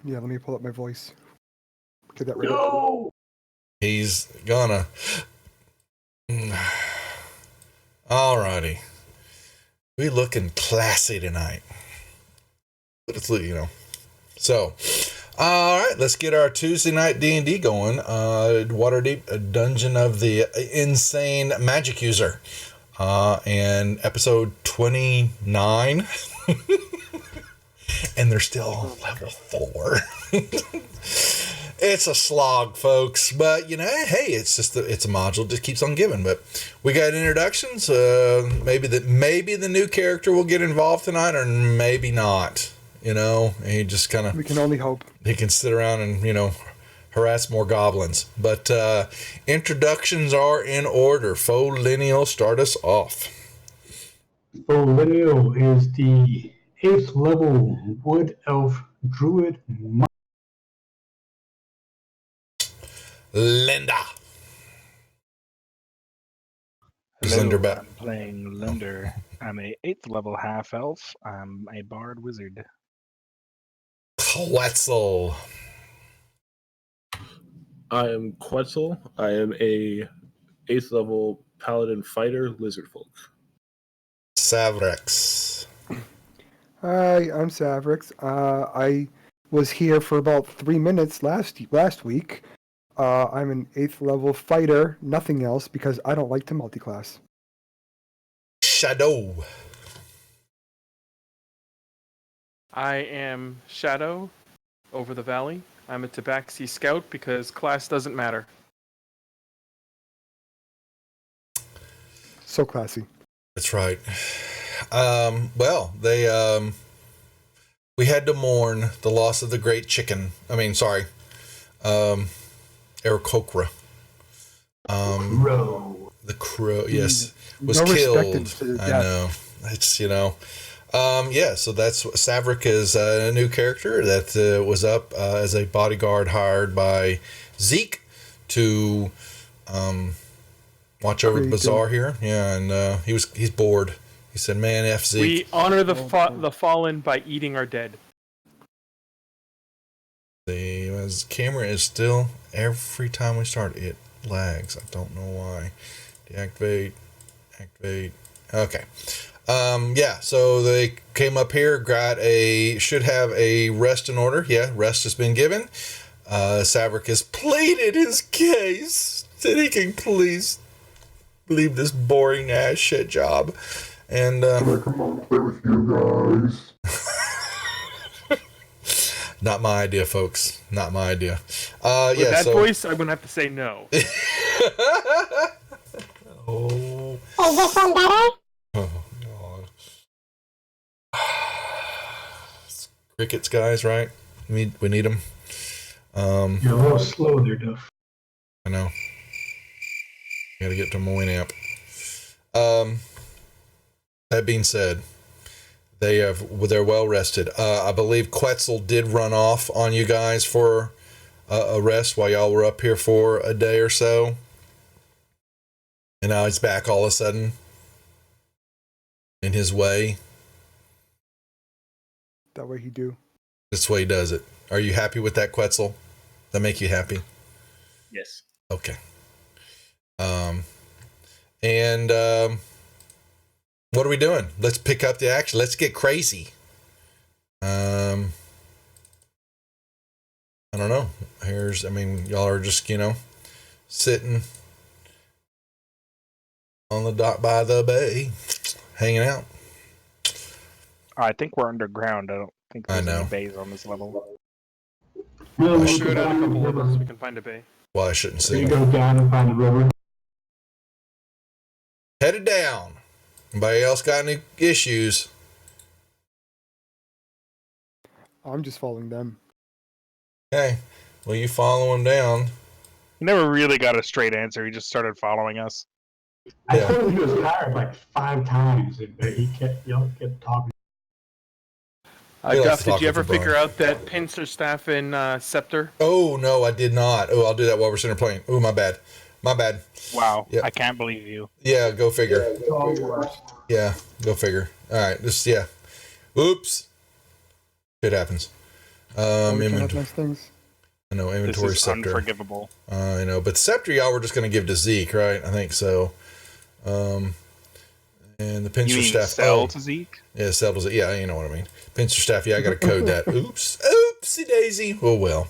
Yeah, let me pull up my voice. Get that rid of. No! He's gonna. Alrighty. We looking classy tonight. But it's, So, alright, let's get our Tuesday night D&D going. Waterdeep, a Dungeon of the Insane Magic User. And episode 29. And they're still level 4. It's a slog, folks, but hey, it's a module, just keeps on giving. But we got introductions. Maybe the new character will get involved tonight, or maybe not. He just kind of. We can only hope. He can sit around and harass more goblins. But introductions are in order. Faux Lineal, start us off. Faux Lineal is the 8th level Wood Elf Druid. Linda. Hello, Linder back? I'm playing Linder. I'm a 8th level half elf. I'm a bard wizard. Quetzal. I am Quetzal. I am a 8th level paladin fighter lizard folk. Savrex. Hi, I'm Savrix. I was here for about 3 minutes last week. I'm an 8th level fighter, nothing else, because I don't like to multiclass. Shadow. I am Shadow over the valley. I'm a Tabaxi scout because class doesn't matter. So classy. That's right. Well, we had to mourn the loss of the great chicken. Aarakocra. Crow. The crow, yes, was No respect killed. to the I death. know. It's so that's Savrik is a new character that was up as a bodyguard hired by Zeke to watch over the bazaar here. Yeah, and he's bored. He said, "Man, F Zeke." We honor the fallen by eating our dead. The camera is still, every time we start, it lags. I don't know why. Deactivate, activate. Okay. So they came up here, should have a rest in order. Yeah, rest has been given. Savrik has pleaded his case that he can please leave this boring ass shit job. And, Can I come out and play with you guys? not my idea, folks. Not my idea. With that voice, I'm going to have to say no. Oh. Is this one better? Oh, God. Crickets, guys, right? We need them. You're a little slow there, Duff. I know. Gotta get to my Winamp. That being said, they're well rested. I believe Quetzal did run off on you guys for a rest while y'all were up here for a day or so. And now he's back all of a sudden in his way. That way he do. That's the way he does it. Are you happy with that, Quetzal? Does that make you happy? Yes. Okay. What are we doing? Let's pick up the action. Let's get crazy. I don't know. Y'all are just, sitting on the dock by the bay, hanging out. I think we're underground. I don't think there's I know. any bays on this level. No, I you Go go down a down the couple of us, we river. can find a bay. Well, I shouldn't So you see. go down and find the river. Headed down. Anybody else got any issues? I'm just following them. Okay. Well, you follow him down. He never really got a straight answer. He just started following us. I Yeah. told him he was tired like 5 times, and he kept talking. He likes Duff, to did talk you with ever the figure out that pincer staff in Scepter? Oh, no, I did not. Oh, I'll do that while we're sitting there playing. Oh, my bad. Wow, Yep. I can't believe you. Yeah, go figure. Yeah, go figure. All right, oops. Shit happens. We can have Inventory. nice things. I know This inventory is scepter. unforgivable. I know, but scepter y'all were just going to give to Zeke, right? I think so. And the pincer You mean staff. sell to Zeke? Yeah, sell to Zeke. Yeah, you know what I mean. Pincer staff. Yeah, I got to code that. Oops, oopsie daisy. Oh well.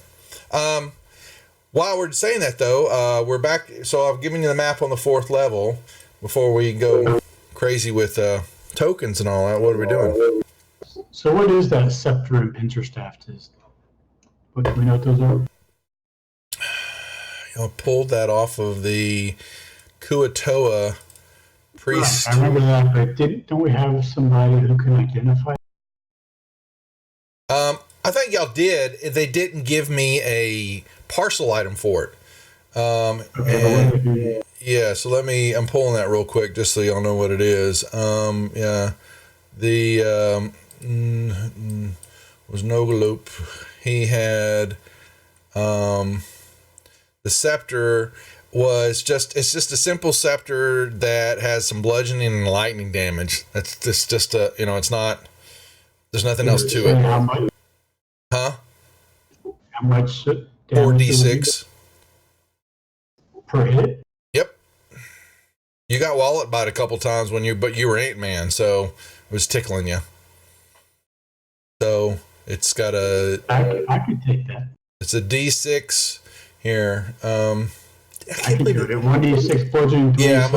While we're saying that though, we're back. So I've given you the map on the 4th level. Before we go crazy with tokens and all that, what are we doing? So what is that scepter and pincer staff? What do we know what those are? I pulled that off of the Kuatoa priest. Right, I remember that, but don't we have somebody who can identify? I think y'all did. They didn't give me a parcel item for it. Okay, Yeah, so I'm pulling that real quick just so y'all know what it is. Yeah, the was Nogaloop. He had the scepter it's just a simple scepter that has some bludgeoning and lightning damage. That's just it's not. There's nothing else to it. How much? Huh? How much? 4d6 per hit. Yep. You got wallet bite a couple times but you were Ant-Man, so it was tickling you. So it's got I could take that. it's a D6 here. I can do it. 1d6 bludgeoning. Yeah,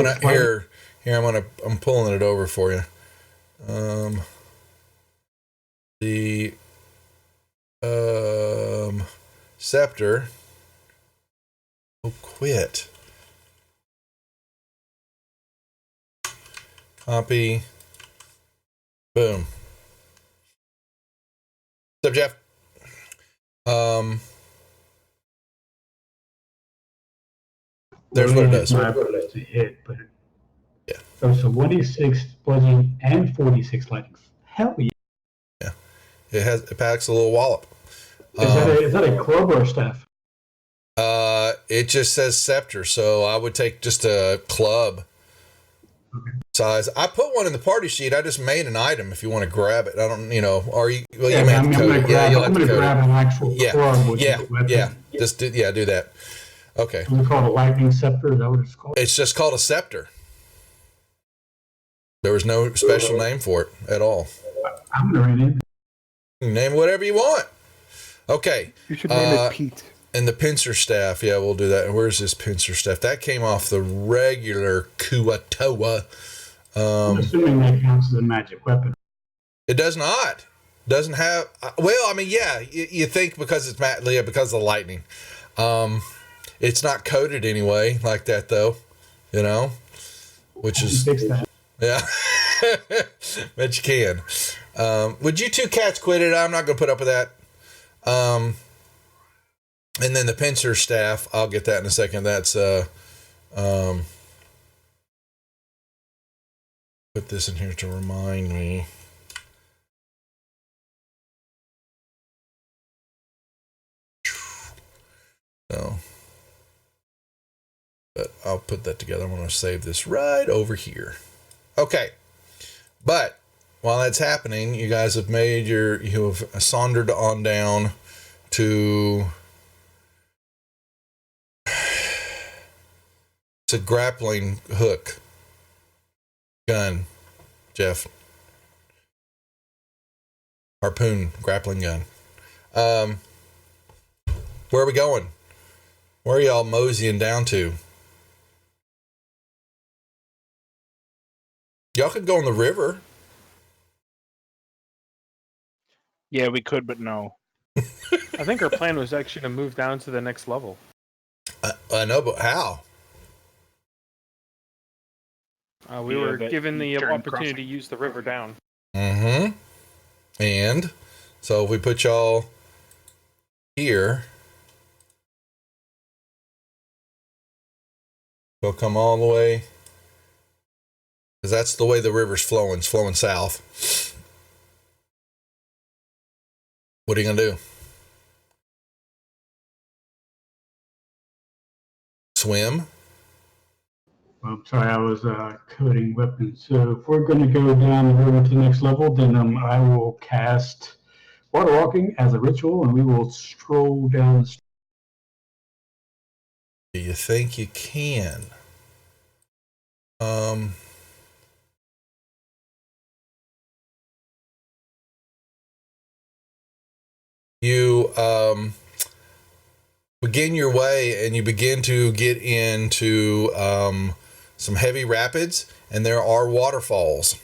I'm pulling it over for you. The scepter. Oh, quit. Copy. Boom. What's up, Jeff? There's what it does. To hit, but Yeah. So 1d6 bludgeoning and 4d6 lightning. Hell yeah! It packs a little wallop. Is that a club or a staff? It just says scepter, so I would take just a club size. I put one in the party sheet. I just made an item if you want to grab it. I don't, or you, well, you may have to code it. Yeah, you'll have to code grab it. an actual club. Which is a weapon. Do that. Okay. Is it called a lightning scepter? Is that what it's called? It's just called a scepter. There was no special name for it at all. I'm gonna rename it. Name whatever you want. Okay. You should name it Pete. And the pincer staff, yeah, we'll do that. And where's this pincer staff? That came off the regular Kuatoa. I'm assuming that counts as a magic weapon. It does not. Doesn't have. Well, I mean, yeah, you think because it's because of the lightning. It's not coded anyway like that though, which is Fix that. yeah. Bet you can. Would you two cats quit it? I'm not going to put up with that. And then the pincer staff, I'll get that in a second. That's put this in here to remind me. So, but I'll put that together. I'm going to save this right over here. Okay, but while that's happening, you guys have you have sauntered on down to. It's a grappling hook gun, Jeff. Harpoon grappling gun. Where are we going? Where are y'all moseying down to? Y'all could go on the river. Yeah, we could, but no. I think our plan was actually to move down to the next level. I know, but how? We Yeah, were that given the turn opportunity crossing. to use the river down. Mm-hmm. And so if we put y'all here, they'll come all the way. Because that's the way the river's flowing. It's flowing south. What are you going to do? Swim? I'm sorry, I was coding weapons. So if we're going to go down the river to the next level, then I will cast water walking as a ritual, and we will stroll down the street. Do you think you can? You begin your way, and you begin to get into some heavy rapids, and there are waterfalls.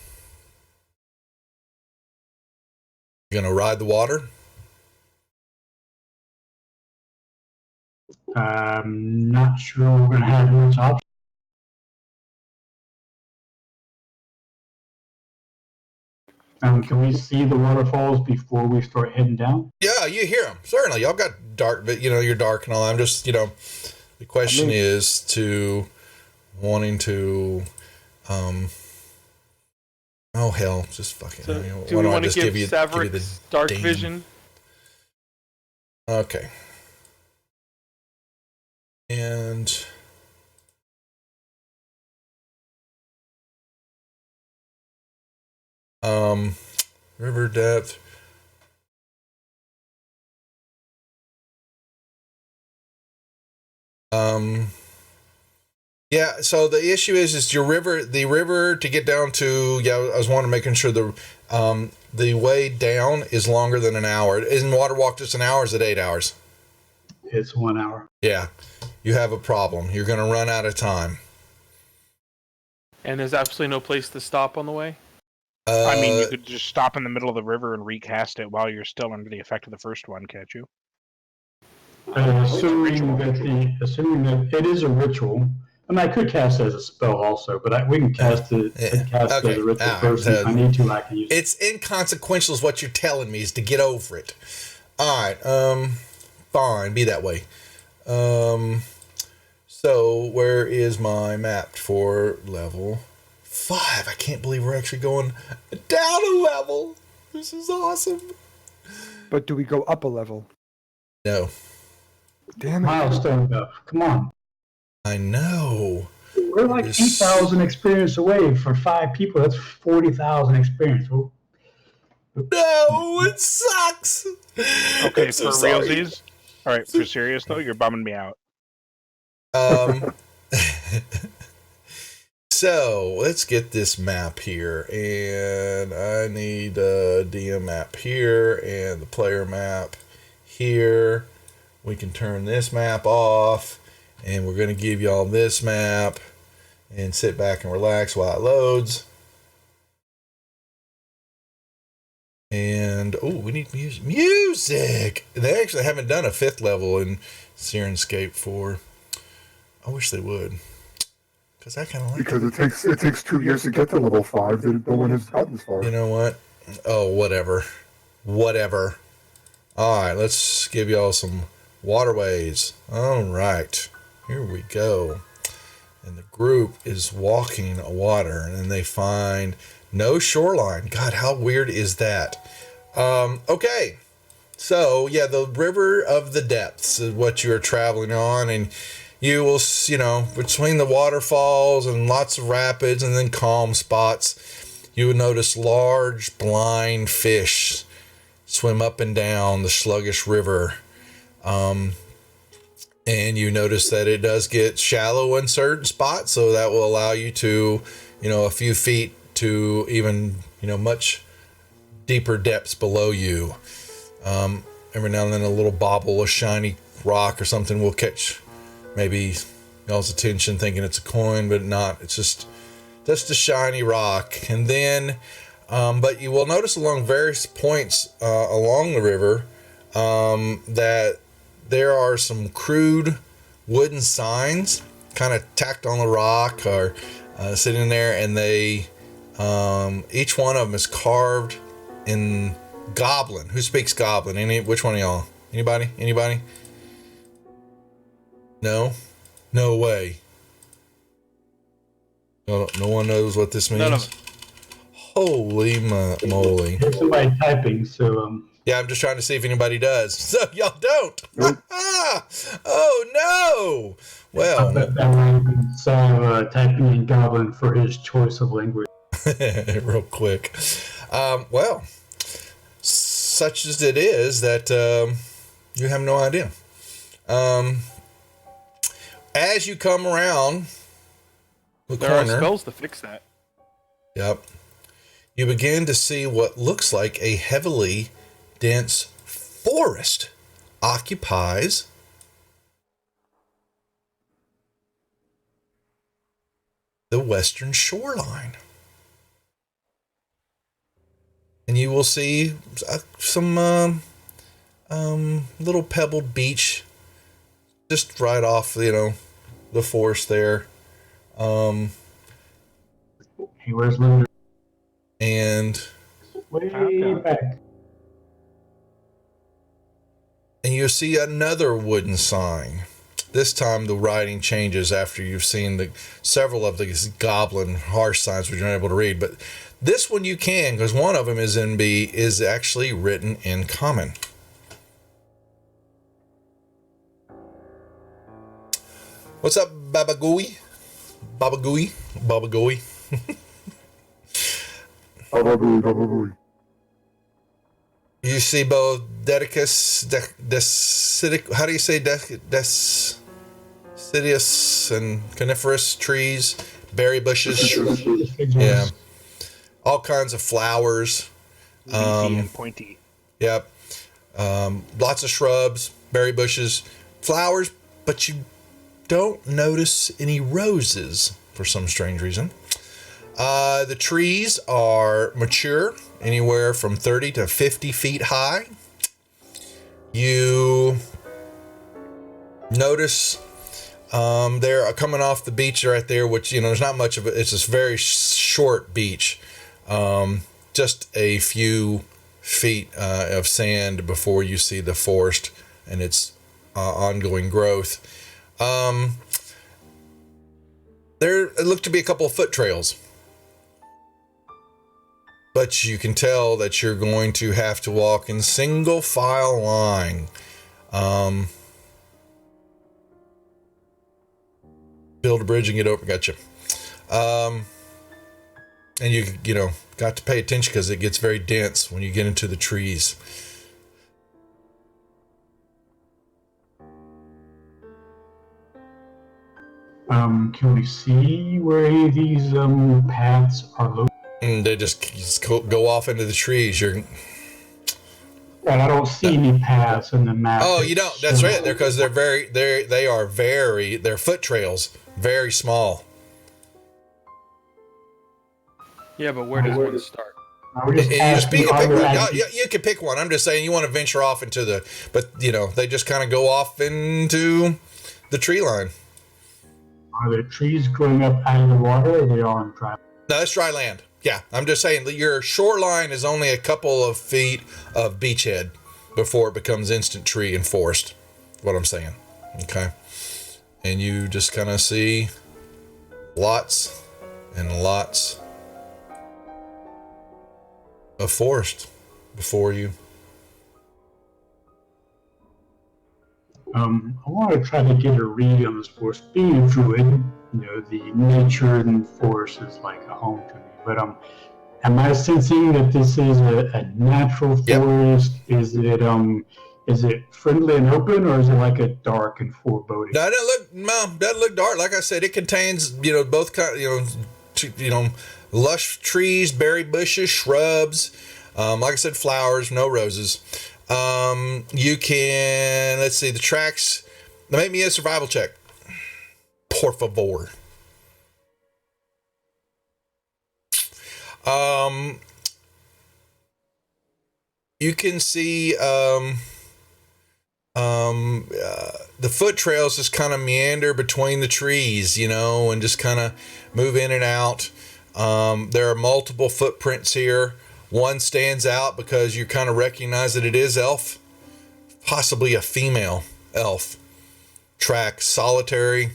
You gonna ride the water? I'm not sure we're going to have much option. Can we see the waterfalls before we start heading down? Yeah, you hear them. Certainly. Y'all got dark, but you're dark and all. I'm just, the question is to wanting to, oh hell, just fucking. So, why do we don't I want to just give give you the Savrix dark damn- vision? Okay. And river depth. Yeah, so the issue is the river to get down to, I was wanting making sure the way down is longer than an hour. Isn't water walk just an hour, or is it 8 hours? It's 1 hour. Yeah, you have a problem. You're going to run out of time. And there's absolutely no place to stop on the way? I mean, you could just stop in the middle of the river and recast it while you're still under the effect of the first one, can't you? Assuming that it is a ritual. I mean, I could cast it as a spell also, but we can cast it. Cast it as a ritual first. If I need to, I can use it. It's inconsequential, is what you're telling me, is to get over it. All right. Fine. Be that way. So where is my map for level 5? I can't believe we're actually going down a level. This is awesome. But do we go up a level? No. Damn it. Milestone though. Come on. I know. We're like 8,000 experience away for 5 people. That's 40,000 experience. No, it sucks. Okay, I'm so for sorry. realsies. All right, for serious though, you're bumming me out. So let's get this map here, and I need a DM map here and the player map here. We can turn this map off, and we're going to give y'all this map and sit back and relax while it loads. And we need music. They actually haven't done a 5th level in Sirenscape for. I wish they would, because I kind of like Because it takes 2 years to get to level 5. That no one has gotten this far. You know what? Oh, whatever. All right, let's give y'all some waterways. All right, here we go. And the group is walking water, and they find no shoreline. God, how weird is that? Okay, so yeah, the river of the depths is what you're traveling on, and you will, between the waterfalls and lots of rapids and then calm spots, you would notice large blind fish swim up and down the sluggish river. And you notice that it does get shallow in certain spots, so that will allow you to, a few feet to even, much deeper depths below you. Every now and then a little bobble, a shiny rock or something will catch maybe y'all's attention, thinking it's a coin, but not. It's just a shiny rock. And then, but you will notice along various points along the river that there are some crude wooden signs kind of tacked on the rock or sitting there, and they each one of them is carved in Goblin. Who speaks Goblin? Which one of y'all? Anybody? No way. No one knows what this means. None of us. Holy moly! There's somebody typing, so Yeah, I'm just trying to see if anybody does. So y'all don't. Nope. Oh no! Well, that might be Sam typing in Goblin for his choice of language. real quick. Well, such as it is that you have no idea. As you come around the There corner, are spells to fix that. Yep. You begin to see what looks like a heavily dense forest occupies the western shoreline. And you will see some little pebbled beach just right off, the forest there. Hey, where's Linda? And Way back. And you see another wooden sign. This time the writing changes after you've seen several of these goblin harsh signs which you're not able to read. But this one you can, because one of them is actually written in common. What's up, Babagooey? Babagooey? Babagooey? Babagooey. You see both Dedicus, how do you say deciduous and coniferous trees, berry bushes, yeah, all kinds of flowers, Leafy and pointy. Yep, lots of shrubs, berry bushes, flowers, but you don't notice any roses for some strange reason. The trees are mature, anywhere from 30 to 50 feet high. You notice they're coming off the beach right there, which, there's not much of it. It's this very short beach. Just a few feet of sand before you see the forest and its ongoing growth. There look to be a couple of foot trails. But you can tell that you're going to have to walk in single file line. Build a bridge and get over. Gotcha. And you got to pay attention because it gets very dense when you get into the trees. Can we see where any of these paths are located? They just go off into the trees. Right, I don't see any paths in the map. Oh, you don't. That's right. Because their foot trails very small. Yeah, but where does one start? You can pick one. I'm just saying you want to venture off into but they just kind of go off into the tree line. Are there trees growing up out of the water, or are they all in dry? No, it's dry land. Yeah, I'm just saying that your shoreline is only a couple of feet of beachhead before it becomes instant tree and forest. What I'm saying. Okay. And you just kind of see lots and lots of forest before you. I want to try to get a read on this forest. Being a druid, the nature and forest is like a home to me. But am I sensing that this is a natural forest? Yep. Is it friendly and open, or is it like a dark and foreboding? No, it doesn't look dark. Like I said, it contains both kind, lush trees, berry bushes, shrubs. Like I said, flowers, no roses. You can, let's see, the tracks. Make me a survival check. Por favor. You can see the foot trails just kind of meander between the trees, and just kind of move in and out. There are multiple footprints here. One stands out because you kind of recognize that it is elf, possibly a female elf. Tracks, solitary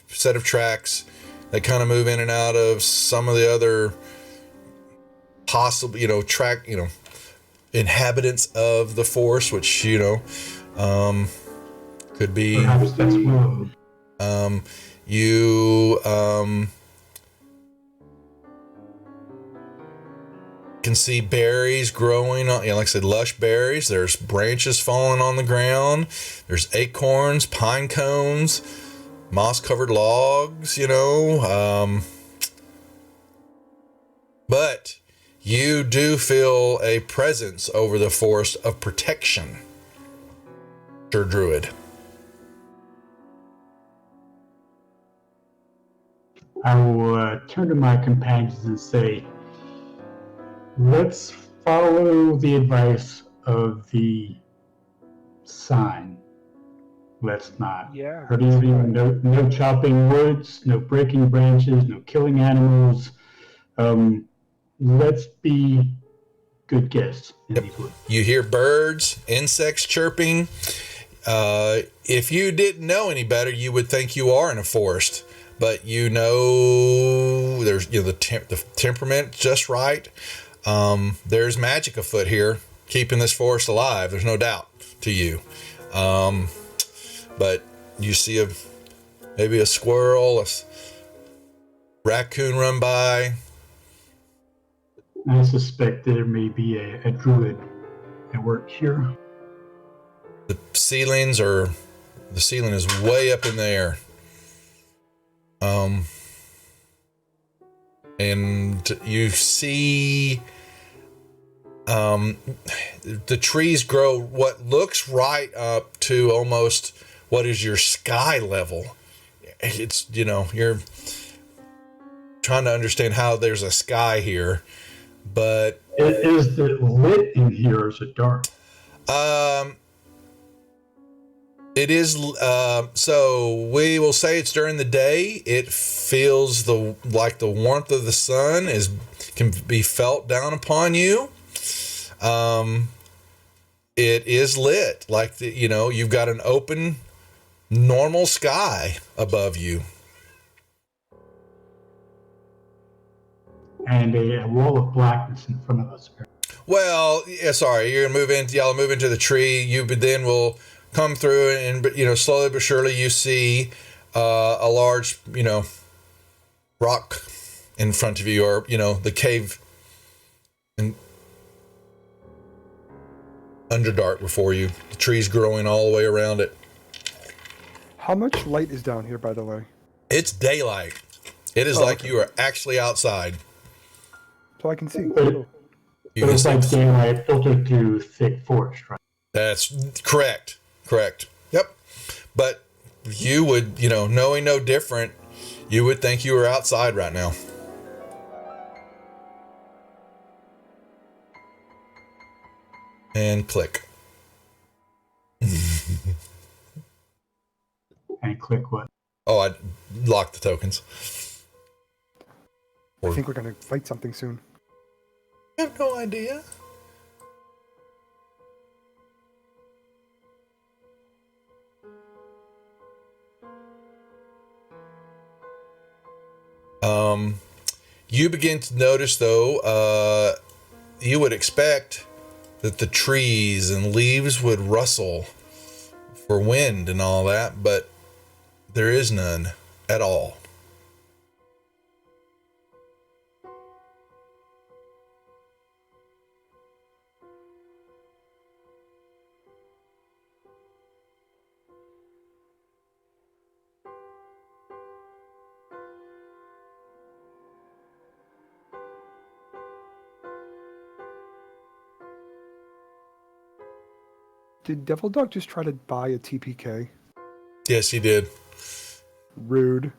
set of tracks. They kind of move in and out of some of the other possible, inhabitants of the forest, which, could be. Perhaps that's can see berries growing on, like I said, lush berries. There's branches falling on the ground. There's acorns, pine cones, moss-covered logs, but you do feel a presence over the forest of protection, Sir Druid. I will turn to my companions and say, let's follow the advice of the sign. Let's not hurt anything. No chopping woods, no breaking branches, no killing animals. Let's be good guests in these woods. You hear birds, insects chirping. If you didn't know any better, you would think you are in a forest. But there's the temperament just right. There's magic afoot here, keeping this forest alive. There's no doubt to you. But you see maybe a squirrel, a raccoon run by. I suspect there may be a druid at work here. The ceiling is way up in the air. And you see the trees grow what looks right up to almost what is your sky level. It's, you're trying to understand how there's a sky here, but is it lit in here or is it dark? It is, so we will say it's during the day. It feels like the warmth of the sun can be felt down upon you. It is lit, like you've got an open, normal sky above you. And a wall of blackness in front of us. Well, yeah, sorry, y'all move into the tree. You then will come through and slowly but surely you see a large, rock in front of you, or, the cave in Underdark before you. The trees growing all the way around it. How much light is down here, by the way? It's daylight. It is like you are actually outside. So I can see. But it's like daylight filtered through thick forest, right? That's correct. Yep. But you would, knowing no different, you would think you were outside right now. And click. And click what? Oh, I locked the tokens. I think we're going to fight something soon. I have no idea. You begin to notice, though, you would expect that the trees and leaves would rustle for wind and all that, but there is none at all. Did Devil Dog just try to buy a TPK? Yes, he did. Rude.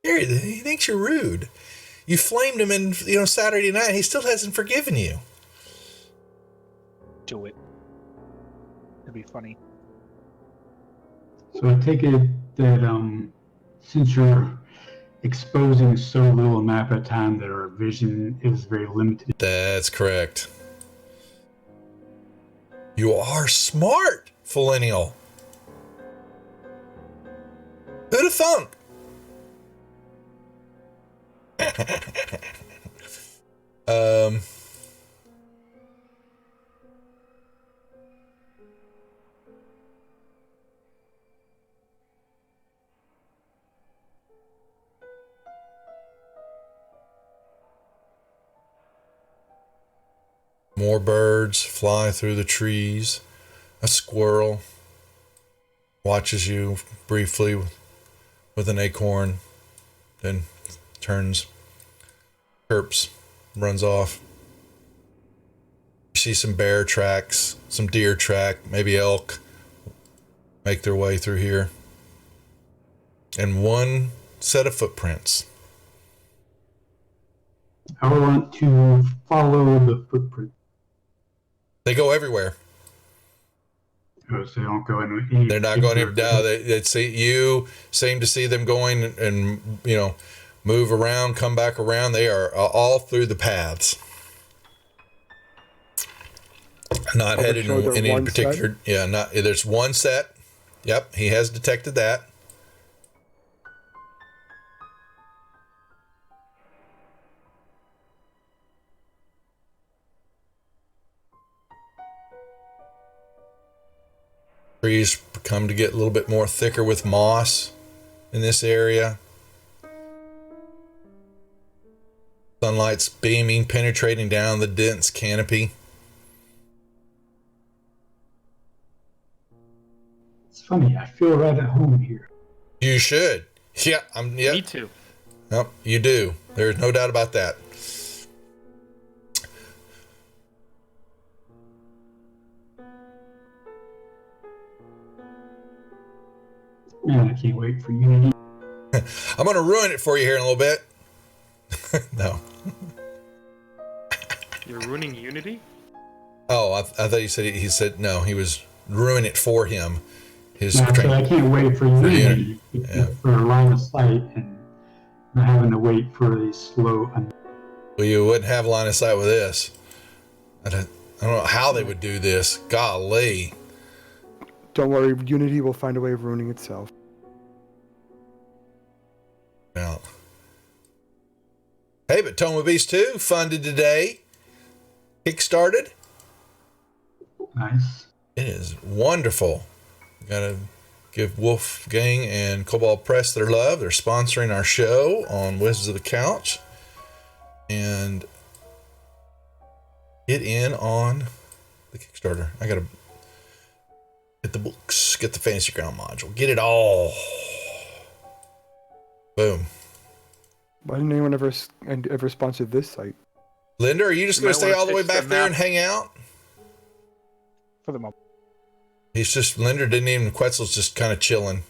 He thinks you're rude. You flamed him in, Saturday night. He still hasn't forgiven you. Do it. It'd be funny. So I take it that since you're exposing so little map at a time that our vision is very limited. That's correct. You are smart, Millennial. Who'd have thunk? More birds fly through the trees. A squirrel watches you briefly with an acorn, then turns, chirps, runs off. You see some bear tracks, some deer track, maybe elk make their way through here. And one set of footprints. I want to follow the footprint. They go everywhere. Oh, so they don't go in any. They're not going in. No, they see you. Seem to see them going and move around, come back around. They are all through the paths. Not headed in any particular. Set? Yeah, not. There's one set. Yep, he has detected that. Trees come to get a little bit more thicker with moss in this area. Sunlight's beaming, penetrating down the dense canopy. It's funny, I feel right at home here. You should. Yeah, Me too. Yep, you do. There's no doubt about that. Man, I can't wait for Unity. I'm going to ruin it for you here in a little bit. No. You're ruining Unity? Oh, I thought he said no. He was ruining it for him. I can't wait for Unity for line of sight and not having to wait for the slow. Well, you wouldn't have line of sight with this. I don't know how they would do this. Golly. Don't worry, Unity will find a way of ruining itself. Well. Hey, but Toma Beast 2 funded today. Kickstarted. Nice. It is wonderful. Gotta give Wolfgang and Cobalt Press their love. They're sponsoring our show on Wizards of the Couch. And get in on the Kickstarter. I gotta get the books, get the Fantasy Ground module, get it all. Boom. Why didn't anyone ever sponsor this site? Linda, are you just going to stay all the way back there and hang out? For the moment. Linda didn't even, Quetzal's just kind of chilling.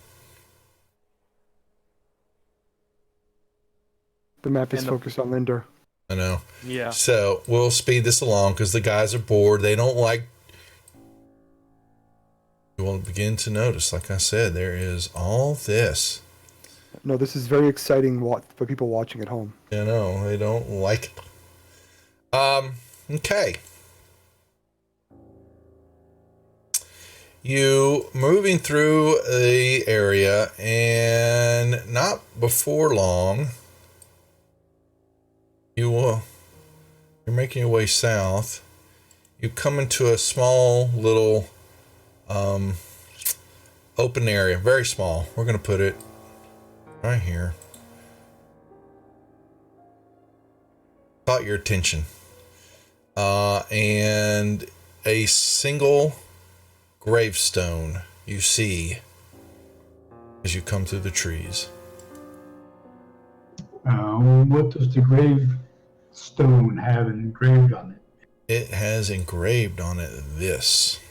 The map is focused on Linder. I know. Yeah. So we'll speed this along because the guys are bored. They don't like. You will begin to notice, like I said, there is all this. No, this is very exciting for people watching at home. You know, they don't like it. Okay. You moving through the area, and not before long, you're making your way south. You come into a small little open area, very small. We're going to put it right here. Caught your attention. And a single gravestone you see as you come through the trees. What does the gravestone have engraved on it? It has engraved on it this.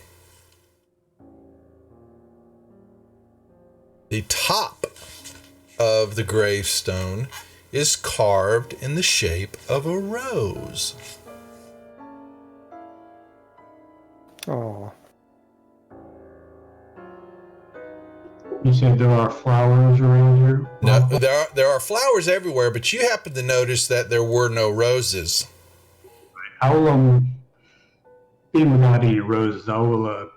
The top of the gravestone is carved in the shape of a rose. Oh. You said there are flowers around here? No, there are flowers everywhere, but you happen to notice that there were no roses. I will be without any roses. I will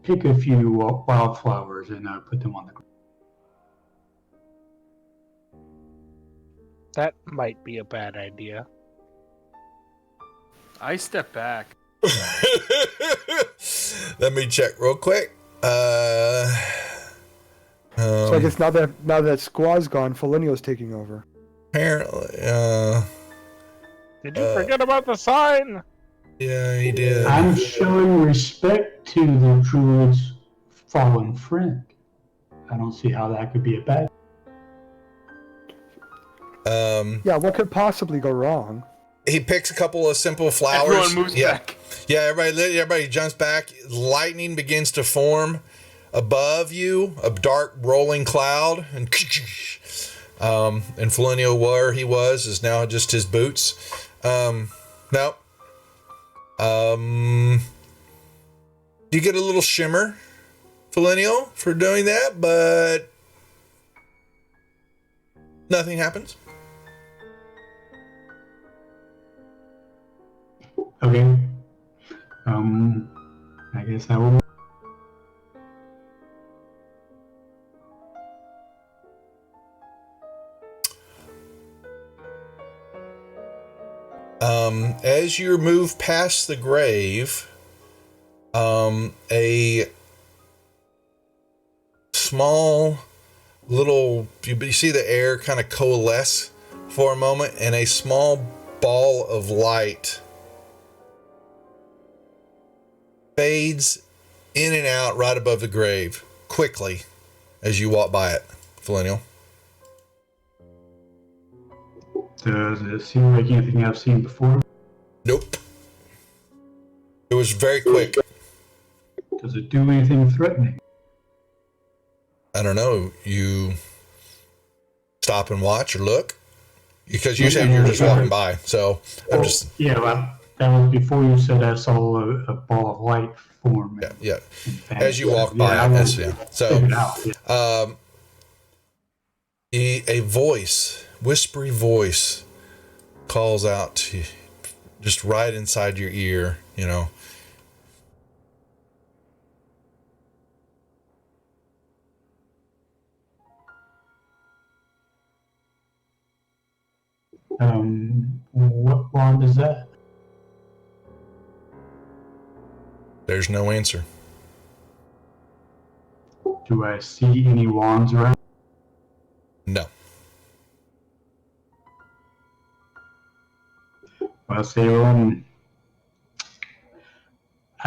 pick a few wildflowers and put them on the ground. That might be a bad idea. I step back. Let me check real quick. So I guess now that Squaw's gone, Foligno's taking over. Apparently, Did you forget about the sign? Yeah, he did. I'm showing respect to the druid's fallen friend. I don't see how that could be a bad. Yeah, what could possibly go wrong? He picks a couple of simple flowers. Everyone moves back. Yeah, everybody jumps back. Lightning begins to form above you, a dark rolling cloud, and Felinio, where he was, is now just his boots. No. You get a little shimmer, Felinio, for doing that, but nothing happens. Okay. I guess I will. As you move past the grave, a small little, you see the air kind of coalesce for a moment, and a small ball of light fades in and out right above the grave quickly as you walk by it, Felinial. Does it seem like anything I've seen before? Nope. It was very quick. Does it do anything threatening? I don't know. You stop and watch or look? Because you said you're just walking by, so I'm just... Yeah, well, that was before you said I saw a ball of light form. Yeah. As you walk by, So, a voice, whispery voice, calls out to you, just right inside your ear, you know. What wand is that? There's no answer. Do I see any wands around? No. I'll say, I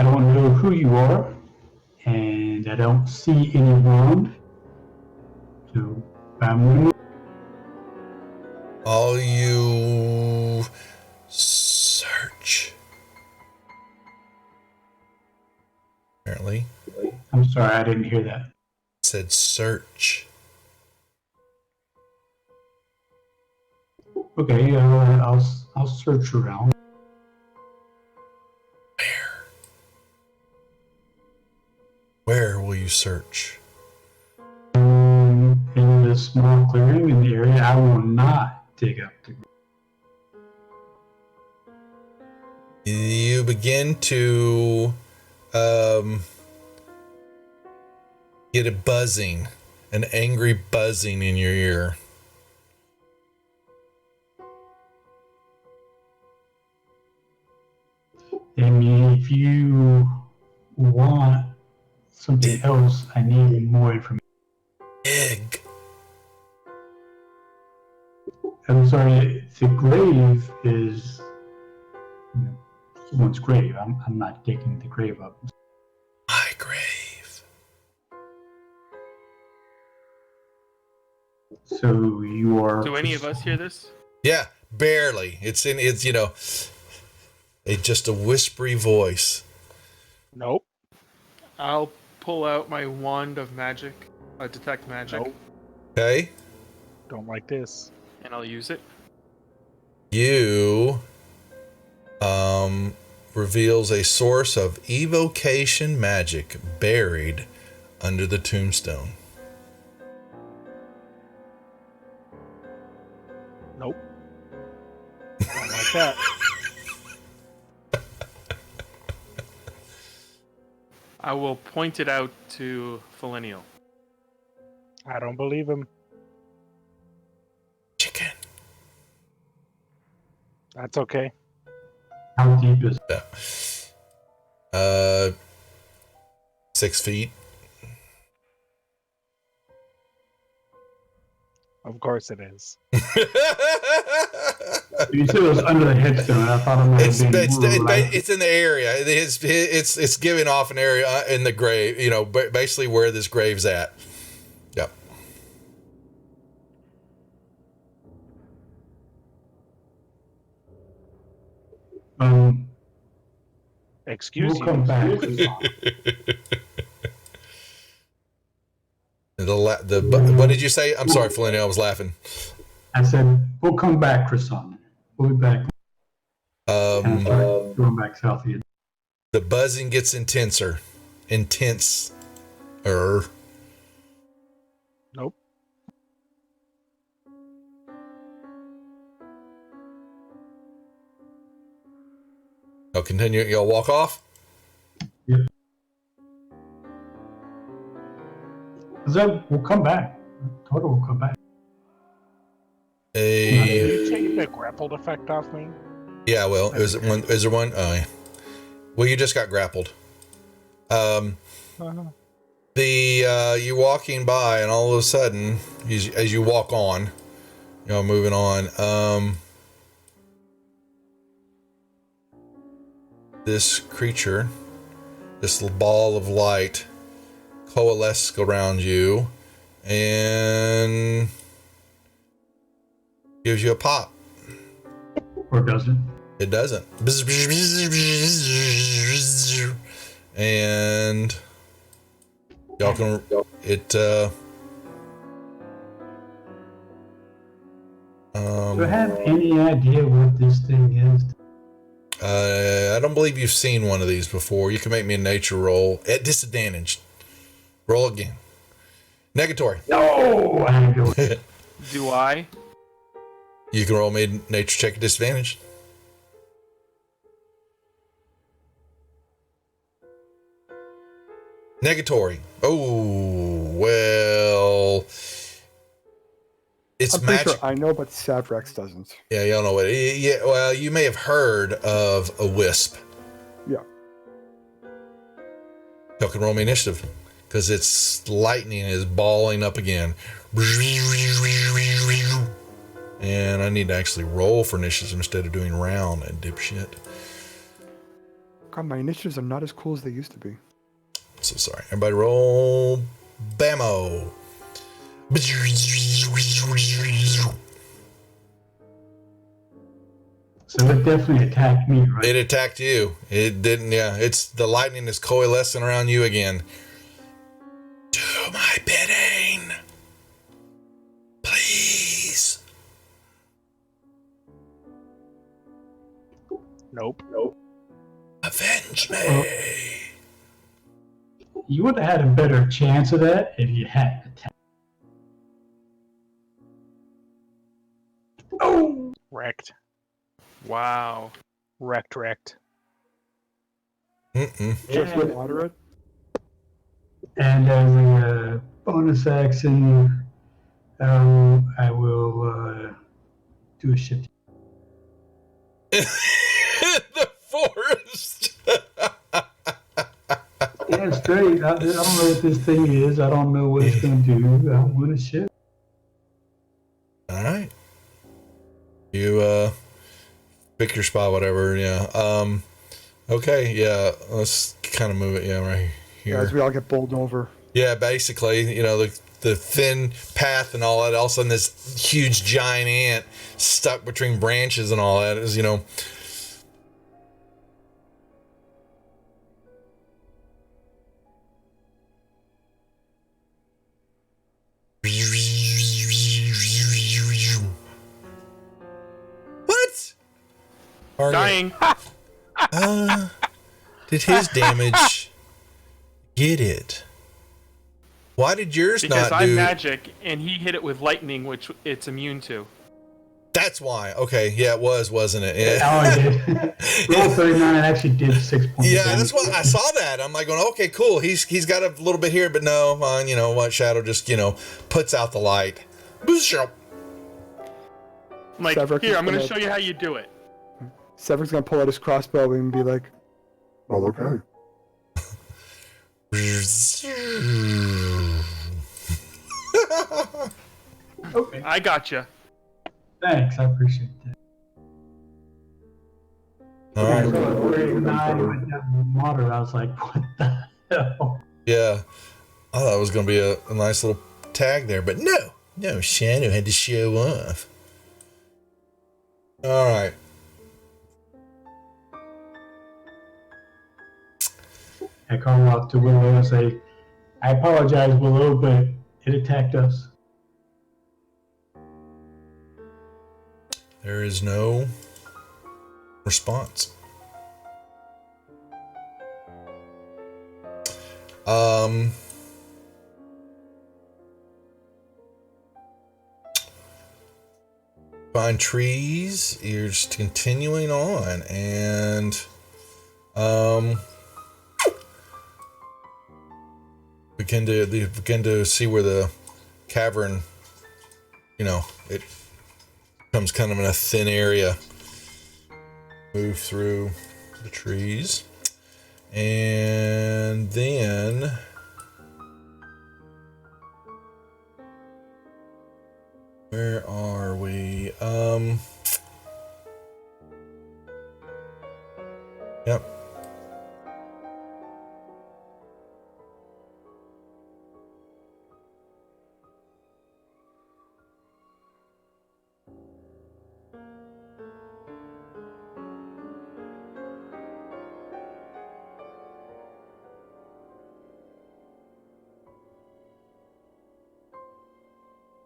don't know who you are, and I don't see any wand. So I'm gonna... All you search. Apparently. I'm sorry, I didn't hear that. It said search. Okay, I'll search around. Where will you search? In this small clearing in the area, I will not dig up the... You begin to get a buzzing, an angry buzzing in your ear. I mean, if you want something else, I need more information. Egg. I'm sorry, the grave is, someone's grave. I'm not digging the grave up. My grave. So you are... Do any of us hear this? Yeah, barely. It's just a whispery voice. Nope. I'll pull out my wand of magic, detect magic, Nope. Okay. Don't like this. and I'll use it. You reveals a source of evocation magic buried under the tombstone. Nope. Don't like that. I will point it out to Felinial. I don't believe him. Chicken. That's okay. How deep is it? Yeah. 6 feet. Of course it is. You said it was under the headstone. I thought it might have been right. It's in the area. It's giving off an area in the grave. You know, basically where this grave's at. Yep. Excuse We'll you. come back. What did you say? I'm sorry, Felinda, I was laughing. I said, we'll come back, Croissant. We'll be back. Going back south again. The buzzing gets intenser. Nope. I'll continue. Y'all walk off? Yep. We'll come back. Total will come back. Did you take the grappled effect off me? Yeah, well, is there one? Oh, yeah. Well, you just got grappled. You're walking by, and all of a sudden, as you walk on, moving on, this creature, this little ball of light, coalesces around you, and gives you a pop. Or does it? It doesn't. And y'all can do I have any idea what this thing is? I don't believe you've seen one of these before. You can make me a nature roll at disadvantage. Roll again. Negatory. No, I ain't doing it. Do I? You can roll me a nature check at disadvantage. Negatory. Oh, well. It's I'm pretty magic. sure I know, but Savrex doesn't. Yeah, y'all know what it is. Yeah, well, you may have heard of a wisp. Yeah. Y'all can roll me initiative because its lightning is balling up again. And I need to actually roll for initiative instead of doing round and dipshit. God, my initiatives are not as cool as they used to be. So sorry. Everybody roll Bammo. So it definitely attacked me, right? It attacked you. It didn't, yeah. It's the lightning is coalescing around you again. Do my bidding. Please. Nope. Avenge me. You would have had a better chance of that if you hadn't attacked. Oh! Wrecked. Wow. Wrecked. Just with moderate. And as a bonus action, I will do a shift. The forest. Yeah, straight. I don't know what this thing is. I don't know what it's going to do. I'm going to shift. All right. You pick your spot, whatever. Yeah. Okay. Yeah. Let's kind of move it. Yeah, right here. As we all get bowled over. Yeah, basically, the thin path and all that. All of a sudden, this huge giant ant stuck between branches and all that is, What? Dying. Did his damage get it? Why did yours Because not I'm do? magic, and he hit it with lightning, which it's immune to. That's why. Okay, yeah, it was, wasn't it? Yeah. Oh, I did. Roll 39 actually did 6 points. Yeah, that's what I saw that. I'm like going, okay, cool. He's got a little bit here, but no, fine. What Shadow just puts out the light. I'm like, Severick here, is I'm going to gonna- show you how you do it. Sever's gonna pull out his crossbow and be like, Well, okay. Okay. I got you. Thanks, I appreciate that. All Yeah, right. so when I went down in the water, I was like, what the hell? Yeah. I thought it was going to be a nice little tag there, but no. No, Shadow had to show off. All right. I call out to Willow and say, I apologize, Willow, but it attacked us. There is no response. Find trees. You're just continuing on, and begin to see where the cavern, it becomes kind of in a thin area. Move through the trees, and then where are we? Yep.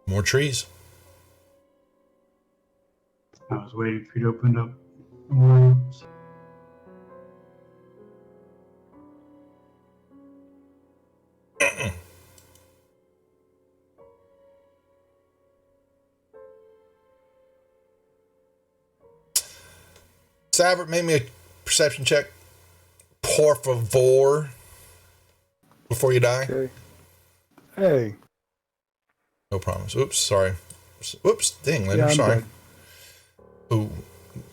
More trees. I was waiting for you to open up words. Savert, make me a perception check. Por favor. Before you die. Okay. Hey. No promise. Oops, sorry. Oops, dang, Leonard, Yeah, I'm sorry. dead. Ooh,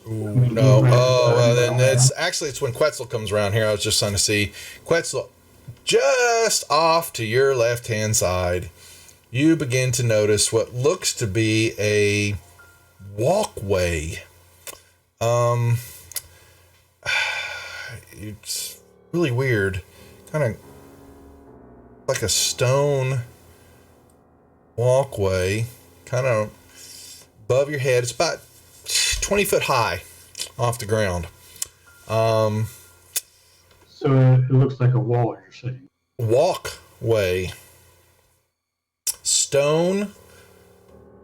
no. Oh, well, then it's when Quetzal comes around here. I was just trying to see. Quetzal, just off to your left-hand side, you begin to notice what looks to be a walkway. It's really weird. Kind of like a stone walkway, kind of above your head. It's about 20 foot high off the ground. So it looks like a wall, you're saying? Walkway. Stone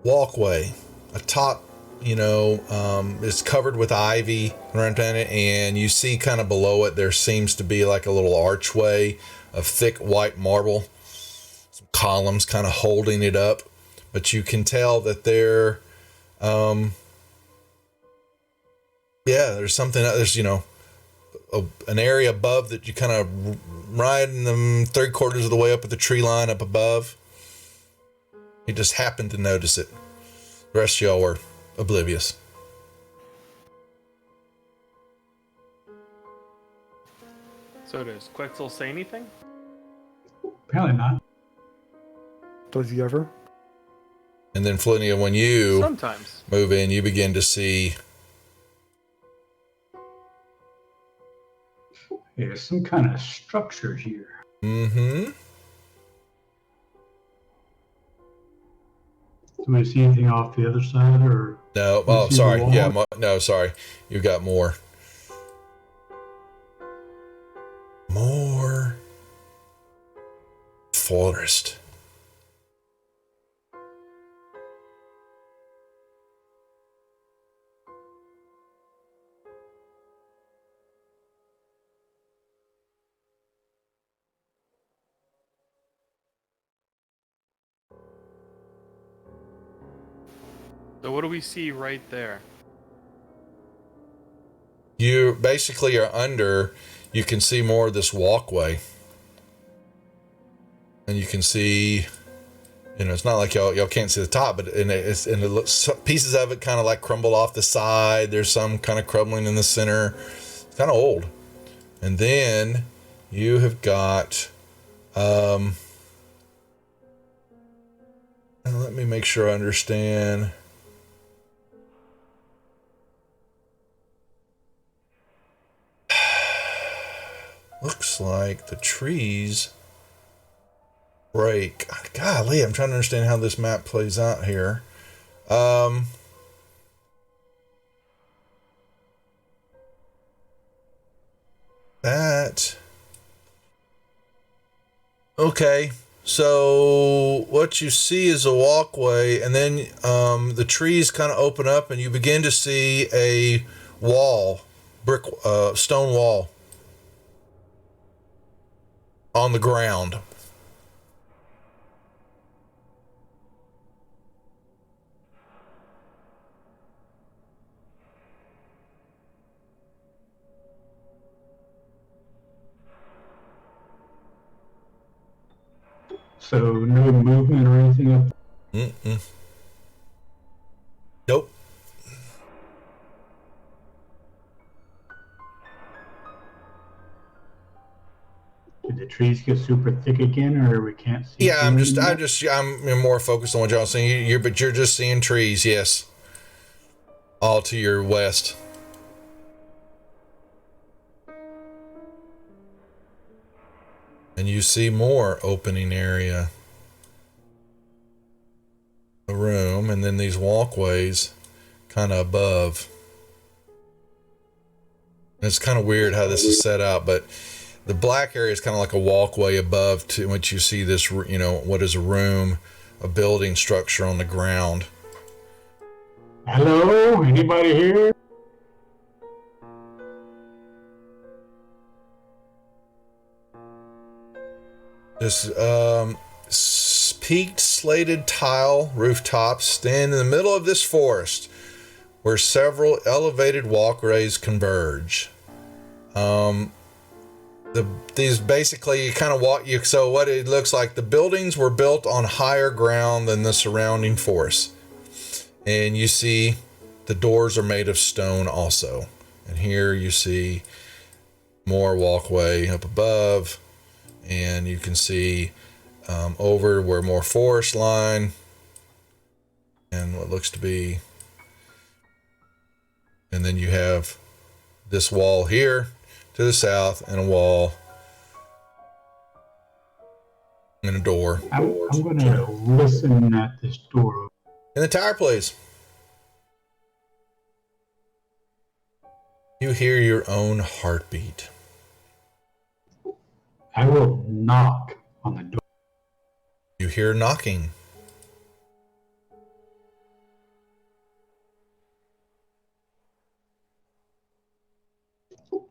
walkway. Atop, it's covered with ivy around it, and you see kind of below it there seems to be like a little archway of thick white marble. Some columns kind of holding it up, but you can tell that there there's something, there's an area above that you kind of right in the 3/4 of the way up at the tree line up above. You just happened to notice it. The rest of y'all were oblivious. So does Quetzal say anything? Apparently not. Does he ever? And then Flinia, when you Sometimes. move in, you begin to see There's some kind of structure here. mm-hmm. Do we see anything off the other side, or? No, Do we oh, see sorry. the wall? Yeah, no, sorry. You've got more. More forest. So what do we see right there? You basically are under, you can see more of this walkway. And you can see, it's not like y'all can't see the top, but it looks, pieces of it kind of like crumble off the side. There's some kind of crumbling in the center. It's kind of old. And then you have got, let me make sure I understand. looks like the trees break. Golly, I'm trying to understand how this map plays out here. That. Okay, so what you see is a walkway, and then the trees kind of open up, and you begin to see a wall, stone wall on the ground. So no movement or anything up. Nope. Did the trees get super thick again, or we can't see? Yeah, I'm more focused on what y'all seeing. But you're just seeing trees, yes. All to your west. And you see more opening area. The room, and then these walkways kind of above. And it's kind of weird how this is set out, but the black area is kind of like a walkway above to which you see this, what is a room, a building structure on the ground. Hello, anybody here? This peaked slated tile rooftops stand in the middle of this forest where several elevated walkways converge. These basically kind of walk you. So what it looks like, the buildings were built on higher ground than the surrounding forest. And you see the doors are made of stone also. And here you see more walkway up above. And you can see over where more forest line and what looks to be. And then you have this wall here to the south and a wall and a door. I'm going to listen at this door. In the tower, please. You hear your own heartbeat. I will knock on the door. You hear knocking.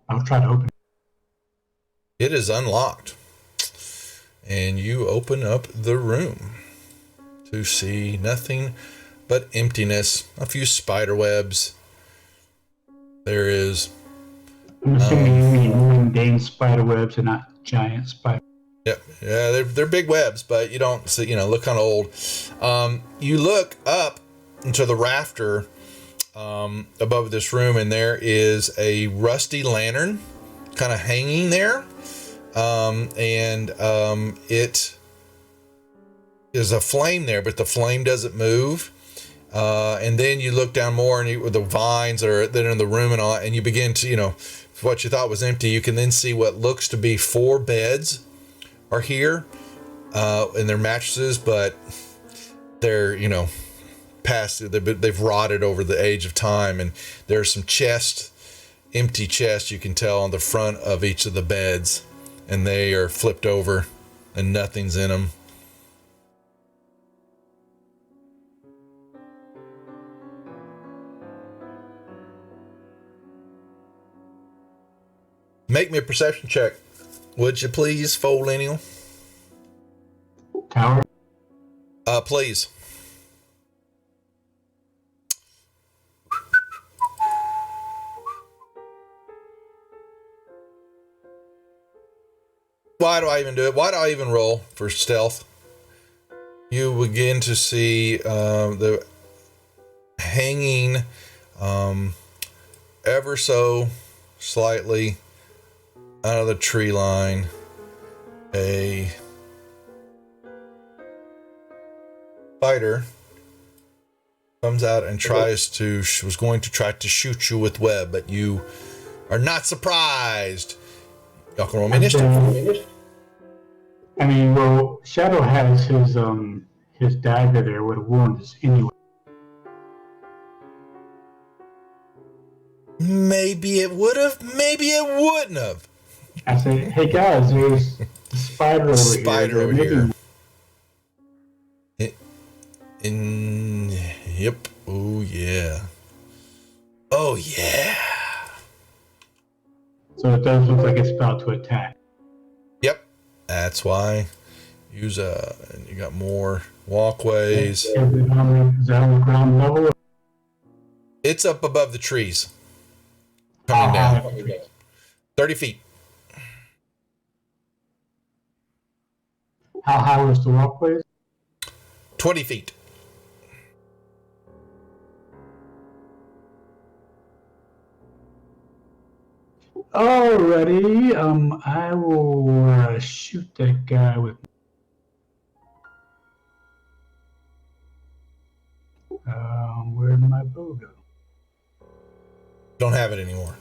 I'll try to open it. It is unlocked. And you open up the room to see nothing but emptiness, a few spider webs. There is... I'm assuming you mean mundane spider webs and not giant spider. Yep. Yeah, they're big webs, but you don't see, look kind of old. You look up into the rafter above this room, and there is a rusty lantern kind of hanging there. It is a flame there, but the flame doesn't move. And then you look down more, and with the vines that are in the room and all, and you begin to, what you thought was empty, you can then see what looks to be 4 beds are here, and they're mattresses, but they're, past, they've rotted over the age of time, and there's some empty chests you can tell on the front of each of the beds, and they are flipped over, and nothing's in them. Make me a perception check, would you please, Folenial? Tower? Please. Why do I even do it? Why do I even roll for stealth? You begin to see the hanging ever so slightly out of the tree line a fighter comes out and was going to try to shoot you with web, but you are not surprised. Y'all can roll me initiative. I mean, well, Shadow has his dagger there would have warned us anyway. Maybe it would have, maybe it wouldn't have. I say, hey guys, there's a spider over here. Spider They're over making- here. Yep. Oh yeah. Oh yeah. So it does look like it's about to attack. Yep. That's why. Use and you got more walkways. Is it on the ground level? It's up above the trees. Coming down. 30 feet. How high was the walkway? 20 feet. Alrighty, I will shoot that guy with. Where'd my bow go? Don't have it anymore.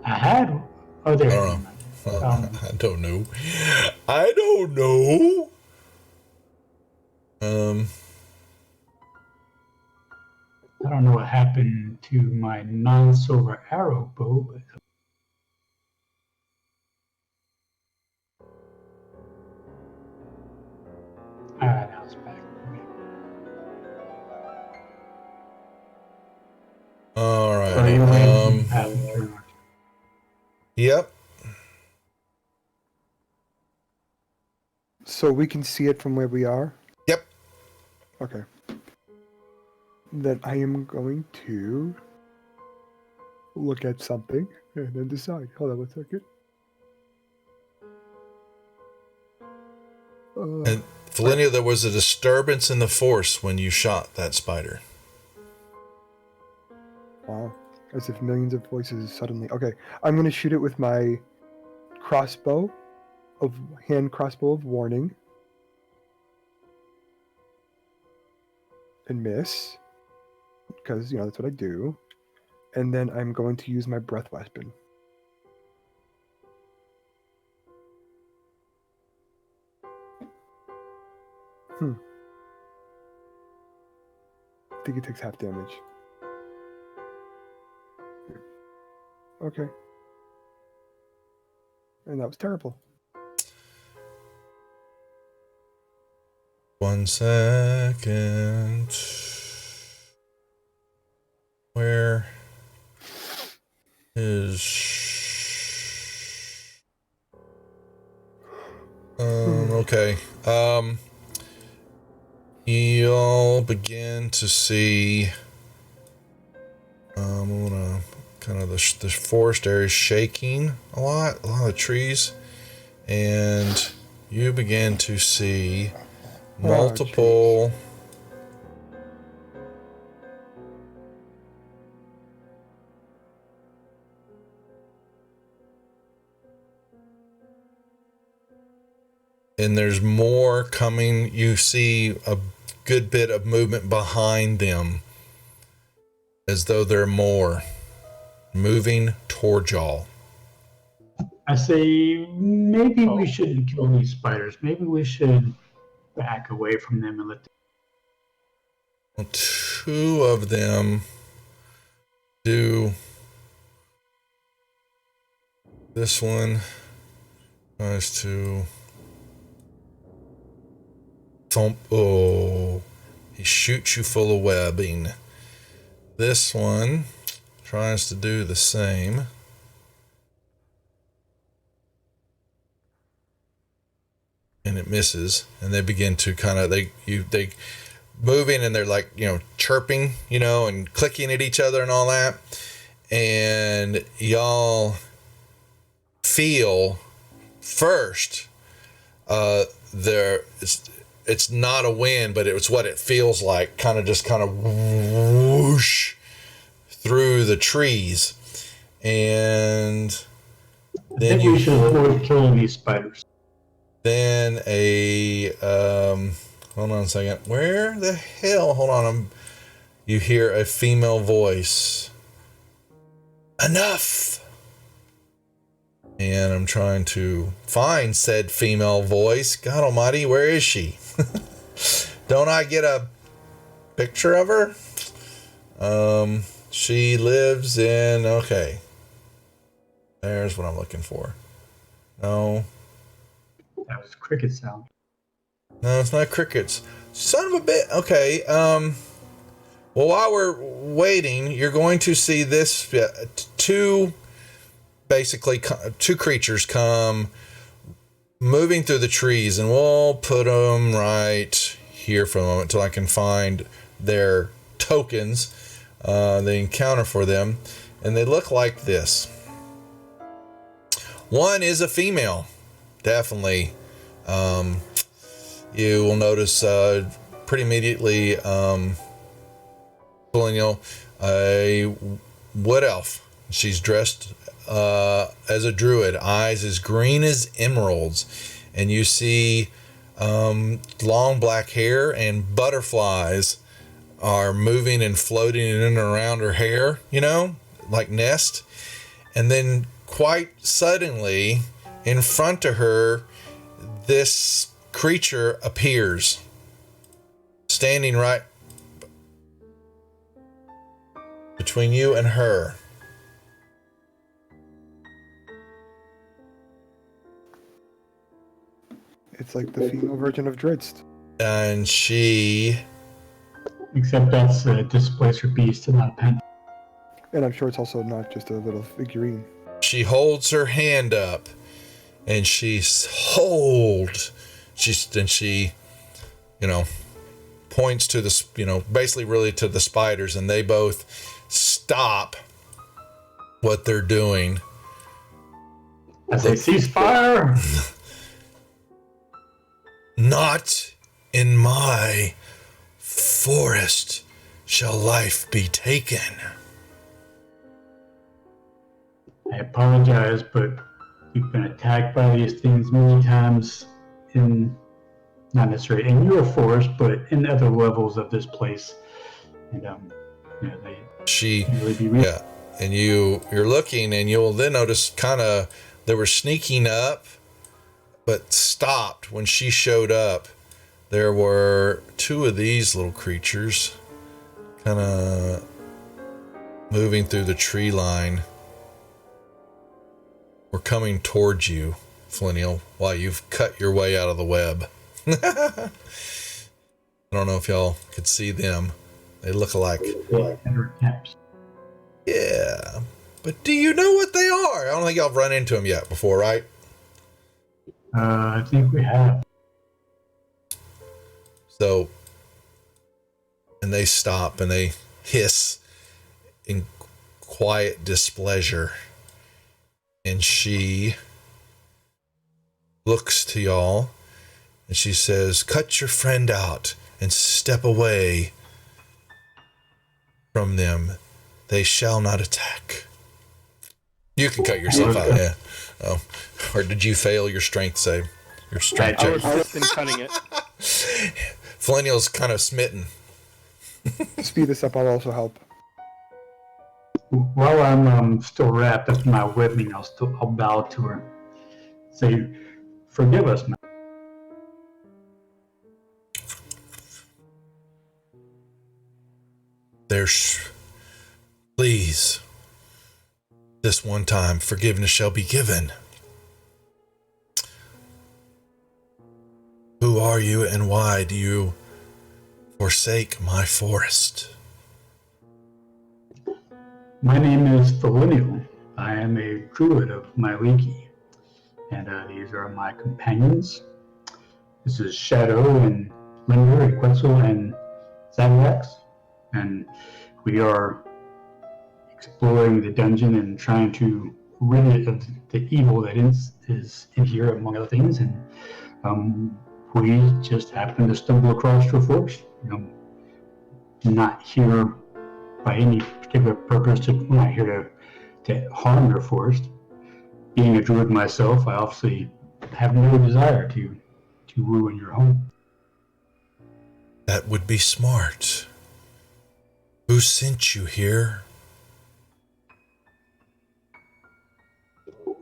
I had. Oh, there. I don't know. I don't know. I don't know. I don't know what happened to my non-silver arrow bow, but. Alright, now it's back. All right. So you have to turn on. Yep. So we can see it from where we are? Yep. Okay. Then I am going to look at something and then decide. Hold on 1 second. And Felinia, there was a disturbance in the force when you shot that spider. Wow. As if millions of voices suddenly. Okay. I'm going to shoot it with my hand crossbow of warning. And miss. Because, that's what I do. And then I'm going to use my breath weapon. I think it takes half damage. Okay. And that was terrible. 1 second. Where is... okay. You'll begin to see kind of the forest area shaking a lot of trees, and you begin to see multiple and there's more coming. You see a good bit of movement behind them, as though there are more moving towards y'all. I say maybe we shouldn't kill these spiders. Maybe we should back away from them and let them. Well, 2 of them do. This one tries to thump. Oh, he shoots you full of webbing. This one tries to do the same. And it misses, and they begin to kind of they moving, and they're like chirping, and clicking at each other and all that, and y'all feel first it's not a wind, but it's what it feels like, kind of whoosh through the trees, and then I think we should avoid killing these spiders. Then hold on a second. Where the hell? Hold on. You hear a female voice. Enough. And I'm trying to find said female voice. God almighty, where is she? Don't I get a picture of her? She lives in, okay. There's what I'm looking for. No. That was cricket sound. No, it's not crickets. Son of a bit. Okay. Well, while we're waiting, you're going to see this two creatures come moving through the trees, and we'll put them right here for a moment until I can find their tokens, the encounter for them, and they look like this. One is a female, definitely. You will notice pretty immediately, a wood elf. She's dressed as a druid, eyes as green as emeralds, and you see long black hair, and butterflies are moving and floating in and around her hair, like nest. And then quite suddenly in front of her, this creature appears, standing right between you and her. It's like the female version of Dritz. And she... Except that's a displacer beast and not a pen. And I'm sure it's also not just a little figurine. She holds her hand up, and she, points to the, basically really to the spiders, and they both stop what they're doing. I say ceasefire. Not in my forest shall life be taken. I apologize, but we've been attacked by these things many times not necessarily in your forest, but in other levels of this place. And they really be real. Yeah, and you're looking, and you'll then notice they were sneaking up, but stopped when she showed up. There were two of these little creatures kind of moving through the tree line. We're coming towards you, Flinnial, while you've cut your way out of the web. I don't know if y'all could see them. They look alike. Yeah. But do you know what they are? I don't think y'all have run into them yet before, right? I think we have. So, and they stop and they hiss in quiet displeasure. And she looks to y'all and she says, "Cut your friend out and step away from them. They shall not attack." You can cut yourself out, yeah. Oh, or did you fail your strength save? Your strength I check. was just in cutting it. Flinnial's kind of smitten. To speed this up, I'll also help. While I'm still wrapped up in my webbing, I'll bow to her. Say, "Forgive us, man." Please, this one time, forgiveness shall be given. Who are you, and why do you forsake my forest? My name is Thelinial. I am a druid of Myliki, and these are my companions. This is Shadow and Linger, Quetzal, and Zanax, and we are exploring the dungeon and trying to rid it of the evil that is in here, among other things. And we just happened to stumble across your forest. Not here by any particular purpose. We're not here to harm your forest. Being a druid myself, I obviously have no desire to ruin your home. That would be smart. Who sent you here?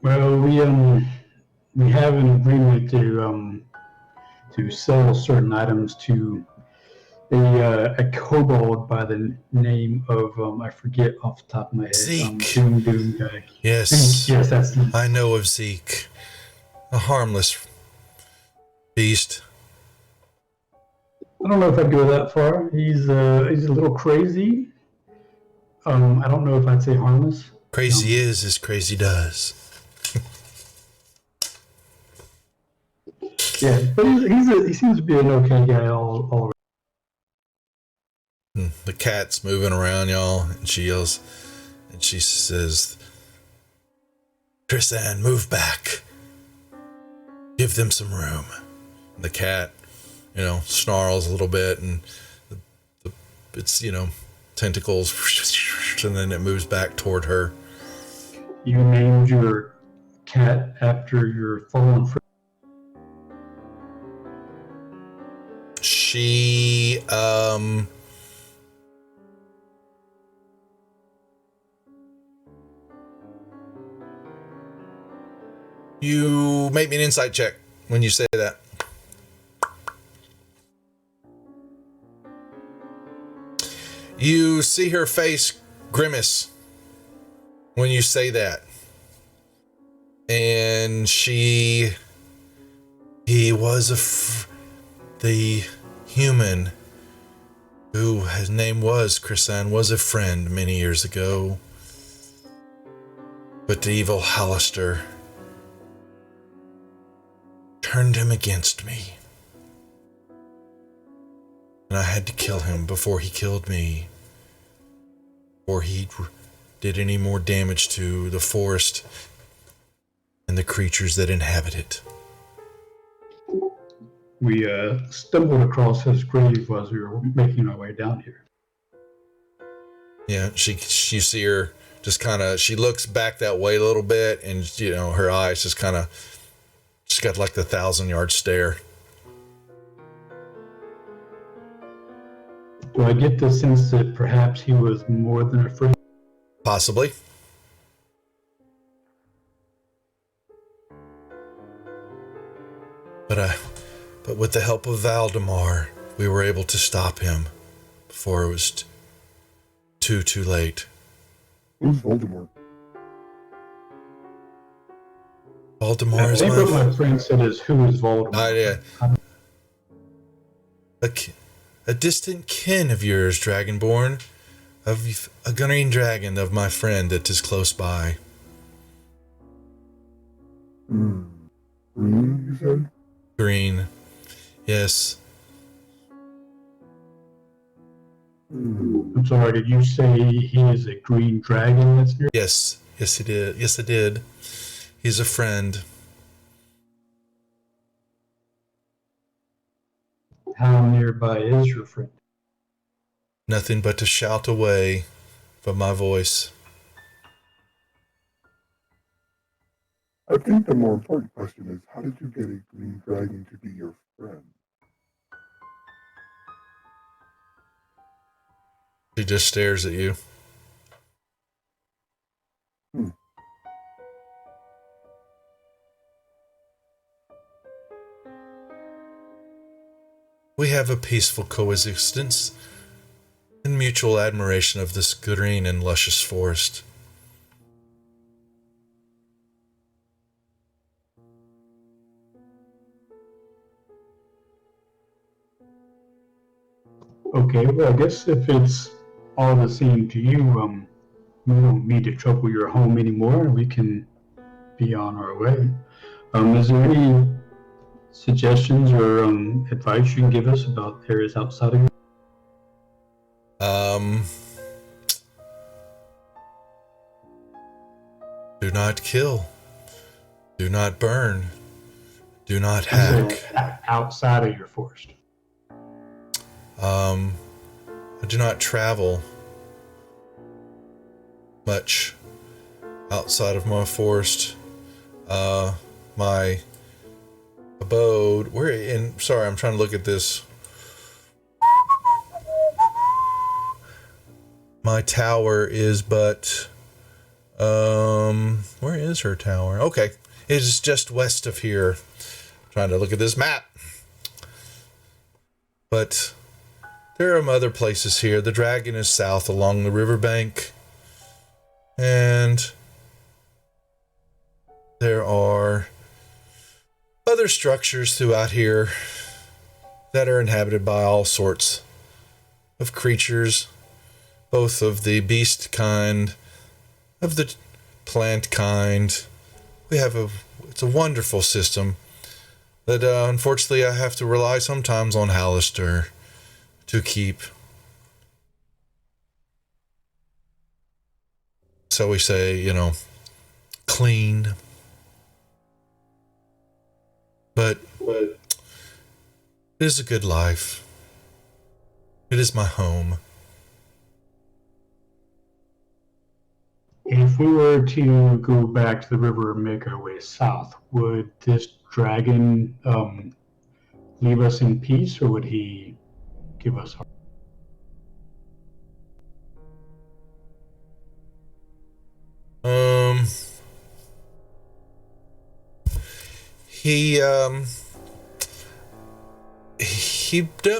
Well, we have an agreement to sell certain items to a kobold by the name of I forget off the top of my head. Zeke. Doom guy. Yes. Zeke. Yes, that's Zeke. I know of Zeke. A harmless beast. I don't know if I'd go that far. He's a little crazy. I don't know if I'd say harmless. Crazy is as crazy does. Yeah, but he seems to be an okay guy all around. The cat's moving around, y'all, and she yells, and she says, "Chris-Anne, move back. Give them some room." And the cat, snarls a little bit, and it's, tentacles, and then it moves back toward her. You named your cat after your fallen friend. She, you make me an insight check when you say that. You see her face grimace when you say that. And he was the human who his name was Chris-Anne was a friend many years ago. But the evil Hallister turned him against me. And I had to kill him before he killed me. Before he did any more damage to the forest and the creatures that inhabit it. We stumbled across his grave as we were making our way down here. Yeah, you see her just kind of, she looks back that way a little bit, and her eyes just kind of, she's got like the 1,000-yard stare. Do I get the sense that perhaps he was more than a friend? Possibly. But with the help of Valdemar, we were able to stop him before it was too late. Who's Voldemort? Valdemar I is think what my friend said is, who is Voldemort? A distant kin of yours, Dragonborn, of a green dragon of my friend that is close by. Green, you said? Green, yes. I'm sorry, did you say he is a green dragon that's here? Yes, he did. Yes, I did. He's a friend. How nearby is your friend? Nothing but to shout away from my voice. I think the more important question is, how did you get a green dragon to be your friend? She just stares at you. We have a peaceful coexistence and mutual admiration of this green and luscious forest. Okay, well, I guess if it's all the same to you, we don't need to trouble your home anymore. We can be on our way. Is there any suggestions or advice you can give us about areas outside of here? Do not kill. Do not burn. Do not hack. Outside of your forest. I do not travel much outside of my forest. My abode, sorry, I'm trying to look at this. My tower is but Where is her tower? Okay, it is just west of here. Trying to look at this map. But there are other places here. The dragon is south along the riverbank. And there are other structures throughout here that are inhabited by all sorts of creatures, both of the beast kind, of the plant kind. It's a wonderful system that unfortunately I have to rely sometimes on Hallister to keep. So we say, clean. But it is a good life. It is my home. If we were to go back to the river and make our way south, would this dragon leave us in peace, or would he give us? He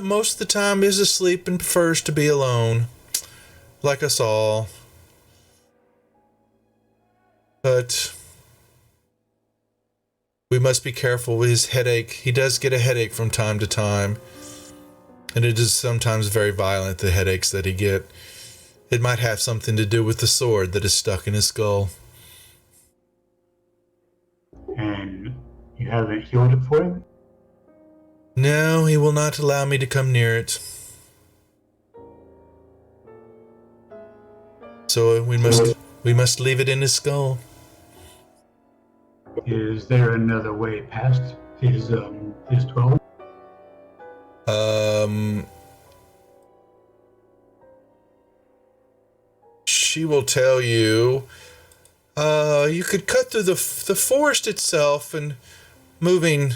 most of the time is asleep and prefers to be alone, like us all. But we must be careful with his headache. He does get a headache from time to time, and it is sometimes very violent, the headaches that he get. It might have something to do with the sword that is stuck in his skull. And you haven't healed it for him? No, he will not allow me to come near it. So we must leave it in his skull. Is there another way past his dwelling? She will tell you, you could cut through the forest itself and moving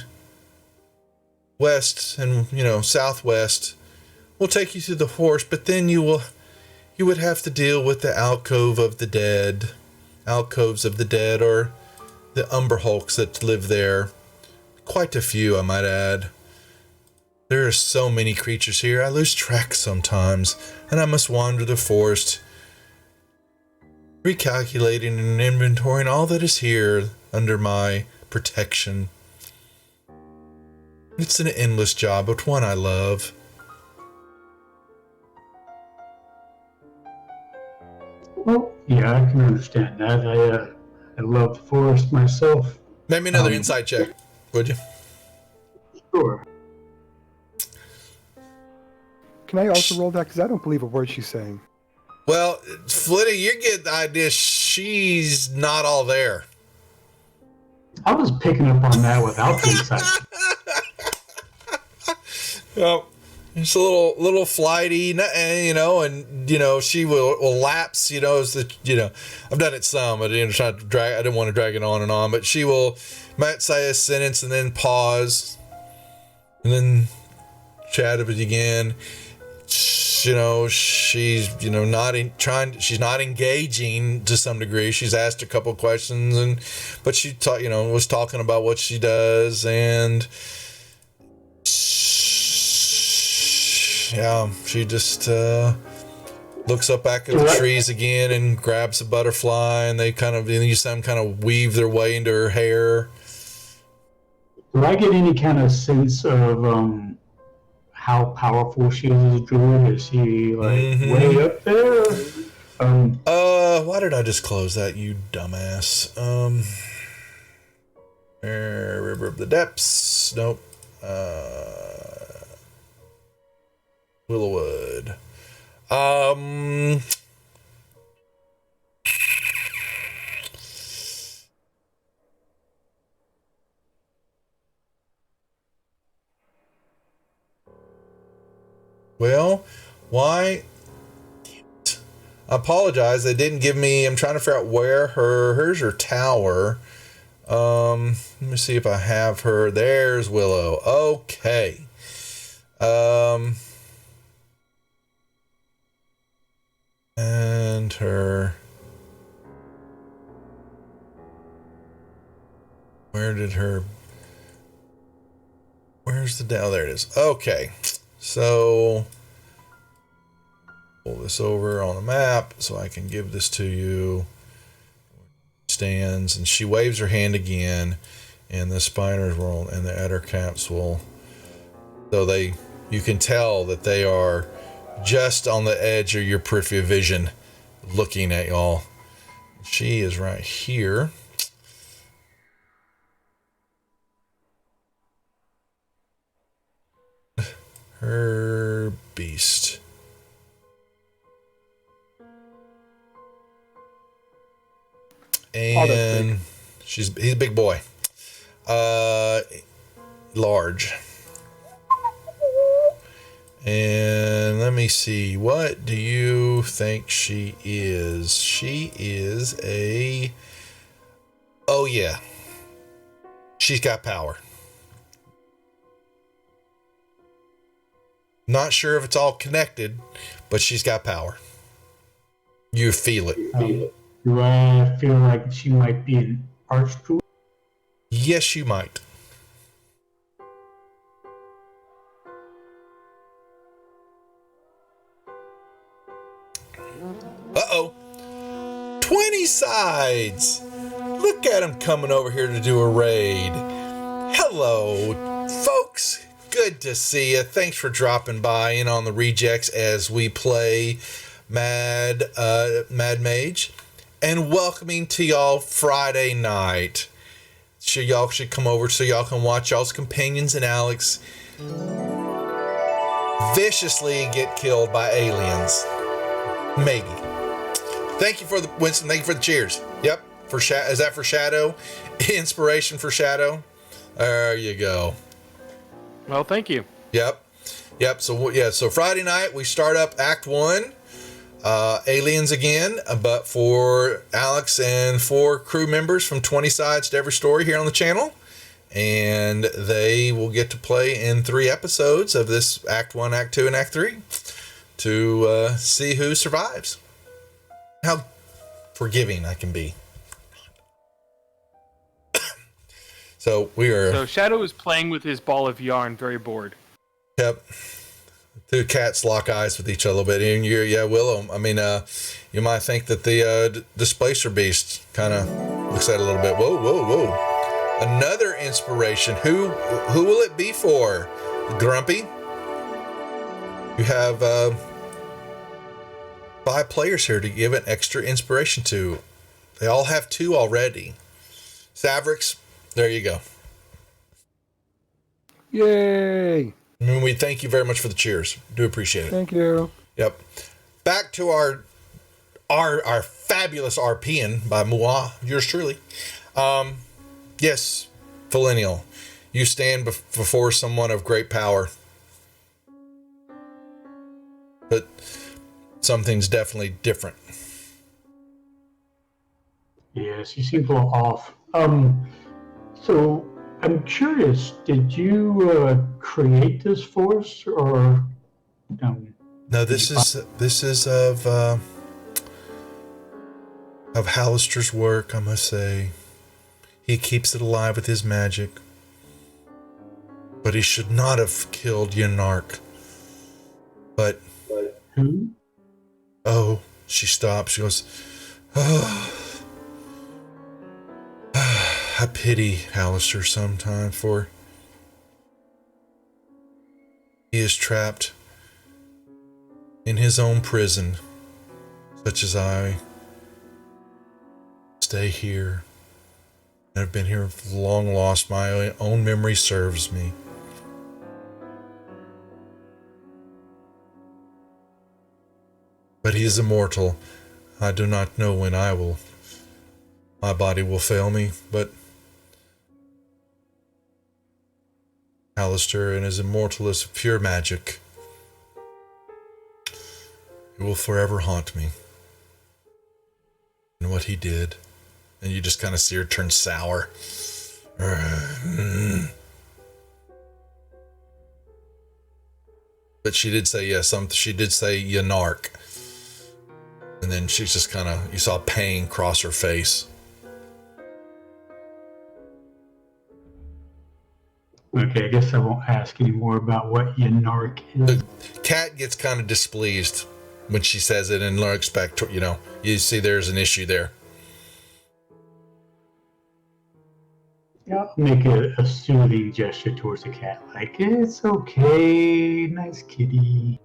west and, southwest will take you through the forest, but then you would have to deal with the alcoves of the dead, or the Umberhulks that live there. Quite a few, I might add. There are so many creatures here, I lose track sometimes, and I must wander the forest, recalculating and inventorying all that is here under my protection. It's an endless job, but one I love. Well, yeah, I can understand that. I love the forest myself. Make me another insight check, would you? Sure. Can I also roll that? Because I don't believe a word she's saying. Well, Flitty, you get the idea she's not all there. I was picking up on that without the insight. Well, it's a little flighty, and she will lapse. I've done it some. I didn't want to drag it on and on, but she might say a sentence and then pause, and then chat with you again. She's she's not engaging to some degree. She's asked a couple questions, but she was talking about what she does, and yeah, she just looks up back at the trees again and grabs a butterfly, and you see them kind of weave their way into her hair. Do I get any kind of sense of how powerful she is as a druid? Is she way up there? Why did I just close that, you dumbass? River of the Depths. Nope. Willowwood. Well, why? I apologize. They didn't give me. I'm trying to figure out where hers her tower. Let me see if I have her. There's Willow. Okay. And her. Where's the, oh, there it is. Okay. So pull this over on the map so I can give this to you. Stands, and she waves her hand again, and the spiders roll, and the adder caps will. So you can tell that they are just on the edge of your peripheral vision, looking at y'all. She is right here. Her beast. And he's a big boy. Large. And let me see. What do you think she is? She is a... Oh, yeah. She's got power. Not sure if it's all connected, but she's got power. You feel it. Do I feel like she might be an archdruid? Yes, you might. Uh-oh. 20 sides. Look at him coming over here to do a raid. Hello, folks. Good to see you. Thanks for dropping by in on the rejects as we play Mad Mage. And welcoming to y'all Friday night. Y'all should come over so y'all can watch y'all's companions and Alex viciously get killed by aliens. Maybe. Thank you for the Winston. Thank you for the cheers. Yep. Is that for Shadow? Inspiration for Shadow. There you go. Well, thank you. Yep. So Friday night we start up Act 1. Aliens again, but for Alex and 4 crew members from 20 sides to every story here on the channel. And they will get to play in 3 episodes of this Act 1, Act 2, and Act 3 to see who survives. How forgiving I can be. So Shadow is playing with his ball of yarn, very bored. Yep. 2 cats lock eyes with each other a little bit. And Willow. I mean, you might think that the Displacer Beast kind of looks at it a little bit. Whoa. Another inspiration. Who will it be for? Grumpy? You have 5 players here to give an extra inspiration to. They all have 2 already. Savrix, there you go. Yay! And we thank you very much for the cheers. Do appreciate it. Thank you. Yep. Back to our fabulous RPing by Mua, yours truly. Yes, Millennial, you stand before someone of great power. But something's definitely different. Yes, you seem a little off. So I'm curious, did you create this force, or no? This is of Hallister's work, I must say. He keeps it alive with his magic, but he should not have killed Yanark. But who? Oh, she stops. She goes, oh. I pity Hallister sometimes, for he is trapped in his own prison, such as I stay here. I've been here long lost. My own memory serves me. But he is immortal. I do not know when my body will fail me, but Hallister and his immortal is pure magic. He will forever haunt me. And what he did. And you just kind of see her turn sour. But she did say yes. She did say Yanark. And then she's just kind of, you saw pain cross her face. Okay, I guess I won't ask any more about what Yanark is. The cat gets kind of displeased when she says it and looks back to, you see there's an issue there. Yeah, I'll make a soothing gesture towards the cat, like, it's okay, nice kitty.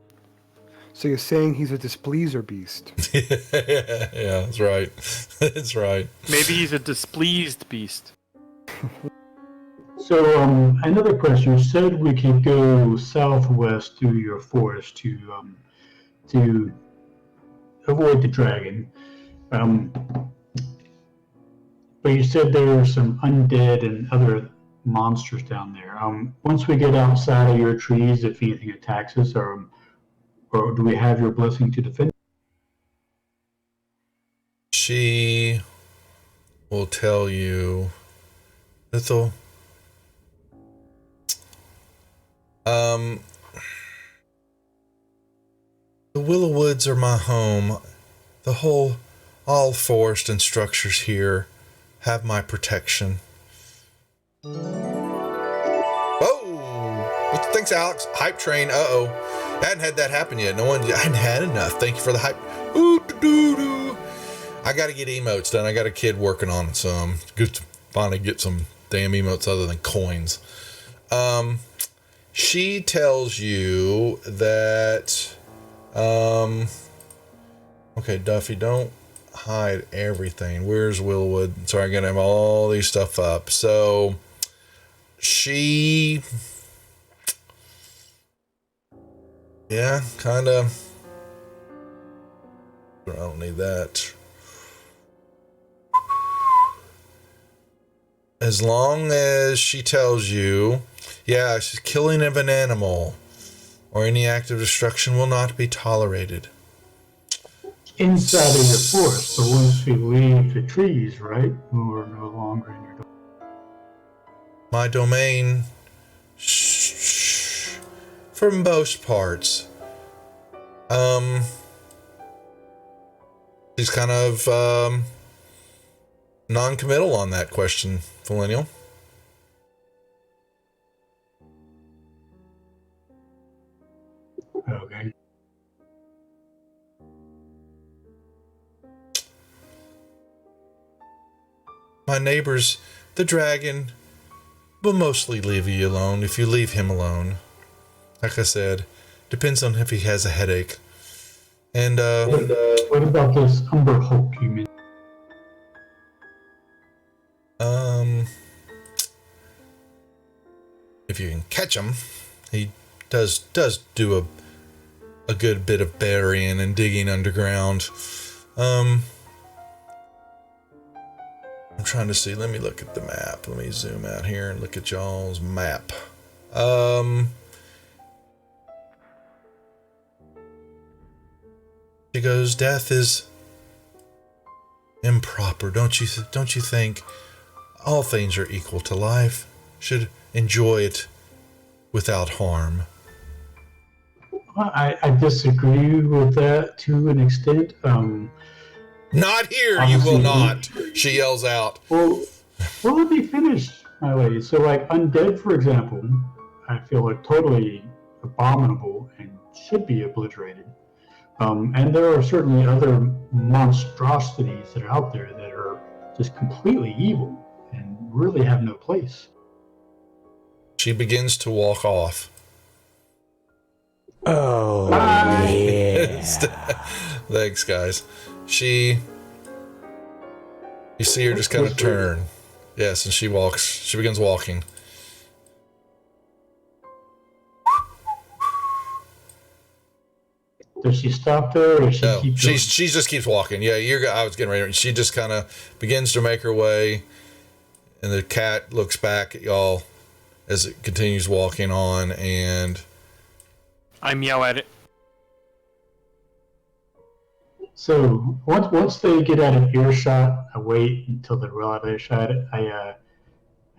So you're saying he's a displeaser beast? Yeah, that's right. That's right. Maybe he's a displeased beast. So, another question. You said we could go southwest through your forest to avoid the dragon. But you said there are some undead and other monsters down there. Once we get outside of your trees, if anything attacks us, or do we have your blessing to defend? She will tell you, Ithel. The Willow Woods are my home. All forest and structures here have my protection. Whoa! Thanks, Alex. Hype train. Uh-oh. Hadn't had that happen yet. I hadn't had enough. Thank you for the hype. Ooh-doo-doo-doo. I got to get emotes done. I got a kid working on some. Good to finally get some damn emotes other than coins. She tells you that, okay, Duffy, don't hide everything. Where's Willowwood? Sorry, I'm going to have all these stuff up. So, she, yeah, kind of, I don't need that. As long as she tells you, yeah, she's killing of an animal or any act of destruction will not be tolerated. Inside of your forest, but once we leave the trees, right? We're no longer in your domain. My domain, for most parts. She's kind of non-committal on that question, Millennial. Okay. My neighbors, the dragon, will mostly leave you alone if you leave him alone. Like I said, depends on if he has a headache. And, what about this Umber Hulk you mentioned? If you can catch him, he does do a good bit of burying and digging underground. I'm trying to see. Let me look at the map. Let me zoom out here and look at y'all's map. She goes, death is improper. Don't you think all things are equal to life? Should enjoy it without harm. Well, I disagree with that to an extent. Not here, you will not, she yells out. Well, let me finish, my lady. So, like, undead, for example, I feel like totally abominable and should be obliterated. And there are certainly other monstrosities that are out there that are just completely evil and really have no place. She begins to walk off. Oh, yeah. Thanks, guys. You see her just kind of turn. Yes, and she begins walking. Does she stop there, or does she keep going? She just keeps walking. Yeah, I was getting ready. She just kind of begins to make her way, and the cat looks back at y'all as it continues walking on, and I meow at it. So once they get out of earshot, I wait until they're well out of earshot. I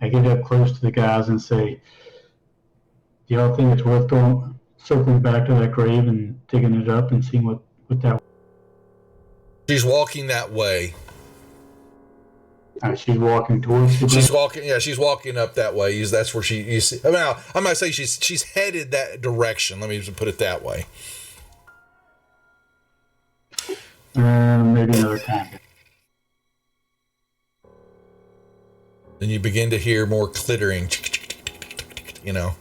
get up close to the guys and say, "Do y'all think it's worth circling back to that grave and digging it up and seeing what that?" She's walking that way. She's walking towards the She's walking. Yeah, she's walking up that way. That's where you see. Well, I might say she's headed that direction. Let me just put it that way. Maybe another time. Then you begin to hear more clittering. You know.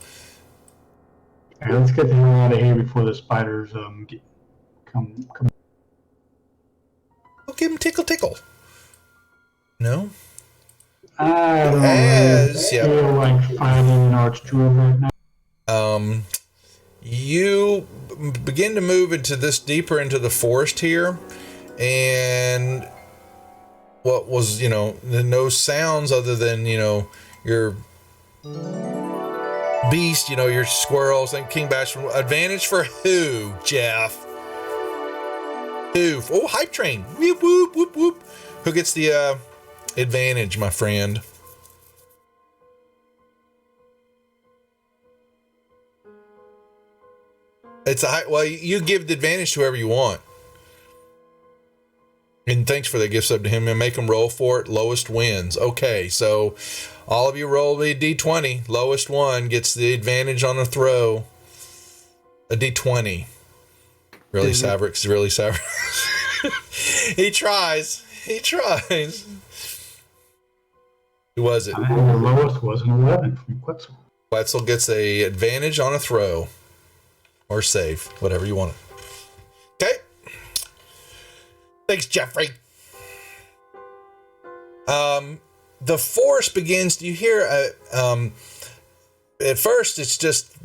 All right, let's get the hell out of here before the spiders come. Oh, give him tickle. No. I don't know. Yep. Feel like fighting an archdruid right now. You begin to move deeper into the forest here, and what was, no sounds other than, your beast, your squirrels and King Bash. Advantage for who, Jeff? Who? Oh, hype train. Whoop, whoop, whoop, whoop. Who gets the advantage, my friend? Well, you give the advantage to whoever you want. And thanks for the gift sub to him, and make him roll for it. Lowest wins. Okay, so all of you roll a d20. Lowest one gets the advantage on a throw. A d20. Really, Savrix? Really, Savrix? He tries. Who was it? I think the lowest was an 11 from Quetzal. Quetzal gets a advantage on a throw. Or save. Whatever you want. Okay. Thanks, Jeffrey. The forest begins. Do you hear? At first, it's just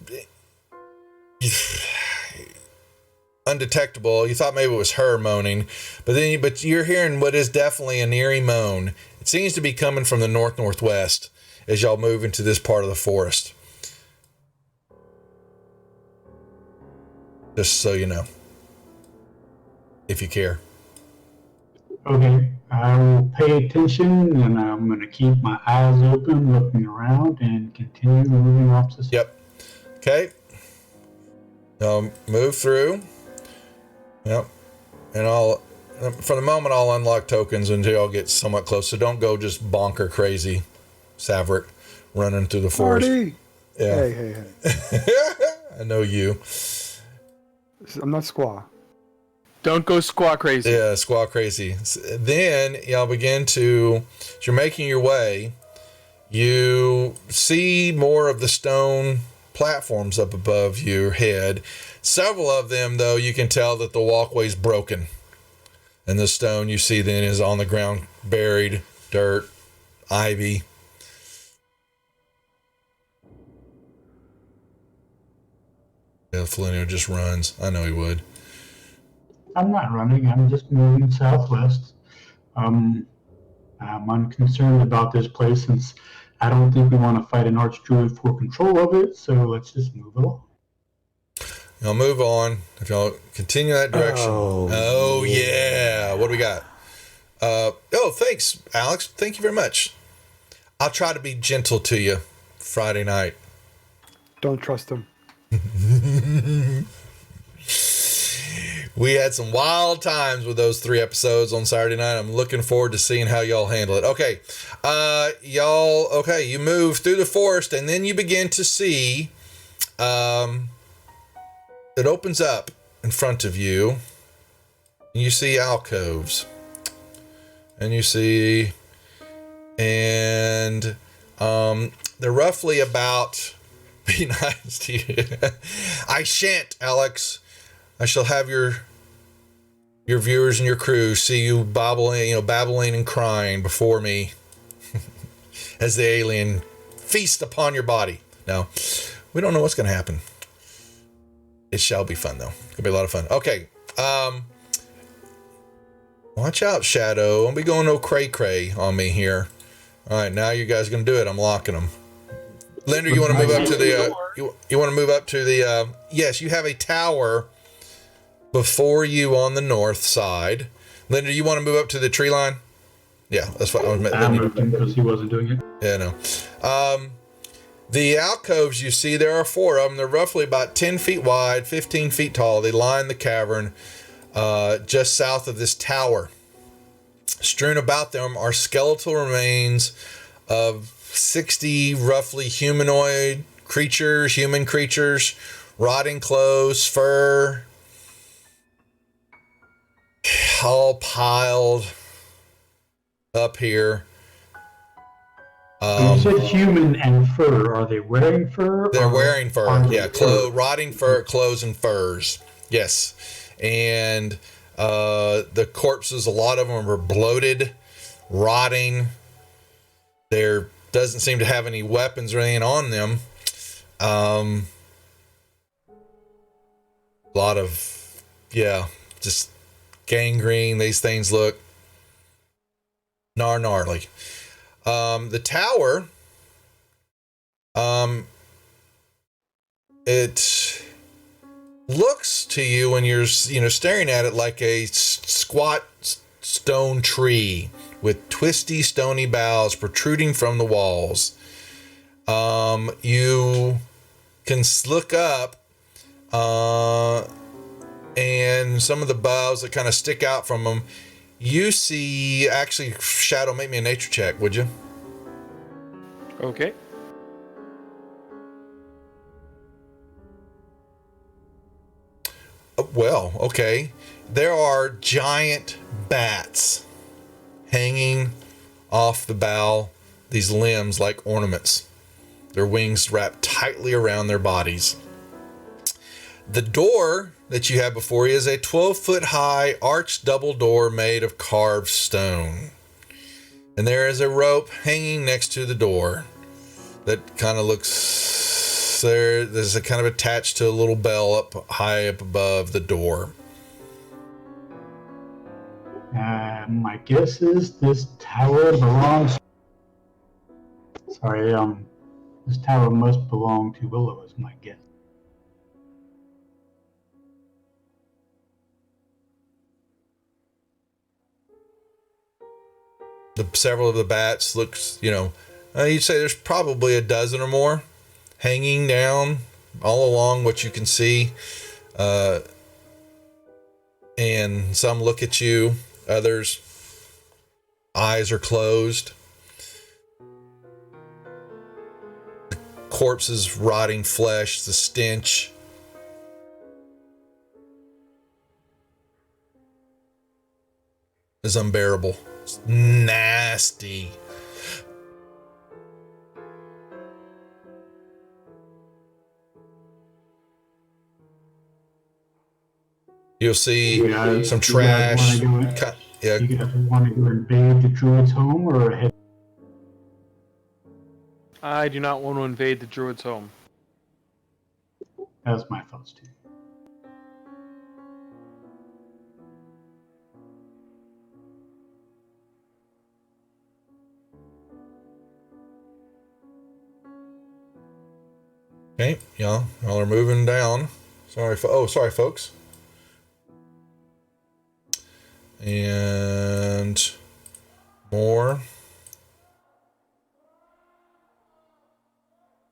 undetectable. You thought maybe it was her moaning, but you're hearing what is definitely an eerie moan. It seems to be coming from the northwest as y'all move into this part of the forest. Just so you know, if you care. Okay, I will pay attention, and I'm going to keep my eyes open, looking around, and continue moving off to. Yep. Okay. Move through. Yep. And for the moment, I'll unlock tokens until y'all get somewhat close. So don't go just bonker crazy, Saverick, running through the forest. Marty! Yeah. Hey. I know you. I'm not squaw. Don't go squaw crazy. Yeah, squaw crazy. Then y'all begin to, as you're making your way, you see more of the stone platforms up above your head. Several of them, though, you can tell that the walkway's broken. And the stone you see then is on the ground, buried, dirt, ivy. Yeah, Felinio just runs. I know he would. I'm not running. I'm just moving southwest. I'm unconcerned about this place since I don't think we want to fight an archdruid for control of it. So let's just move along. Y'all move on. If y'all continue that direction. Oh yeah. What do we got? Thanks, Alex. Thank you very much. I'll try to be gentle to you Friday night. Don't trust him. We had some wild times with those 3 episodes on Saturday night. I'm looking forward to seeing how y'all handle it. Okay. You move through the forest, and then you begin to see it opens up in front of you. And you see alcoves. And they're roughly about, be nice to you. I shan't, Alex. I shall have your viewers and your crew see you babbling and crying before me as the alien feast upon your body. No, we don't know what's going to happen. It shall be fun, though. It'll be a lot of fun. Okay. Watch out, Shadow. Don't be going no cray-cray on me here. All right, now you guys are going to do it. I'm locking them. Linder, you want to move up to the... you want to move up to the... yes, you have a tower before you on the north side. Linder, you want to move up to the tree line? Yeah, that's what I was meant. I moved him because he wasn't doing it. Yeah, no. The alcoves you see, there are 4 of them. They're roughly about 10 feet wide, 15 feet tall. They line the cavern just south of this tower. Strewn about them are skeletal remains of 60 roughly humanoid creatures, human creatures, rotting clothes, fur, all piled up here. You said human and fur. Are they wearing fur? They're wearing fur. Yeah, rotting fur, Okay. clothes and furs. Yes. And the corpses, a lot of them are bloated, rotting. There doesn't seem to have any weapons or anything on them. A lot of, just gangrene. These things look gnarly. The tower, it looks to you when you're, staring at it like a squat stone tree with twisty stony boughs protruding from the walls. You can look up, and some of the boughs that kind of stick out from them, you see, actually, Shadow, make me a nature check, would you? Okay. Well, okay. There are giant bats hanging off the bough, these limbs like ornaments. Their wings wrapped tightly around their bodies. The door that you have before you is a 12-foot high arched double door made of carved stone. And there is a rope hanging next to the door that kind of looks there's a kind of attached to a little bell up high up above the door. My guess is this tower belongs. Sorry, this tower must belong to Willow, is my guess. Several of the bats looks, you'd say there's probably a dozen or more hanging down all along what you can see. And some look at you, others eyes are closed. The corpses, rotting flesh, the stench. Is unbearable. It's nasty. You'll see some trash. You guys want to go invade the druid's home or head? I do not want to invade the druid's home. That's my thoughts too. Okay, y'all are moving down. Sorry, folks. And more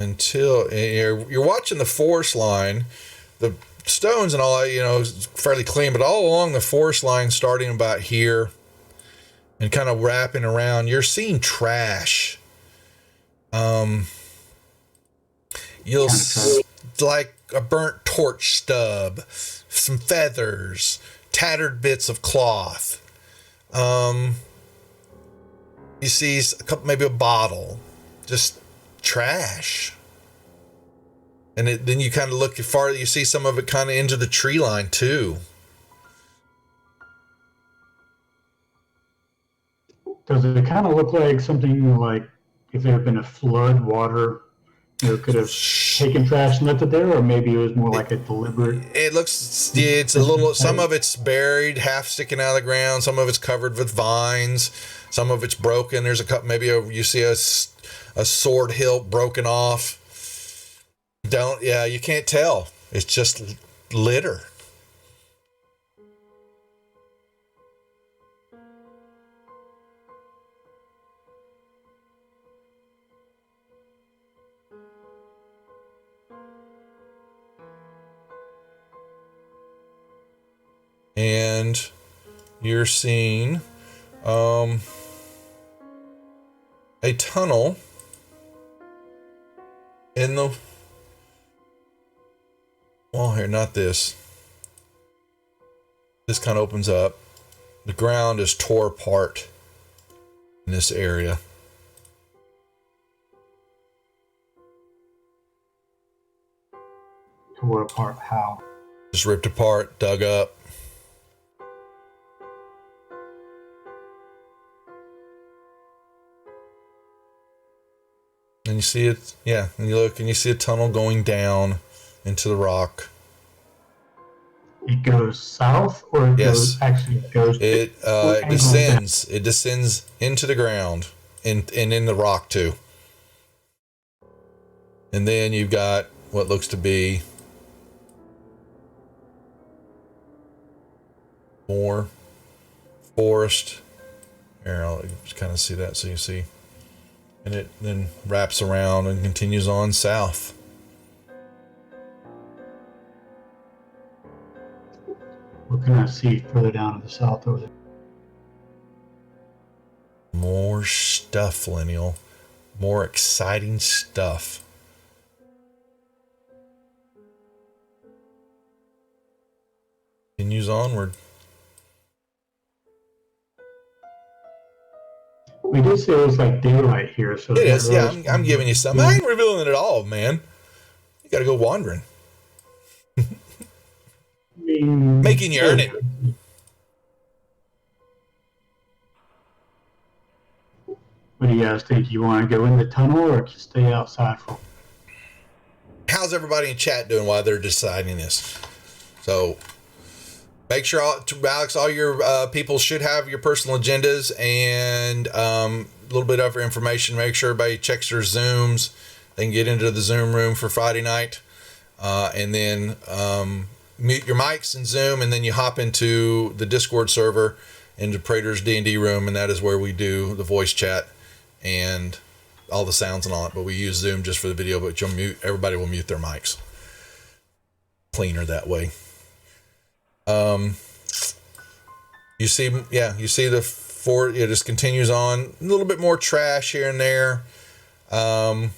until you're watching the forest line. The stones and all that, is fairly clean, but all along the forest line, starting about here and kind of wrapping around, you're seeing trash. You'll like a burnt torch stub, some feathers, tattered bits of cloth. You see a couple, maybe a bottle, just trash. And then you kind of look farther, you see some of it kind of into the tree line too. Does it kind of look like something like if there had been a flood, water could have taken trash and left it there, or maybe it was more like a deliberate. It looks, it's a little, some of it's buried, half sticking out of the ground, some of it's covered with vines, some of it's broken. There's a couple, maybe you see a sword hilt broken off. You can't tell. It's just litter. And you're seeing A tunnel in the wall here, not this. This kind of opens up. The ground is tore apart in this area. Tore apart how? Just ripped apart, dug up. And you see it, yeah, and you look and you see a tunnel going down into the rock. It goes south, or it Yes. goes. It descends. It descends into the ground and in the rock too. And then you've got what looks to be more forest. Here, I'll just kind of see that so you see. And it then wraps around and continues on south. What can I see further down to the south over there? More stuff, Lineal. More exciting stuff. Continues onward. We did say it was like daylight here, so It is, yeah. I'm giving you some. I ain't revealing it all, man. You gotta go wandering. Making you earn it. What do you guys think? You want to go in the tunnel or just stay outside for? How's everybody in chat doing while they're deciding this? So make sure, Alex, all your people should have your personal agendas and a little bit of information. Make sure everybody checks their Zooms. They can get into the Zoom room for Friday night. And then mute your mics in Zoom, and then you hop into the Discord server, into Praetor's D&D room, and that is where we do the voice chat and all the sounds and all that. But we use Zoom just for the video, but everybody will mute their mics. Cleaner that way. You see the fort. It just continues on. A little bit more trash here and there, along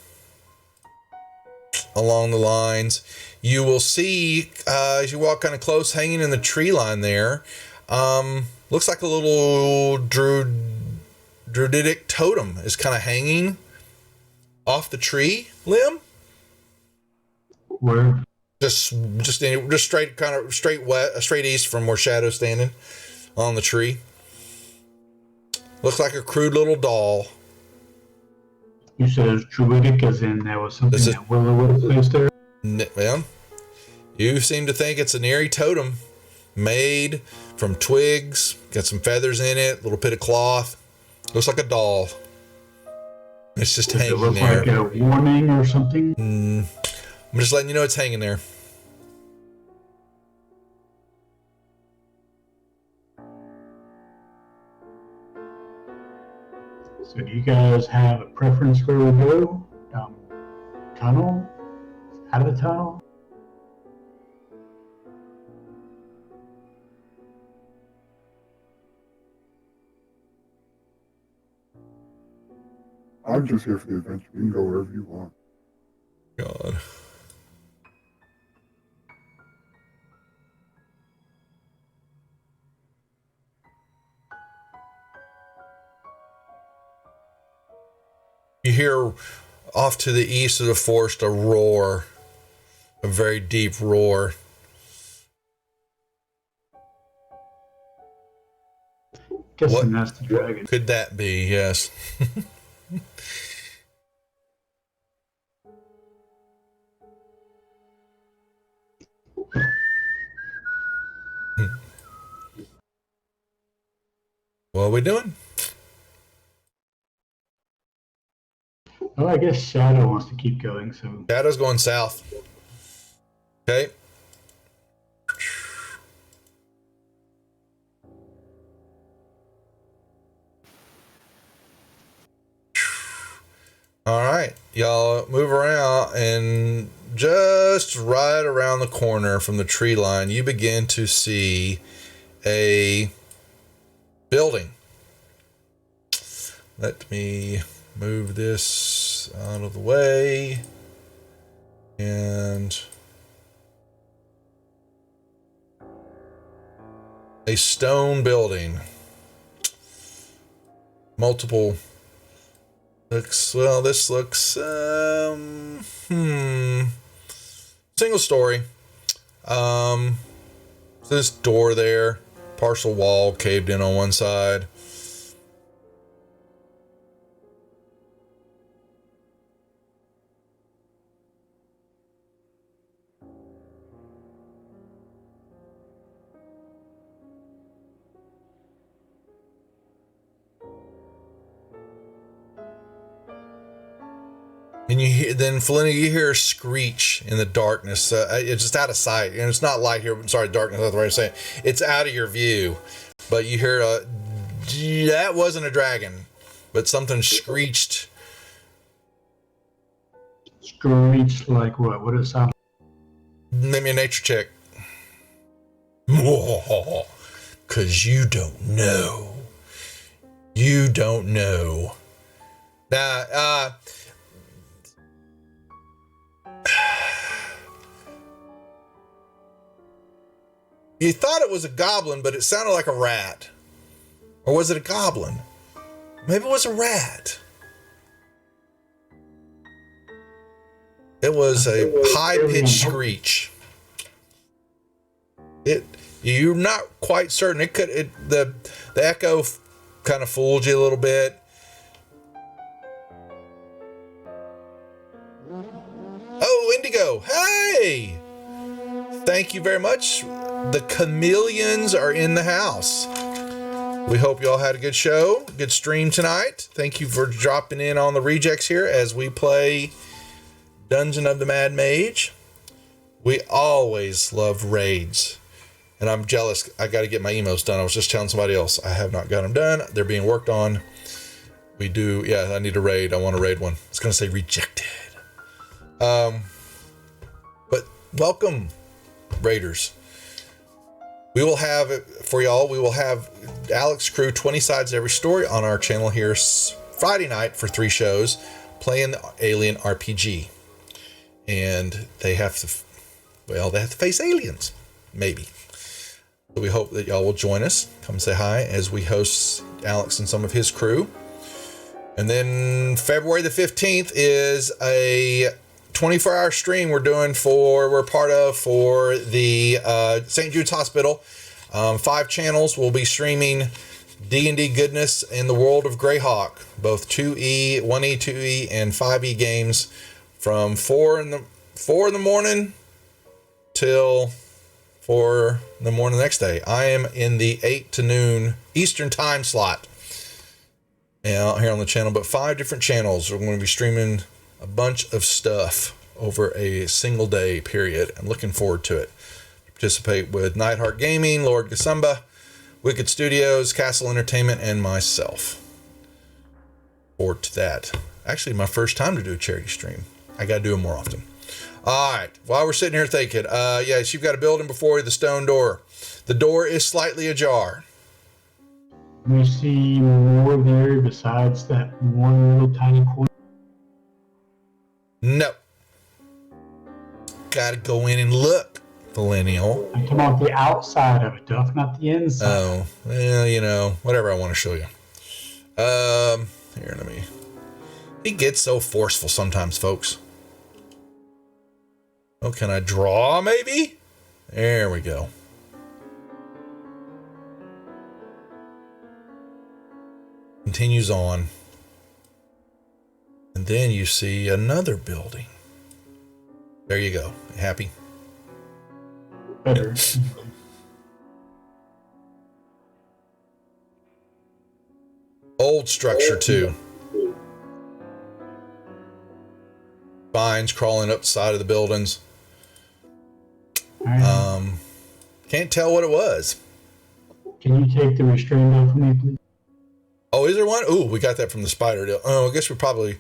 the lines. You will see as you walk kind of close, hanging in the tree line there. Looks like a little druidic totem is kind of hanging off the tree limb. Where? Just straight, kind of straight east from where Shadow's standing on the tree. Looks like a crude little doll. You said it was druidic, as in there was something that Willow would have placed there? Well, you seem to think it's an eerie totem made from twigs, got some feathers in it, a little bit of cloth. Looks like a doll. It's just hanging it look there. Like a warning or something? I'm just letting you know it's hanging there. So do you guys have a preference where we go? Tunnel? Out of the tunnel? I'm just here for the adventure. You can go wherever you want. God. You hear off to the east of the forest a roar, a very deep roar. Guessing that's the dragon. Could that be? Yes. What are we doing? Well, I guess Shadow wants to keep going, so... Shadow's going south. Okay. All right. Y'all move around, and just right around the corner from the tree line, you begin to see a building. Let me move this out of the way. And a stone building. Multiple. This looks single story. This door there, partial wall caved in on one side. And you hear, then Felina, you hear a screech in the darkness. It's just out of sight, and it's not light here. Sorry, darkness. That's the way to say it. It's out of your view, but you hear that wasn't a dragon, but something screeched. Screeched like what? What does it sound like? Make me a nature check. Cause you don't know. You don't know. Now, you thought it was a goblin, but it sounded like a rat. Or was it a goblin? Maybe it was a rat. It was a high-pitched screech. You're not quite certain. The echo kind of fooled you a little bit. Oh, Indigo. Hey! Thank you very much. The chameleons are in the house. We hope you all had a good show, good stream tonight. Thank you for dropping in on the rejects here as we play Dungeon of the Mad Mage. We always love raids. And I'm jealous. I got to get my emos done. I was just telling somebody else. I have not got them done. They're being worked on. We do. Yeah, I need a raid. I want a raid one. It's going to say rejected. But welcome, raiders. We will have it for y'all. We will have Alex Crew 20 Sides Every Story on our channel here Friday night for 3 shows playing the Alien RPG. And they have to face aliens, maybe. So we hope that y'all will join us. Come say hi as we host Alex and some of his crew. And then February the 15th is a 24-hour stream we're part of for the St. Jude's Hospital. 5 channels will be streaming D&D goodness in the world of Greyhawk, both 2E, 1E, 2E, and 5E games from 4 in the morning till 4 in the morning the next day. I am in the 8 to noon Eastern time slot out here on the channel, but 5 different channels. We're going to be streaming a bunch of stuff over a single day period. I'm looking forward to it. Participate with Nightheart Gaming, Lord Gasumba, Wicked Studios, Castle Entertainment, and myself. Forward to that. Actually, my first time to do a charity stream. I got to do them more often. All right. While we're sitting here thinking, yes, you've got a building before you, the stone door. The door is slightly ajar. We see more there besides that one little tiny corner. No. Gotta go in and look, Millennial. I'm talking about the outside of it, Duff, not the inside. Oh, well, whatever I want to show you. Here, let me. He gets so forceful sometimes, folks. Oh, can I draw, maybe? There we go. Continues on. And then you see another building. There you go. Happy? Better. Old structure, too. Vines crawling up the side of the buildings. Can't tell what it was. Can you take the restraint off for me, please? Oh, is there one? Ooh, we got that from the spider deal. Oh, I guess we probably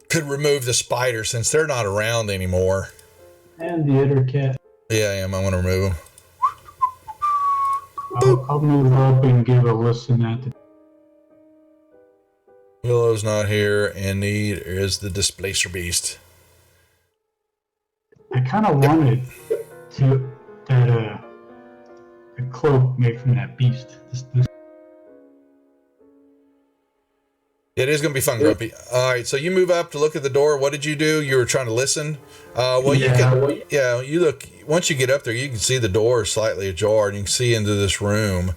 could remove the spider since they're not around anymore. And the other cat. Yeah, I am. I want to remove them. I'll move up and give a listen at the... Willow's not here, and neither is the Displacer Beast. I kind of wanted to that a cloak made from that beast. It is going to be fun, Grumpy. All right, so you move up to look at the door. What did you do? You were trying to listen. You look. Once you get up there, you can see the door is slightly ajar, and you can see into this room.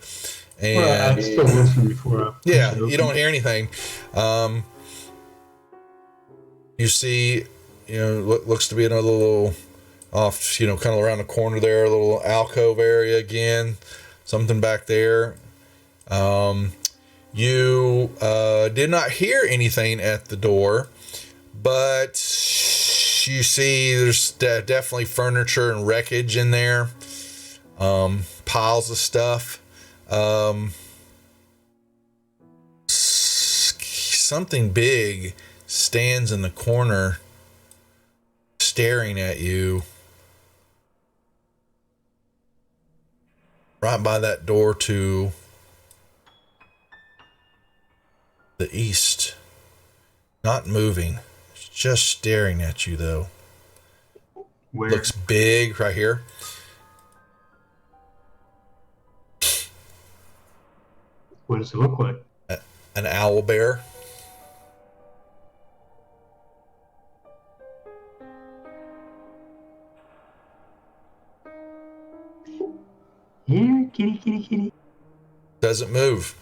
And well, I still listen before. You don't hear anything. You see, looks to be another little off, kind of around the corner there, a little alcove area again. Something back there. You did not hear anything at the door, but you see there's definitely furniture and wreckage in there. Piles of stuff. Something big stands in the corner staring at you. Right by that door to the east. Not moving. It's just staring at you, though. Where? Looks big right here. What does it look like? An owl bear. Here, kitty. Doesn't move.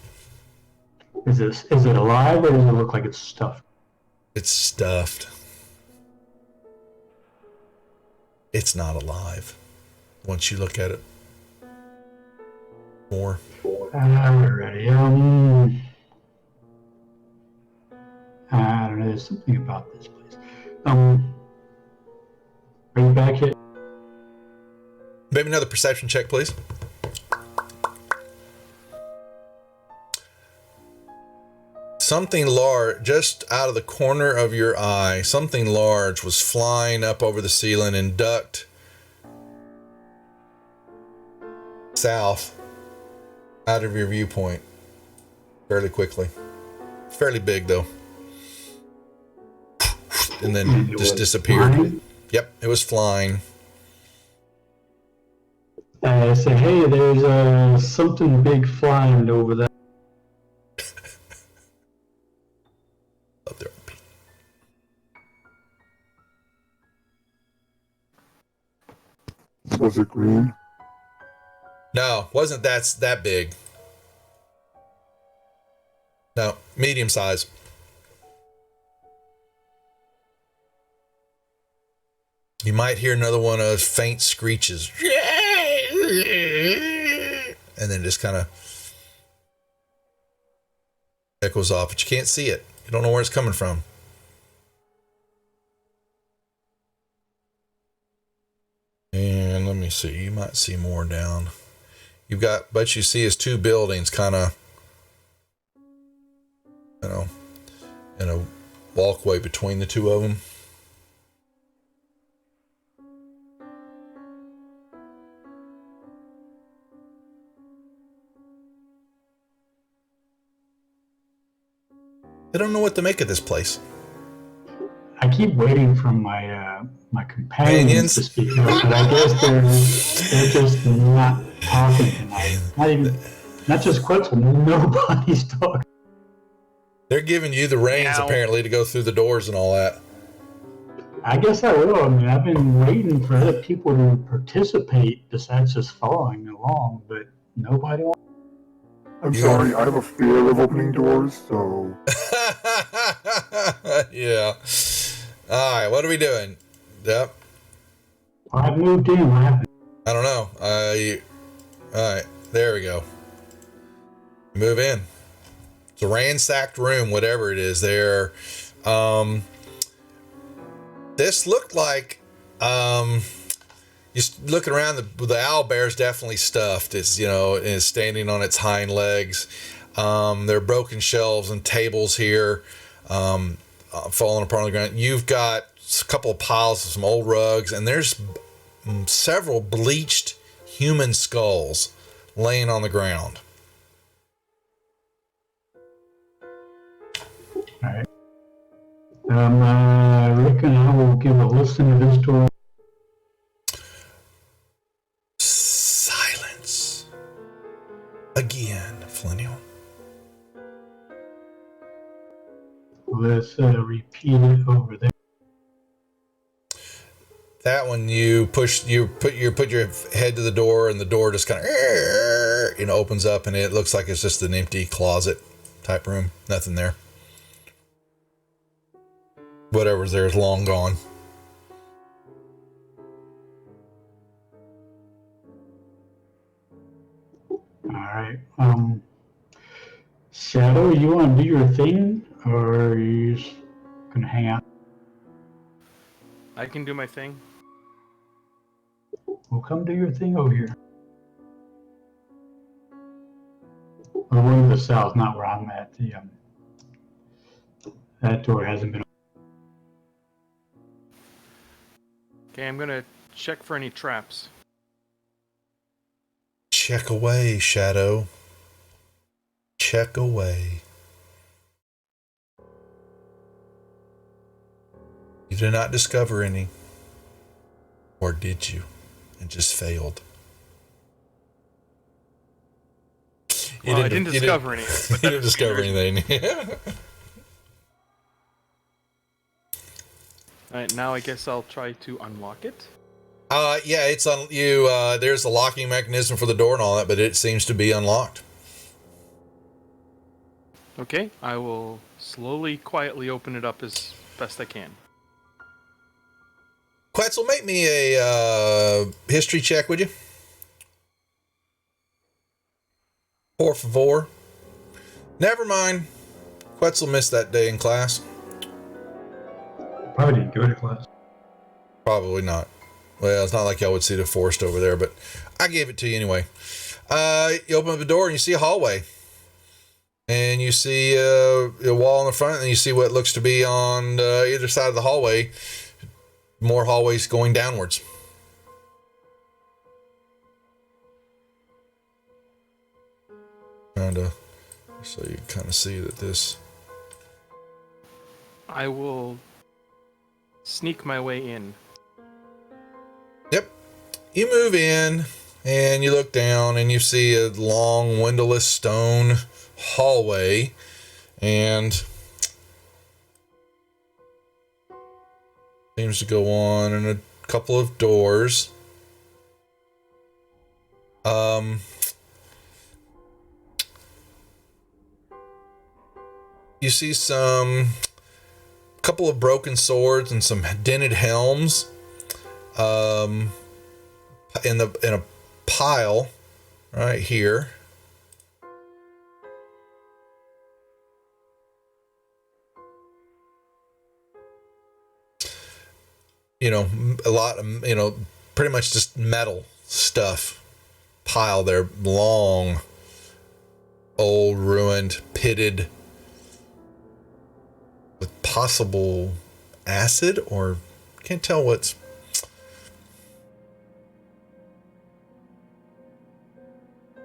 Is it alive or does it look like it's stuffed? It's stuffed. It's not alive. Once you look at it more. Alrighty. I don't know. There's something about this place. Are you back yet? Maybe another perception check, please. Something large, just out of the corner of your eye, something large was flying up over the ceiling and ducked south out of your viewpoint fairly quickly. Fairly big, though. And then just disappeared. Flying? Yep, it was flying. I say, hey, there's something big flying over there. Up there. Was it green? No, wasn't that big. No, medium size. You might hear another one of those faint screeches. And then just kind of echoes off, but you can't see it. You don't know where it's coming from. And let me see, you might see more down. But you see is two buildings kind of, in a walkway between the two of them. I don't know what to make of this place. I keep waiting for my my companions to speak up, but I guess they're just not talking tonight. Not just Quetzal, nobody's talking. They're giving you the reins apparently to go through the doors and all that. I guess I will. I mean, I've been waiting for other people to participate besides just following along, but nobody wants. I'm sorry, I have a fear of opening doors, so... Yeah. Alright, what are we doing? Yep. I moved in. What happened? I don't know. Alright, there we go. Move in. It's a ransacked room, whatever it is there. This looked like... Just looking around, the owl bear's definitely stuffed. It's, is standing on its hind legs. There are broken shelves and tables here, falling apart on the ground. You've got a couple of piles of some old rugs, and there's several bleached human skulls laying on the ground. I reckon I will give a listen to this door. Silence. Again, Flinnial. Let's repeat it over there. That one you put your head to the door, and the door just kind of opens up, and it looks like it's just an empty closet type room. Nothing there. Whatever's there is long gone. All right. Shadow, you want to do your thing, or are you just gonna hang out? I can do my thing. Well, come do your thing over here. Well, we're in the south, not where I'm at. That door hasn't been. Okay, I'm gonna check for any traps. Check away, Shadow. Check away. You did not discover any. Or did you? And just failed. Well, I didn't discover any. You didn't discover anything. Alright, now I guess I'll try to unlock it. Yeah, it's on you. There's a locking mechanism for the door and all that, but it seems to be unlocked. Okay, I will slowly, quietly open it up as best I can. Quetzal, make me a history check, would you? Por favor. Never mind. Quetzal missed that day in class. Probably didn't go to class. Probably not. Well, it's not like y'all would see the forest over there, but I gave it to you anyway. You open up the door and you see a hallway. And you see a wall in the front, and you see what looks to be on either side of the hallway. More hallways going downwards. So you kind of see that this... I will sneak my way in. Yep. You move in, and you look down, and you see a long, windowless stone hallway, and seems to go on in a couple of doors. You see some couple of broken swords and some dented helms in a pile right here. A lot of, pretty much just metal stuff piled there, long, old, ruined, pitted, with possible acid, or can't tell what's.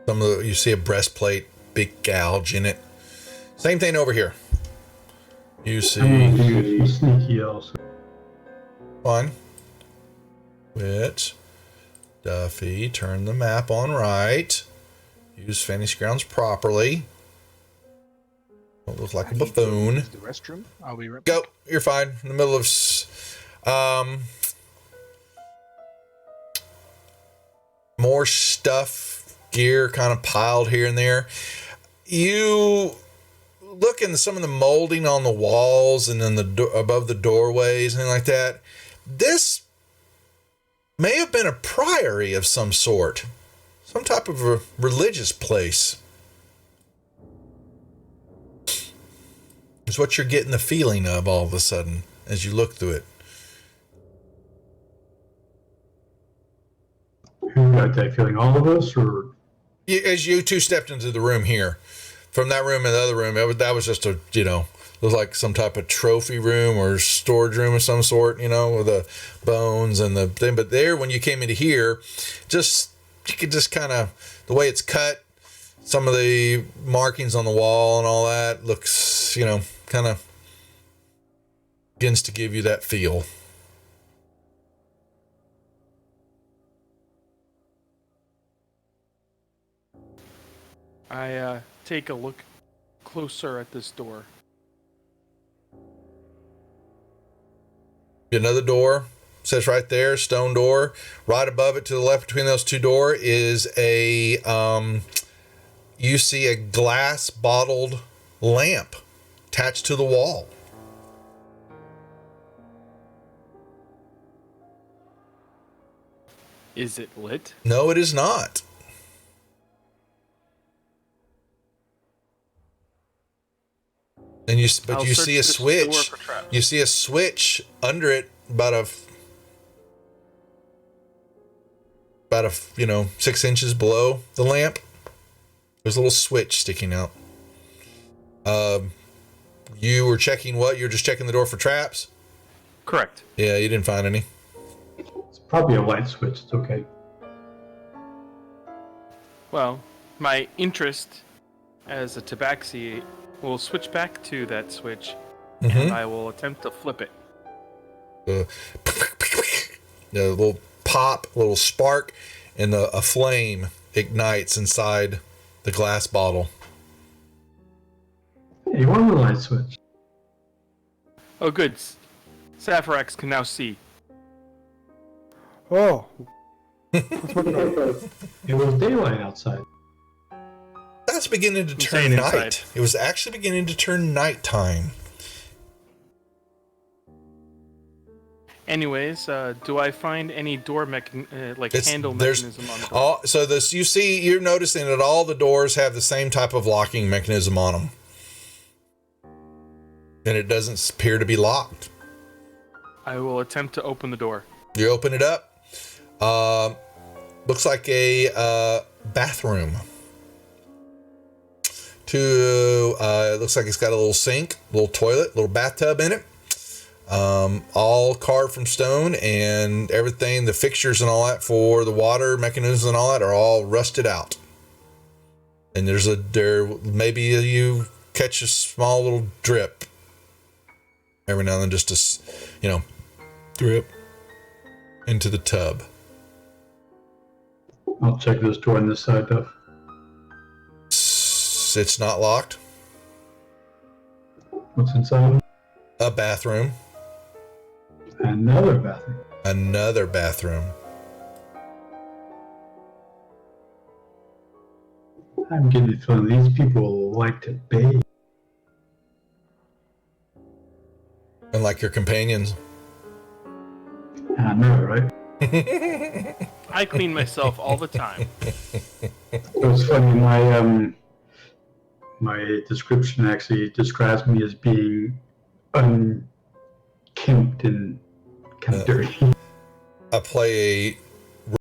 You see a breastplate, big gouge in it. Same thing over here. You see. I'm gonna do sneaky also. One. Which Duffy, turn the map on right. Use Fantasy Grounds properly. Don't look like a buffoon. The restroom. I'll be right Go. You're fine. In the middle of more stuff, gear kind of piled here and there. You look in some of the molding on the walls and then above the doorways and things like that. This may have been a priory of some sort, some type of a religious place. It's what you're getting the feeling of all of a sudden as you look through it. Who got that feeling? All of us, or as you two stepped into the room here, from that room and the other room, that was just looked like some type of trophy room or storage room of some sort, with the bones and the thing. But there, when you came into here, you could just kind of, the way it's cut, some of the markings on the wall and all that looks, kind of begins to give you that feel. I take a look closer at this door. Another door says right there, stone door. Right above it to the left between those two doors is a you see a glass bottled lamp attached to the wall. Is it lit? No, it is not. And you see a switch. You see a switch under it, about a 6 inches below the lamp. There's a little switch sticking out. You were checking what? You were just checking the door for traps? Correct. Yeah, you didn't find any. It's probably a light switch. It's okay. Well, my interest as a tabaxi will switch back to that switch, and I will attempt to flip it. A little pop, a little spark, and a flame ignites inside the glass bottle. Hey, you want a light switch? Oh, good. Saphirax can now see. Oh. It was daylight outside. That's beginning to turn staying night. inside. It was actually beginning to turn nighttime. Anyways, do I find any door handle mechanism on the door? So you're noticing that all the doors have the same type of locking mechanism on them. And it doesn't appear to be locked. I will attempt to open the door. You open it up. Looks like a bathroom. It looks like it's got a little sink, little toilet, little bathtub in it. All carved from stone, and everything, the fixtures and all that for the water mechanisms and all that are all rusted out. And maybe you catch a small little drip every now and then, just to, drip into the tub. I'll check this door on this side, though. It's not locked. What's inside? A bathroom. Another bathroom. Another bathroom. I'm getting the feeling these people like to bathe. And like your companions. I know, right? I clean myself all the time. It was funny, my description actually describes me as being unkempt and kind of dirty. I play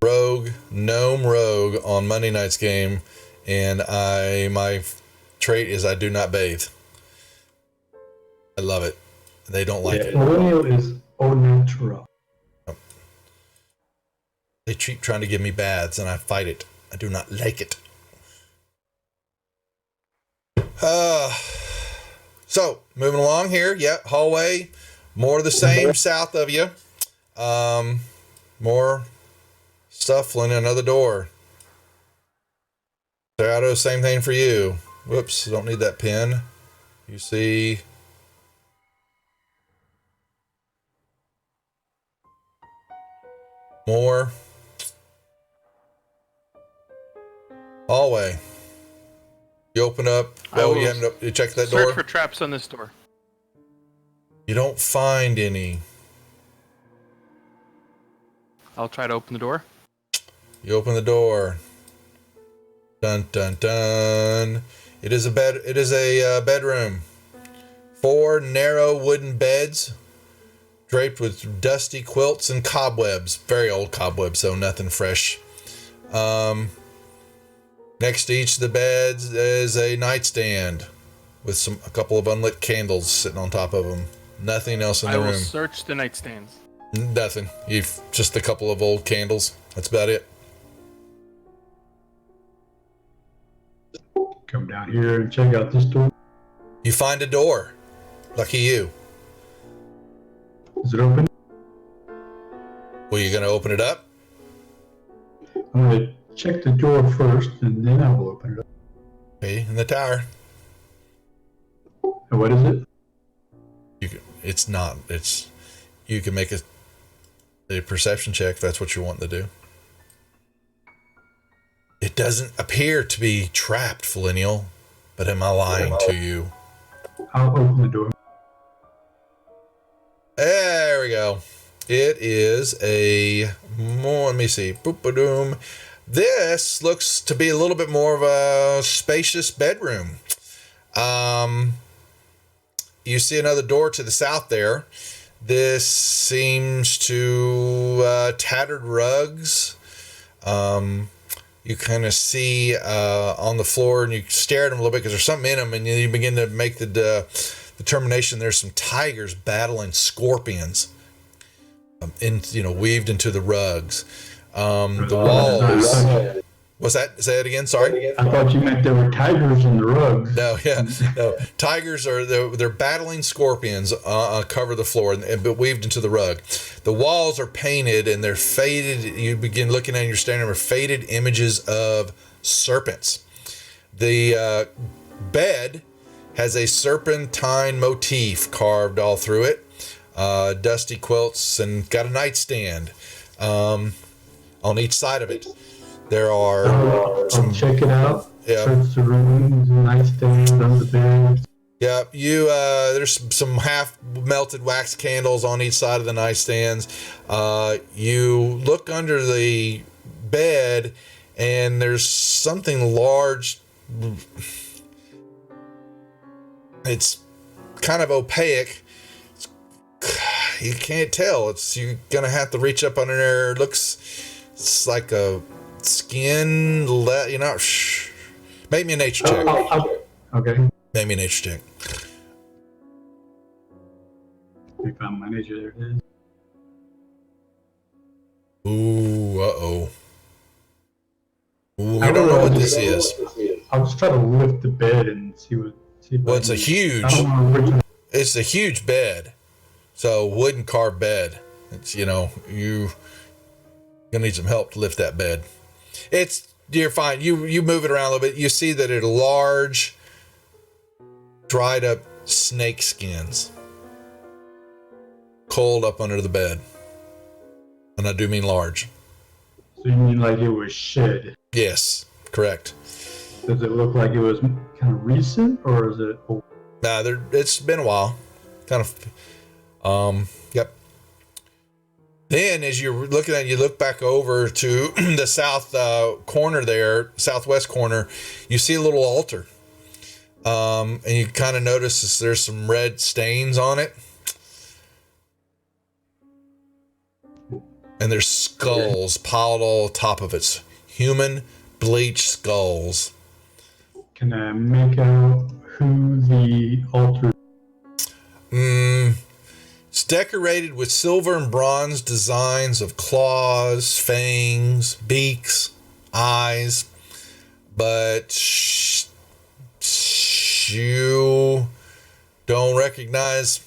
a gnome rogue on Monday night's game, and my trait is I do not bathe. I love it. They don't like it. Millennial is au natural. They keep trying to give me baths, and I fight it. I do not like it. So moving along here. Yep, hallway. More of the same south of you. More stuff. Another door. Shadow, same thing for you. Whoops, don't need that pin. You see more hallway. You open up. You check that door. Search for traps on this door. You don't find any. I'll try to open the door. You open the door. Dun dun dun. It is a bedroom. 4 narrow wooden beds, draped with dusty quilts and cobwebs. Very old cobwebs, so nothing fresh. Next to each of the beds is a nightstand with a couple of unlit candles sitting on top of them. Nothing else in the room. I will search the nightstands. Nothing. Just a couple of old candles. That's about it. Come down here and check out this door. You find a door. Lucky you. Is it open? Well, you going to open it up? I'm going to check the door first, and then I will open it up. Okay, in the tower. And what is it? It's not. You can make a perception check if that's what you're wanting to do. It doesn't appear to be trapped, Filineal, but am I lying to you? I'll open the door. There we go. It is let me see. Boop-a-doom. This looks to be a little bit more of a spacious bedroom. You see another door to the south there. This seems to tattered rugs. You kind of see on the floor, and you stare at them a little bit because there's something in them, and you begin to make the determination there's some tigers battling scorpions, weaved into the rugs. The walls. What's that? Say it again. Sorry. I thought you meant there were tigers in the rugs. No, tigers they're battling scorpions. Cover the floor but weaved into the rug. The walls are painted and they're faded. You begin looking at your standing over faded images of serpents. The bed has a serpentine motif carved all through it. Dusty quilts and got a nightstand on each side of it. There are I'll check it out. Yeah. Search the rooms, nightstands, on the bed. Yeah, there's some half melted wax candles on each side of the nightstands. You look under the bed, and there's something large. It's kind of opaque. You can't tell. You're gonna have to reach up under there. It's like a skin. Make me a nature check. Okay. Make me a nature check. I found my nature. There it is. Ooh, uh-oh. Ooh, I don't know what this is. I'll just try to lift the bed and see what. Well, it's a huge bed. So wooden carved bed. It's you're gonna need some help to lift that bed. You're fine. You move it around a little bit. You see that it's large, dried up snake skins coiled up under the bed. And I do mean large. So you mean like it was shed? Yes, correct. Does it look like it was kind of recent, or is it old? Nah, it's been a while. Kind of, yep. Then as you're looking at it, you look back over to the south corner there, southwest corner, you see a little altar. And you kind of notice there's some red stains on it. And there's skulls piled all top of it. Human bleached skulls. Can I make out who the altar is? It's decorated with silver and bronze designs of claws, fangs, beaks, eyes, but you don't recognize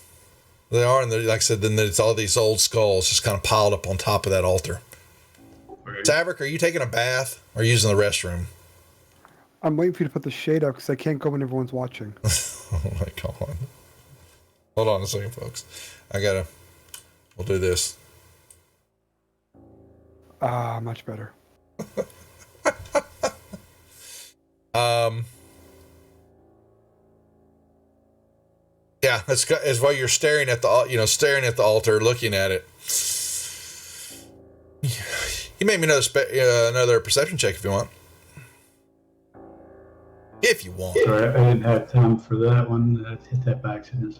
they are. And like I said, then it's all these old skulls just kind of piled up on top of that altar. Okay. Taverick, are you taking a bath or using the restroom? I'm waiting for you to put the shade up because I can't go when everyone's watching. Oh my God. Hold on a second, folks. We'll do this. Much better. Yeah, that's why you're staring at the altar, looking at it. You make me another perception check if you want. If you want. Sorry, I didn't have time for that one. I hit that by accident.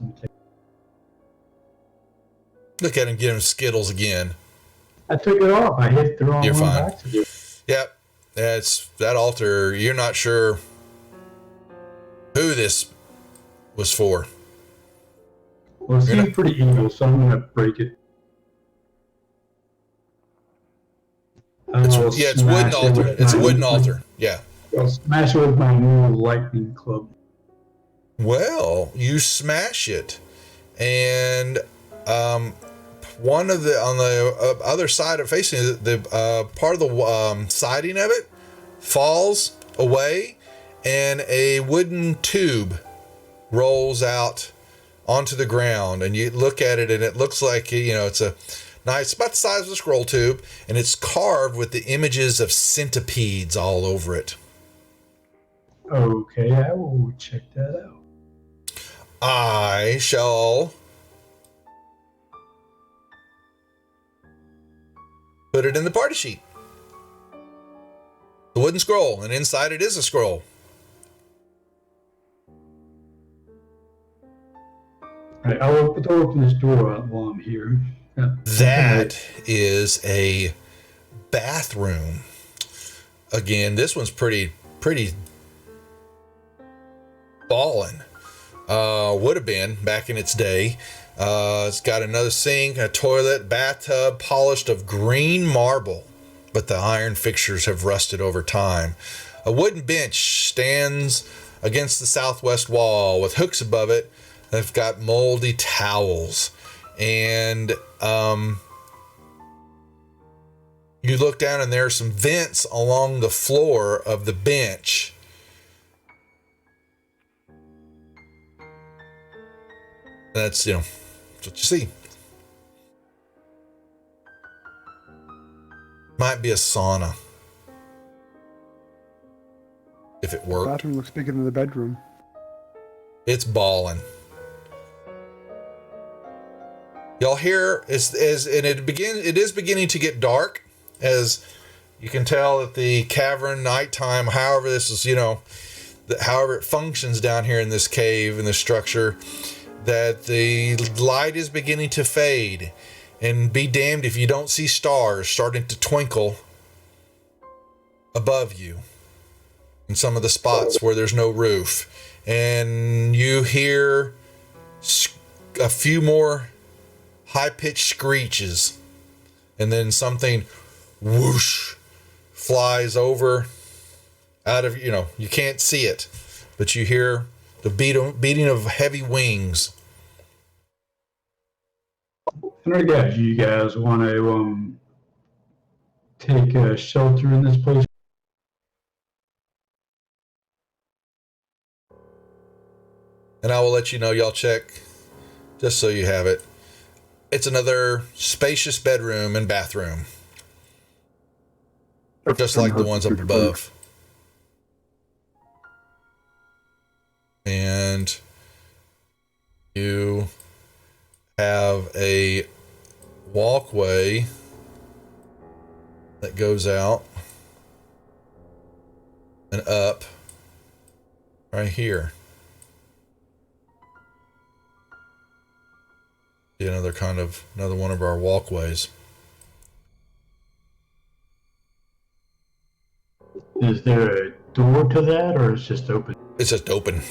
Look at him get him Skittles again. I took it off. I hit the wrong You're one fine. by accident. Yep. It's that altar. You're not sure who this was for. Well, it seems pretty evil, so I'm going to break it. It's a wooden altar. It's a wooden altar. Yeah. I'll smash it with my new lightning club. Well, you smash it, and one of the on the other side of facing it, the part of the siding of it falls away, and a wooden tube rolls out onto the ground, and you look at it, and it looks like, you know, it's about the size of a scroll tube, and it's carved with the images of centipedes all over it. Okay, I will check that out. I shall put it in the party sheet. The wooden scroll, and inside it is a scroll. Right, I'll open this door up while I'm here. That is a bathroom. Again, this one's pretty ballin'. Would have been back in its day. It's got another sink, a toilet, bathtub, polished of green marble, but the iron fixtures have rusted over time. A wooden bench stands against the southwest wall with hooks above it. They've got moldy towels, and you look down and there are some vents along the floor of the bench. That's, you know, that's what you see. Might be a sauna. If it The worked. bathroom looks bigger than the bedroom. It's ballin'. Y'all hear it is beginning to get dark, as you can tell at the cavern nighttime, however this is, you know, however it functions down here in this cave, in this structure, that the light is beginning to fade, and be damned if you don't see stars starting to twinkle above you in some of the spots where there's no roof. And you hear a few more high-pitched screeches, and then something whoosh flies over out of, you know, you can't see it, but you hear the beating of heavy wings. And do you guys want to take a shelter in this place? And I will let you know, y'all check, just so you have it. It's another spacious bedroom and bathroom, just like the ones up above. And you have a walkway that goes out and up right here. Another one of our walkways. Is there a door to that, or it's just open? It's just open.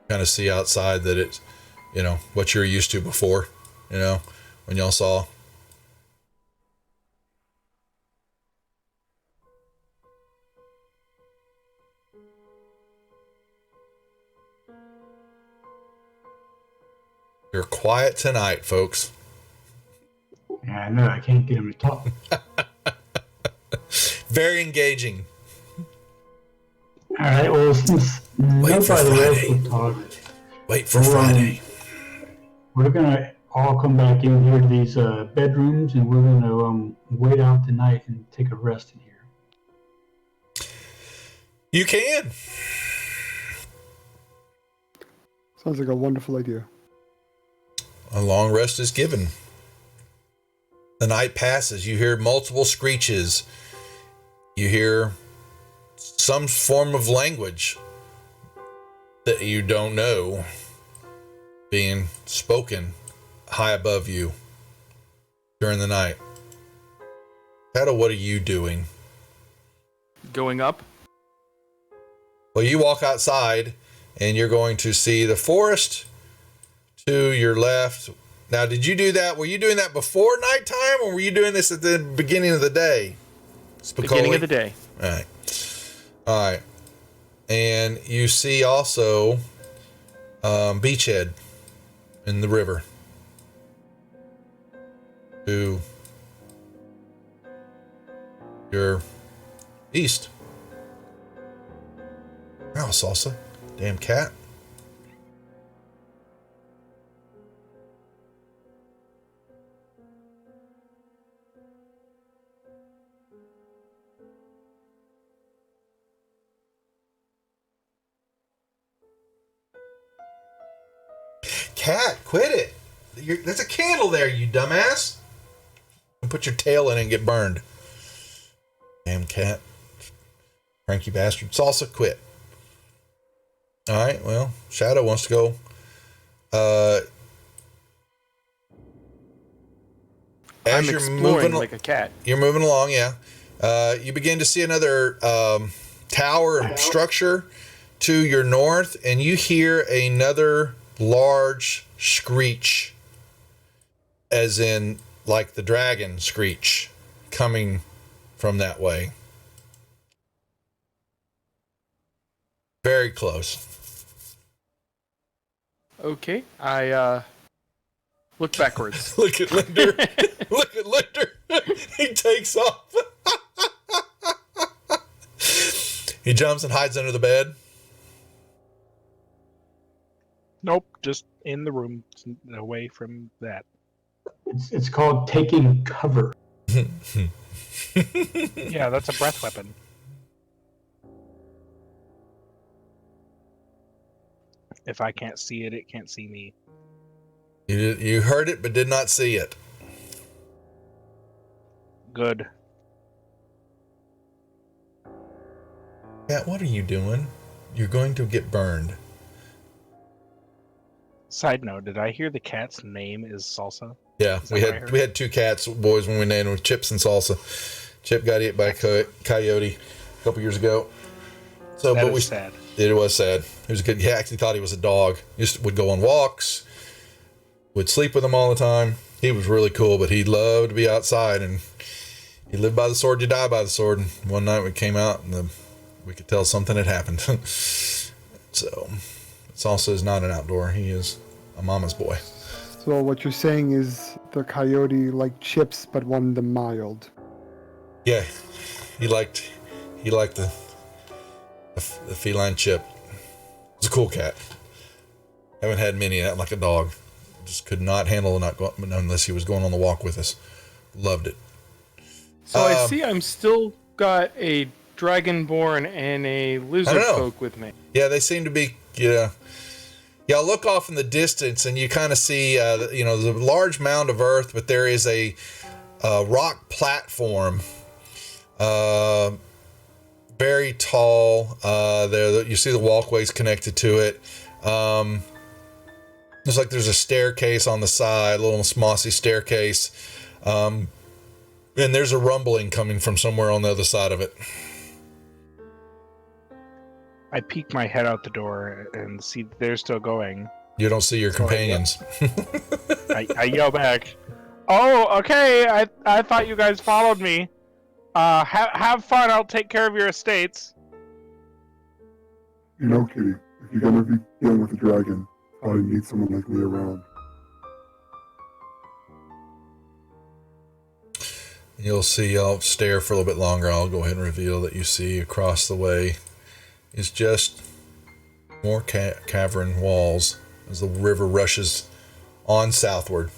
Kind of see outside that it's, you know, what you're used to before, you know, when y'all saw. You're quiet tonight, folks. Yeah, I know. I can't get him to talk. Very engaging. All right. Well, since Wait for nobody else Friday. will talk, Wait for Friday. we're gonna all come back in here to these bedrooms, and we're gonna wait out the night and take a rest in here. You can. Sounds like a wonderful idea. A long rest is given. The night passes. You hear multiple screeches. You hear some form of language that you don't know being spoken high above you during the night. Shadow, what are you doing? Going up. Well, you walk outside and you're going to see the forest to your left. Now, did you do that? Were you doing that before nighttime, or were you doing this at the beginning of the day? Beginning of the day. All right. And you see also beachhead in the river to your east. Wow, Salsa. Damn cat. Cat, quit it. There's a candle there, you dumbass. And put your tail in it and get burned. Damn cat. Cranky bastard. Salsa, quit. Alright, well, Shadow wants to go. As I'm you're exploring moving like a cat. You're moving along, yeah. You begin to see another tower and structure to your north, and you hear another large screech, as in like the dragon screech, coming from that way. Very close. Okay, I look backwards. Look at Linder. Look at Linder. He takes off. He jumps and hides under the bed. Nope, just in the room, away from that. It's called taking cover. Yeah, that's a breath weapon. If I can't see it, it can't see me. You heard it, but did not see it. Good. Cat, what are you doing? You're going to get burned. Side note, did I hear the cat's name is Salsa? Yeah, Is we that what I had heard? we had two cats, boys, when we named them Chips and Salsa. Chip got eaten by a coyote a couple years ago. So, That but is sad. It was sad. He was good. He actually thought he was a dog. Would go on walks. Would sleep with him all the time. He was really cool, but he loved to be outside, and he lived by the sword. You die by the sword. And one night we came out, and we could tell something had happened. So, Salsa is not an outdoor. He is a mama's boy. So what you're saying is the coyote like Chips, but one the mild. Yeah, he liked the feline Chip. It's a cool cat. Haven't had many like a dog. Just could not handle not going unless he was going on the walk with us. Loved it. So I see I'm still got a dragonborn and a lizard folk with me. Yeah, they seem to be. Yeah, I'll look off in the distance, and you kind of see, there's a large mound of earth, but there is a rock platform, very tall. There, you see the walkways connected to it. Looks like there's a staircase on the side, a little mossy staircase, and there's a rumbling coming from somewhere on the other side of it. I peek my head out the door and see they're still going. You don't see your companions. I yell back, "Oh, okay. I thought you guys followed me. Have fun. I'll take care of your estates." You know, Kitty, if you're gonna be dealing with a dragon, probably need someone like me around. You'll see, I'll stare for a little bit longer. I'll go ahead and reveal that you see across the way is just more cavern walls as the river rushes on southward.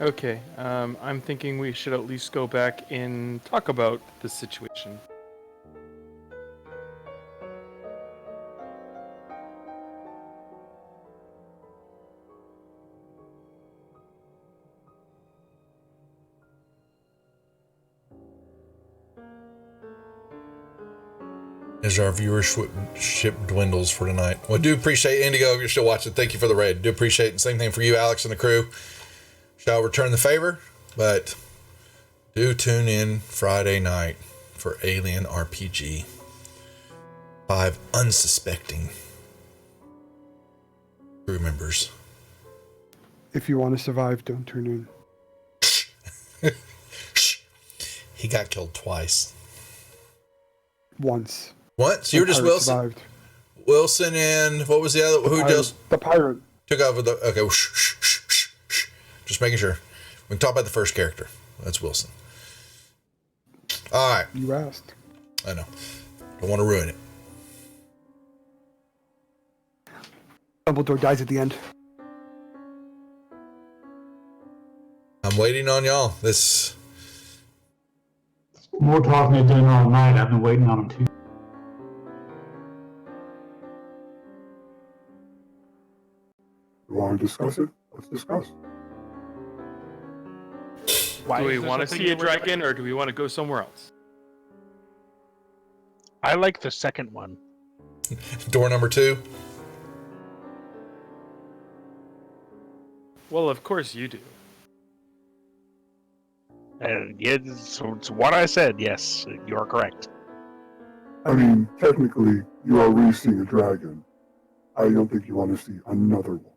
Okay, I'm thinking we should at least go back and talk about the situation. As our viewership dwindles for tonight. Well, do appreciate Indigo if you're still watching. Thank you for the raid. Do appreciate it. Same thing for you, Alex, and the crew. Shall return the favor, but do tune in Friday night for Alien RPG. 5 unsuspecting crew members. If you want to survive, don't tune in. He got killed twice. Once. What? So you were just Pirate Wilson? survived. Wilson and what was the other? Who just The pirate. took over the? Okay, shh. Just making sure. We can talk about the first character. That's Wilson. All right. You asked. I know. Don't want to ruin it. Dumbledore dies at the end. I'm waiting on y'all. This. More talking to dinner all night. I've been waiting on him too. You want to discuss it? Let's discuss. Do we want to see a dragon, or do we want to go somewhere else? I like the second one. Door number 2. Well, of course you do. It's what I said. Yes, you are correct. I mean, technically, you are really seeing a dragon. I don't think you want to see another one.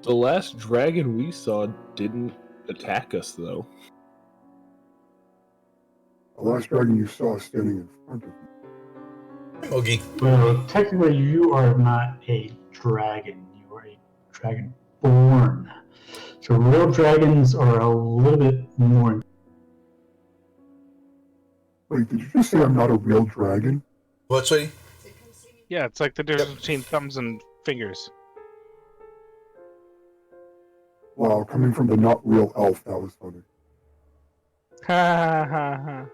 The last dragon we saw didn't attack us, though. The last dragon you saw standing in front of you. Oogie. Well, technically, you are not a dragon. You are a dragonborn. So real dragons are a little bit more. Wait, did you just say I'm not a real dragon? What, sweetie? Yeah, it's like the difference between thumbs and fingers. Wow, coming from the not real elf, that was funny. Ha ha ha.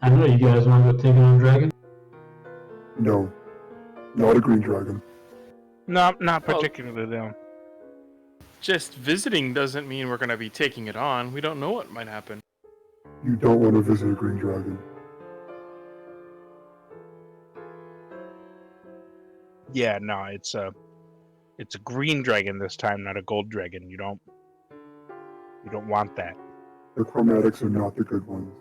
I know you guys want to go take on a dragon. No, not a green dragon. No, not particularly though. Just visiting doesn't mean we're going to be taking it on. We don't know what might happen. You don't want to visit a green dragon. Yeah, no, it's a green dragon this time, not a gold dragon. You don't want that. The chromatics are not the good ones.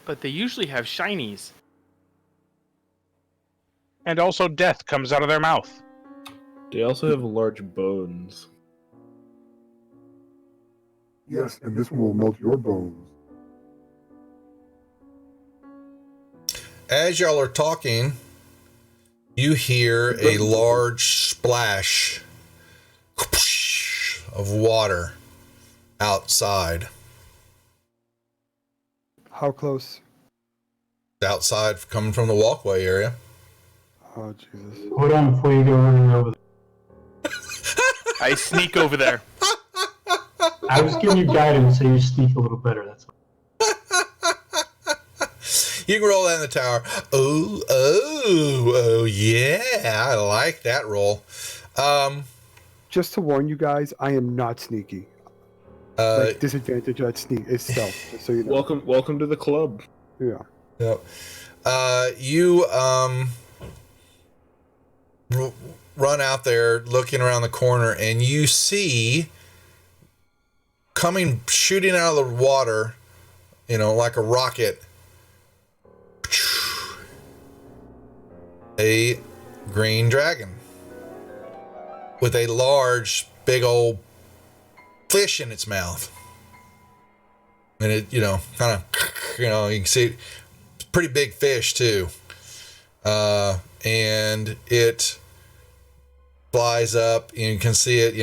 But they usually have shinies. And also death comes out of their mouth. They also have large bones. Yes, and this one will melt your bones. As y'all are talking, you hear a large splash of water outside. How close? Outside, coming from the walkway area. Oh, Jesus. Hold on before you go running over there. I sneak over there. I was giving you guidance so you sneak a little better. That's all. You can roll that in the tower. Oh, yeah. I like that roll. Just to warn you guys, I am not sneaky. Disadvantage at sneak is stealth, just so you know. Welcome to the club. Yeah. Yep. You run out there looking around the corner, and you see shooting out of the water, like a rocket, a green dragon with a large, big old fish in its mouth. And it, kind of, you can see it's a pretty big fish too. And it flies up, and you can see it,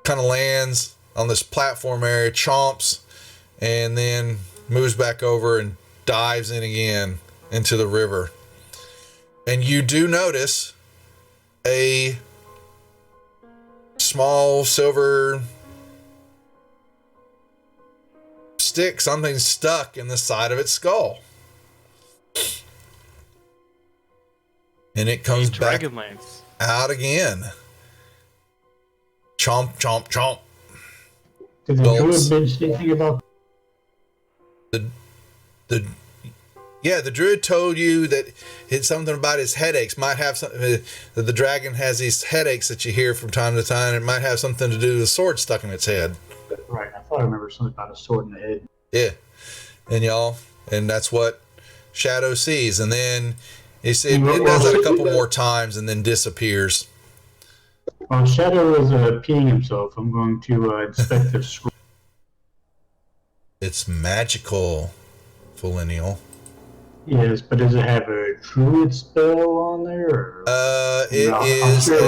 kind of lands on this platform area, chomps, and then moves back over and dives in again into the river. And you do notice a small silver stick, something stuck in the side of its skull. And it comes back Dragonlance. out again. Chomp, chomp, chomp. Did the druid mention anything about the druid told you that it's something about his headaches. Might have something that the dragon has these headaches that you hear from time to time. It might have something to do with a sword stuck in its head. Right, I thought I remember something about a sword in the head. Yeah, and that's what Shadow sees. And then He said it does that a couple more times and then disappears. While Shadow is peeing himself, I'm going to inspect the scroll. It's magical, Millennial. Yes, but does it have a druid spell on there? Or? It No, is I'm sure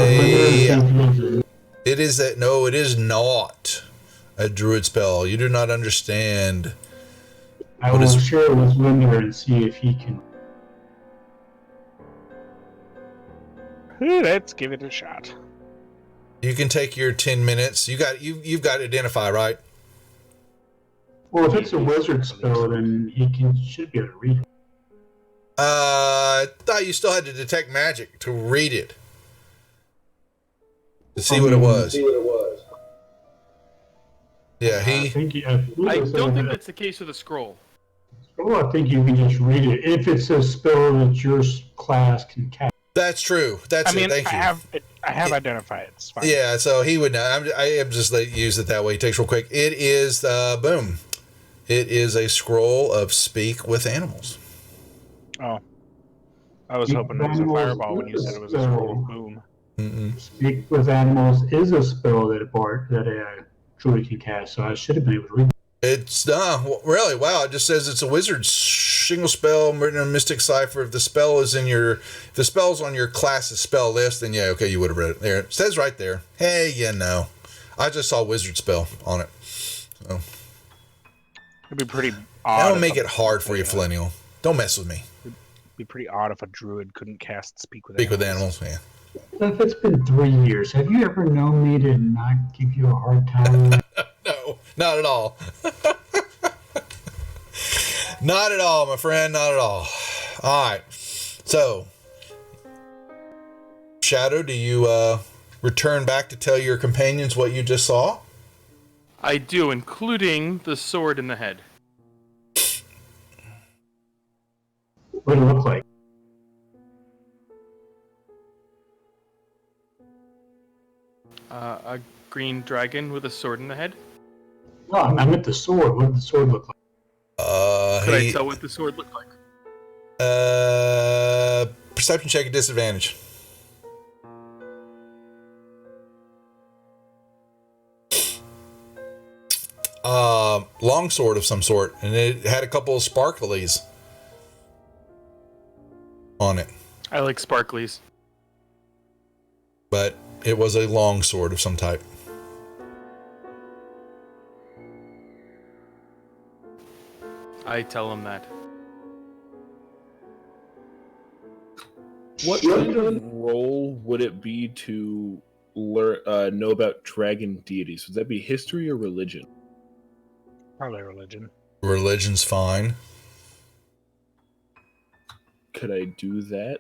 it is that. No, it is not a druid spell. You do not understand. I will share it with Winder and see if he can. Let's give it a shot. You can take your 10 minutes. You've got identify, right? Well, if it's a wizard spell, then he should be able to read it. I thought you still had to detect magic to read it. To see what it was. Yeah, I don't think that's the case with a scroll. Well, I think you can just read it if it's a spell that your class can cast. That's true. Thank you. I have identified. It's fine. Yeah, so he would know. I am just letting you use it that way. It takes real quick. It is boom. It is a scroll of speak with animals. Oh, I was hoping it was a fireball when you said it was a scroll of boom. Mm-mm. Speak with animals is a spell that a druid can cast, so I should have been able to read it. It's really wow. It just says it's a wizard's single spell written in a mystic cipher. If the spell's on your class's spell list, then yeah, okay, you would have read it. There it says right there. Hey, no, I just saw wizard spell on it. So It'd be pretty odd. That'll make it hard for you, Millennial. Don't mess with me. It'd be pretty odd if a druid couldn't cast speak with animals. Yeah. If it's been 3 years, have you ever known me to not give you a hard time? No, not at all. Not at all, my friend. Not at all. All right. So, Shadow, do you return back to tell your companions what you just saw? I do, including the sword in the head. What did it look like? A green dragon with a sword in the head. No, I meant the sword. What did the sword look like? Could I tell what the sword looked like? Perception check at disadvantage. Longsword of some sort, and it had a couple of sparklies on it. I like sparklies. But it was a longsword of some type. I tell him that. What kind of role would it be to know about dragon deities? Would that be history or religion? Probably religion. Religion's fine. Could I do that?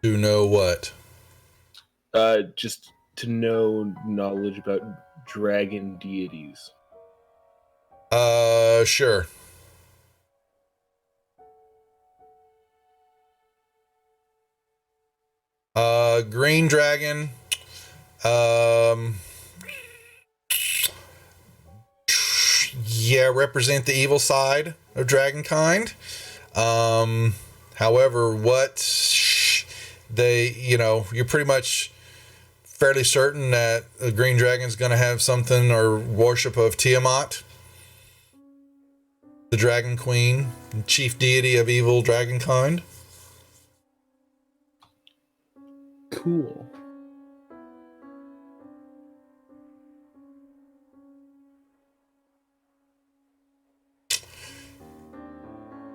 To know what? Just to know knowledge about dragon deities. Sure. Green dragon. Yeah, represent the evil side of dragonkind. However, what you're pretty much fairly certain that the green dragon's going to have something or worship of Tiamat, the dragon queen, chief deity of evil dragonkind. Cool.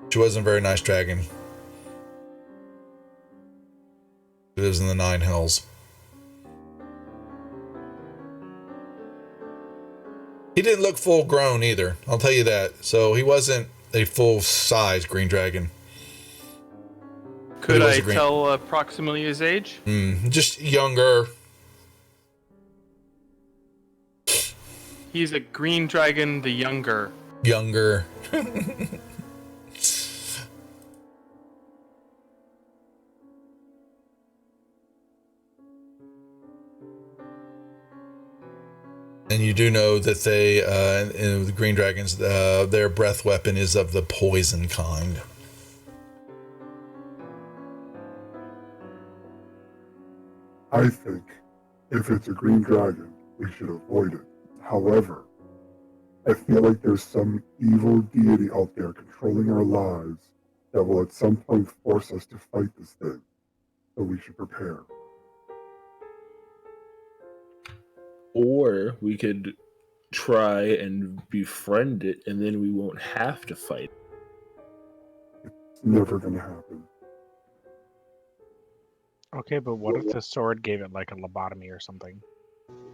She wasn't a very nice dragon. She lives in the Nine Hells. He didn't look full grown either, I'll tell you that. So he wasn't a full size green dragon. Could I tell approximately his age? Just younger. He's a green dragon, the younger. Younger. And you do know that they, the green dragons, their breath weapon is of the poison kind. I think if it's a green dragon, we should avoid it. However, I feel like there's some evil deity out there controlling our lives that will at some point force us to fight this thing. So we should prepare. Or we could try and befriend it, and then we won't have to fight. It's never going to happen. Okay, but what if the sword gave it like a lobotomy or something?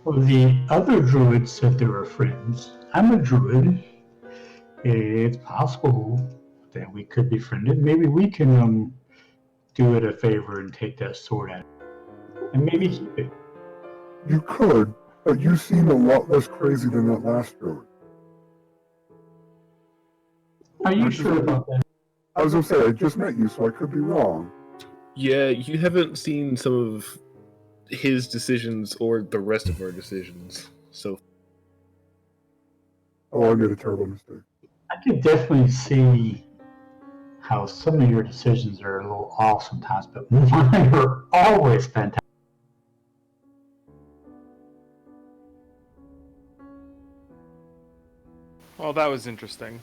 Well, the other druids said they were friends. I'm a druid. It's possible that we could be friended. Maybe we can do it a favor and take that sword out, and maybe keep it. You could, but you seem a lot less crazy than that last druid. Are you sure about that? I was going to say, I just met you, so I could be wrong. Yeah, you haven't seen some of his decisions or the rest of our decisions. So Oh, I made a terrible mistake. I could definitely see how some of your decisions are a little off sometimes, but mine are always fantastic. Well, that was interesting.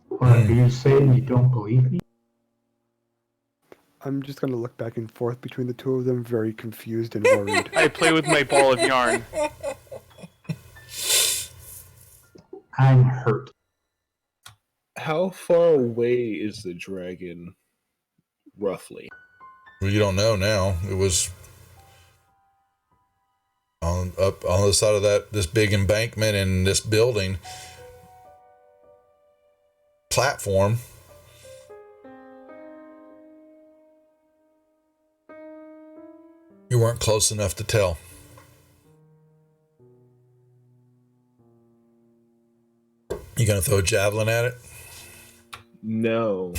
What, are you saying you don't believe me? I'm just gonna look back and forth between the two of them, very confused and worried. I play with my ball of yarn. I'm hurt. how far away is the dragon, roughly? Well, you don't know now. It was up on the side of this big embankment and this building platform. You weren't close enough to tell. You gonna throw a javelin at it? No.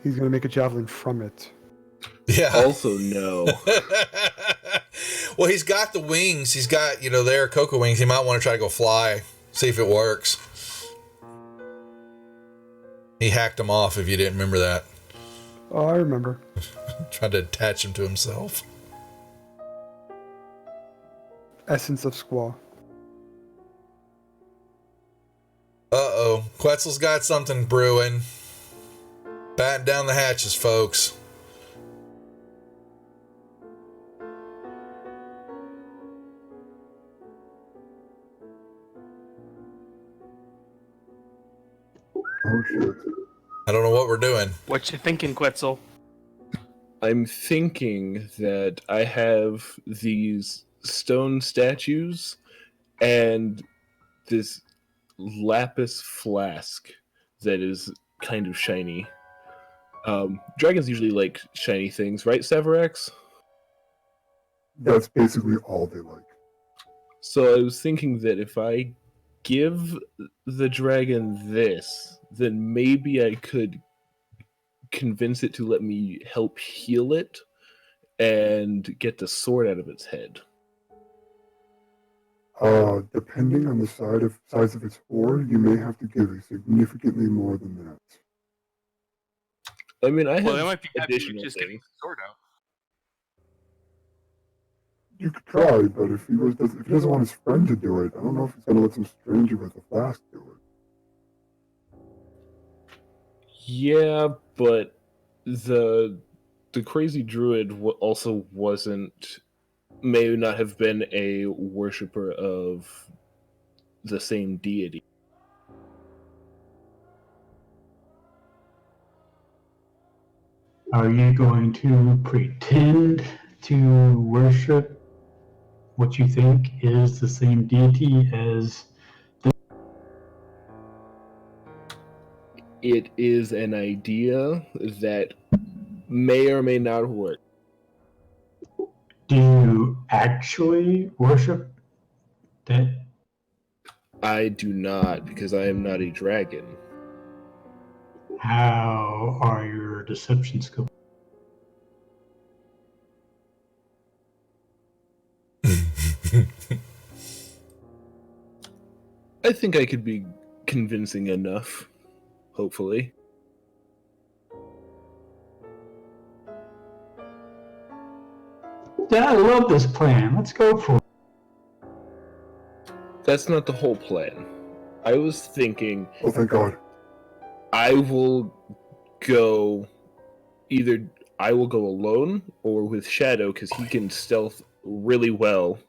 He's gonna make a javelin from it. Yeah. Also, no. Well, he's got the wings. He's got, their cocoa wings. He might want to try to go fly, see if it works. He hacked them off, if you didn't remember that. Oh, I remember. Tried to attach him to himself. Essence of Squaw. Uh-oh. Quetzal's got something brewing. Batten down the hatches, folks. Oh, shit. I don't know what we're doing. What you thinking, Quetzal? I'm thinking that I have these stone statues and this lapis flask that is kind of shiny. Dragons usually like shiny things, right, Severax? That's basically all they like. So I was thinking that if I give the dragon this, then maybe I could convince it to let me help heal it and get the sword out of its head. Depending on the size of its ore, you may have to give it significantly more than that. I mean, I Well, have that might be happy with additional just getting things. the sword out. You could try, but if he doesn't want his friend to do it, I don't know if he's going to let some stranger with a flask do it. Yeah, but the crazy druid also may not have been a worshiper of the same deity. Are you going to pretend to worship what you think is the same deity as It is an idea that may or may not work. do you actually worship that? I do not, because I am not a dragon. How are your deception skills? I think I could be convincing enough, hopefully. Yeah, I love this plan. Let's go for it. That's not the whole plan. I was thinking Oh, thank God. I will go alone or with Shadow because he can stealth really well,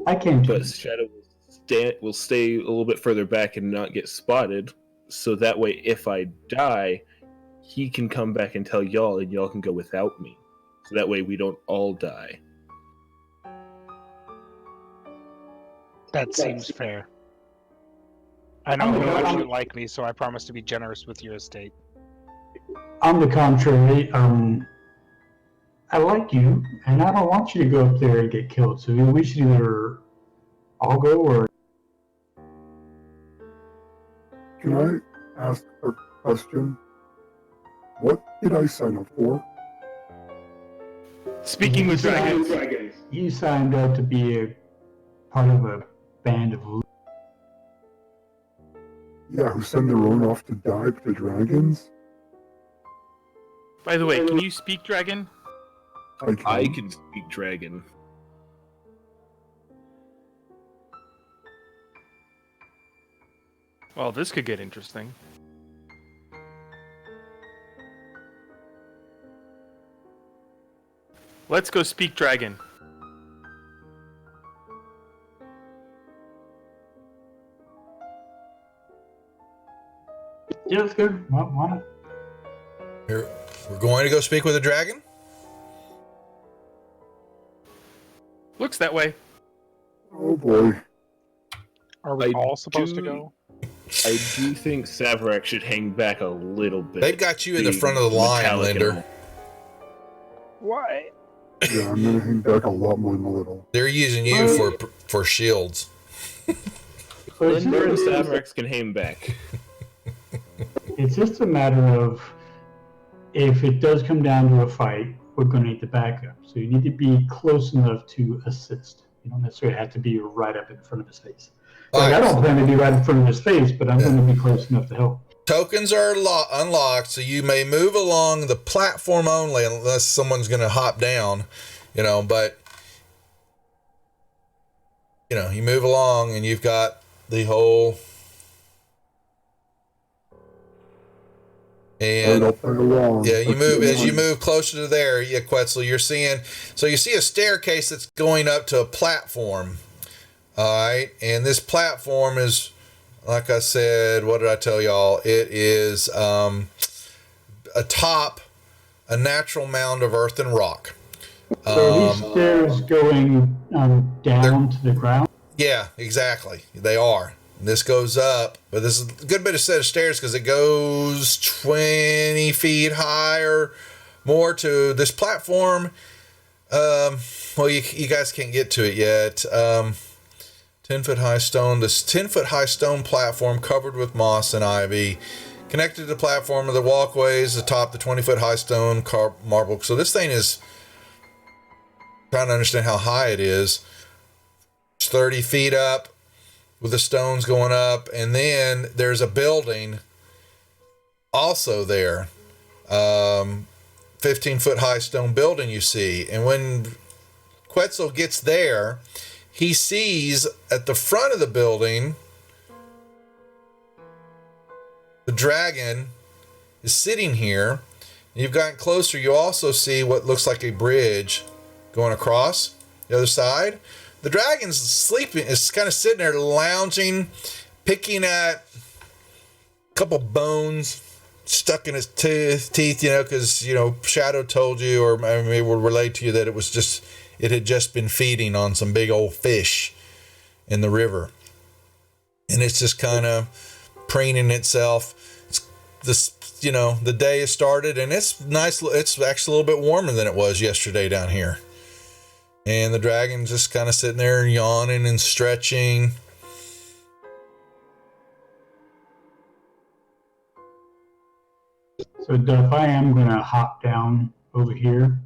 I can't do but this. Shadow will stay a little bit further back and not get spotted. So that way, if I die, he can come back and tell y'all, and y'all can go without me. So that way, we don't all die. That seems fair. I know how much you like me, so I promise to be generous with your estate. On the contrary, I like you, and I don't want you to go up there and get killed. So we should either all go or. Can I ask a question? What did I sign up for? Speaking with dragons. You signed up to be a part of a band of. Yeah, who send their own off to die to dragons? By the way, can you speak dragon? I can speak dragon. Well, this could get interesting. Let's go speak dragon. Yeah, that's good. Why not? Here, we're going to go speak with a dragon? Looks that way. Oh boy. Are we I all supposed to do- go? I do think Savrak should hang back a little bit. They've got you in the being front of the line, metallic and Linder. all. Why? Yeah, I'm gonna hang back a lot more than a little. They're using you for shields. Linder and Savrax can hang back. It's just a matter of if it does come down to a fight, we're going to need the backup. So you need to be close enough to assist. You don't necessarily have to be right up in front of his face. Like, I don't plan to be right in front of his face, but I'm going to be close enough to help. Tokens are unlocked, so you may move along the platform only unless someone's going to hop down, but, you move along and you've got the whole... And I'll play along. yeah, as you move closer to there, Quetzal, you see a staircase that's going up to a platform. All right, and this platform is, like I said, what did I tell y'all? It is atop a natural mound of earth and rock. So these stairs going down to the ground? Yeah, exactly. They are. This goes up, but this is a good bit of set of stairs because it goes 20 feet high or more to this platform. Well, you guys can't get to it yet. 10-foot high stone. This 10-foot high stone platform covered with moss and ivy. Connected to the platform are the walkways atop the 20-foot high stone marble. So this thing is, trying to understand how high it is. It's 30 feet up, with the stones going up, and then there's a building also there, 15-foot high stone building you see. And when Quetzal gets there, he sees at the front of the building the dragon is sitting here. And you've gotten closer, you also see what looks like a bridge going across the other side. The dragon's sleeping, is kind of sitting there lounging, picking at a couple bones stuck in his teeth, because, Shadow told you, or maybe will relate to you, that it had just been feeding on some big old fish in the river. And it's just kind of preening itself. The day has started, and it's nice. It's actually a little bit warmer than it was yesterday down here. And the dragon's just kind of sitting there yawning and stretching. So, Duff, I am going to hop down over here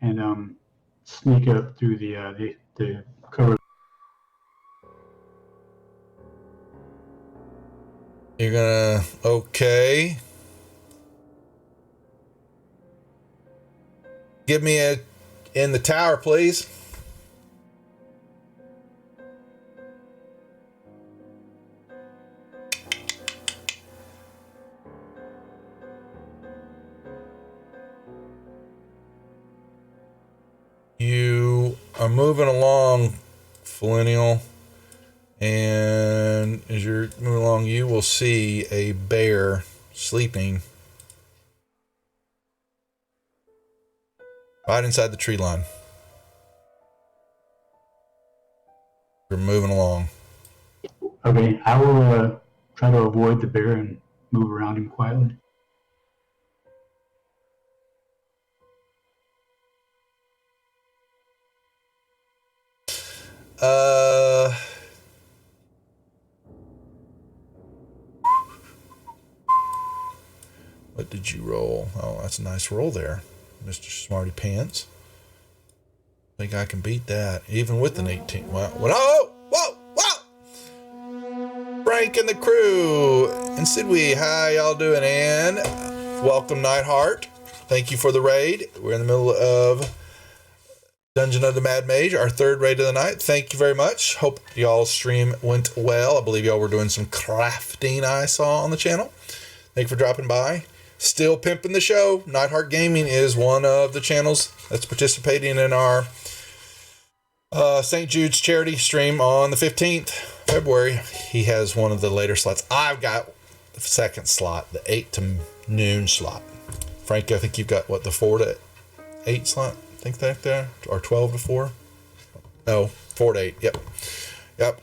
and sneak up through the cover. You're gonna, okay. Give me a in the tower, please. You are moving along, Millennial, and as you're moving along, you will see a bear sleeping right inside the tree line. You're moving along. Okay, I will try to avoid the bear and move around him quietly. What did you roll? Oh, that's a nice roll there, Mr. Smarty Pants. Think I can beat that, even with an 18. Wow. Whoa! Whoa! Whoa! Frank and the crew. And Sidwee, how y'all doing? And welcome, Nightheart. Thank you for the raid. We're in the middle of Dungeon of the Mad Mage, our third raid of the night. Thank you very much. Hope y'all's stream went well. I believe y'all were doing some crafting I saw on the channel. Thank you for dropping by. Still pimping the show. Nightheart Gaming is one of the channels that's participating in our St. Jude's charity stream on the 15th February. He has one of the later slots. I've got the second slot, the 8 to noon slot. Frank, I think you've got, what, the 4 to 8 slot? I think that there? Or 12 to 4? No, 4 to 8. Yep.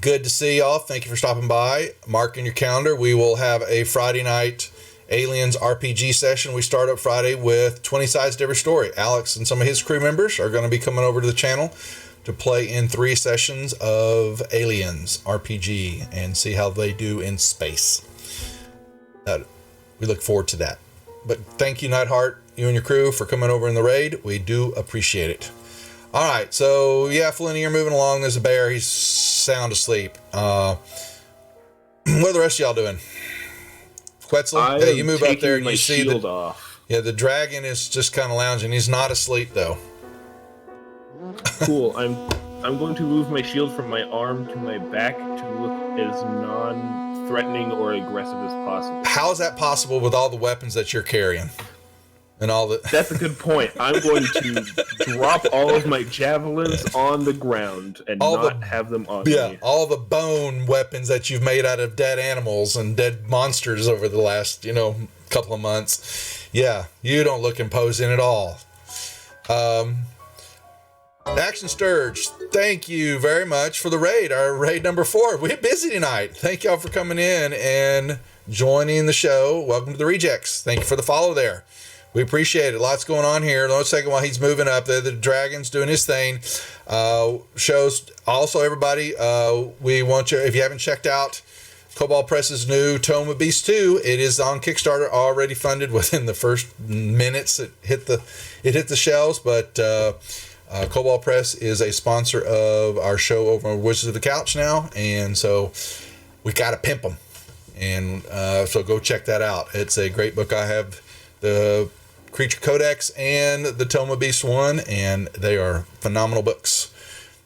Good to see y'all. Thank you for stopping by. Mark in your calendar. We will have a Friday night Aliens RPG session. We start up Friday with 20 sides to every story. Alex and some of his crew members are going to be coming over to the channel to play in 3 sessions of Aliens RPG and see how they do in space. We look forward to that. But thank you, Nightheart, you and your crew, for coming over in the raid. We do appreciate it. All right, so yeah, Felinny, you're moving along. There's a bear. He's sound asleep. What are the rest of y'all doing? Quetzal, hey, you move up there and you see the off. Yeah, the dragon is just kind of lounging. He's not asleep though. Cool. I'm going to move my shield from my arm to my back to look as non-threatening or aggressive as possible. How is that possible with all the weapons that you're carrying? And all the That's a good point. I'm going to drop all of my javelins on the ground and have them on me. Yeah, all the bone weapons that you've made out of dead animals and dead monsters over the last, couple of months. Yeah, you don't look imposing at all. Action Sturge, thank you very much for the raid. Our raid number 4. We're busy tonight. Thank y'all for coming in and joining the show. Welcome to the Rejects. Thank you for the follow there. We appreciate it. Lots going on here. One second while he's moving up there. The dragon's doing his thing. Shows also, everybody, we want you, if you haven't checked out Cobalt Press's new Tome of Beast 2, it is on Kickstarter, already funded within the first minutes it hit the shelves. But Cobalt Press is a sponsor of our show over on Wizards of the Couch now, and so we got to pimp them. And so go check that out. It's a great book. I have the Creature Codex and the Tome of Beast 1, and they are phenomenal books.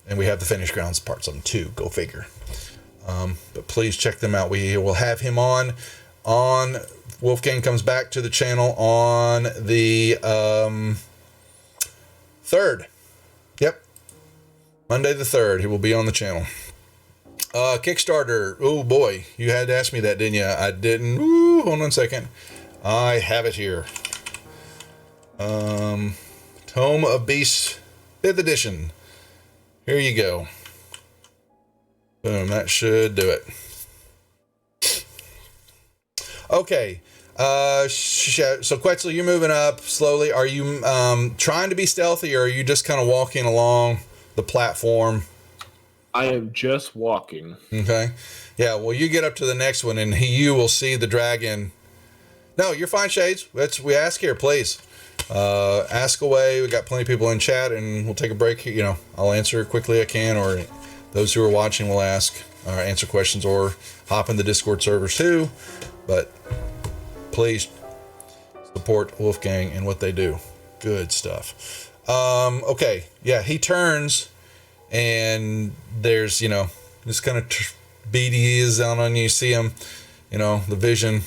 And we have the Finished Grounds parts of them too. Go figure. But please check them out. We will have him on Wolfgang comes back to the channel on the 3rd. Yep. Monday the 3rd. He will be on the channel. Kickstarter. Oh boy. You had to ask me that, didn't you? I didn't. Ooh, hold on a second. I have it here. Tome of Beasts 5th edition. Here you go. Boom, that should do it. Okay. So Quetzal, you're moving up slowly. Are you trying to be stealthy, or are you just kind of walking along the platform? I am just walking. Okay. Yeah, well, you get up to the next one, and you will see the dragon. No, you're fine, Shades. We ask here, please. Ask away. We got plenty of people in chat, and we'll take a break. I'll answer quickly I can, or those who are watching will ask. answer questions or hop in the Discord servers too. But please support Wolfgang and what they do. Good stuff. Okay, yeah, he turns and there's, this kind of beady is down on you. See him, the vision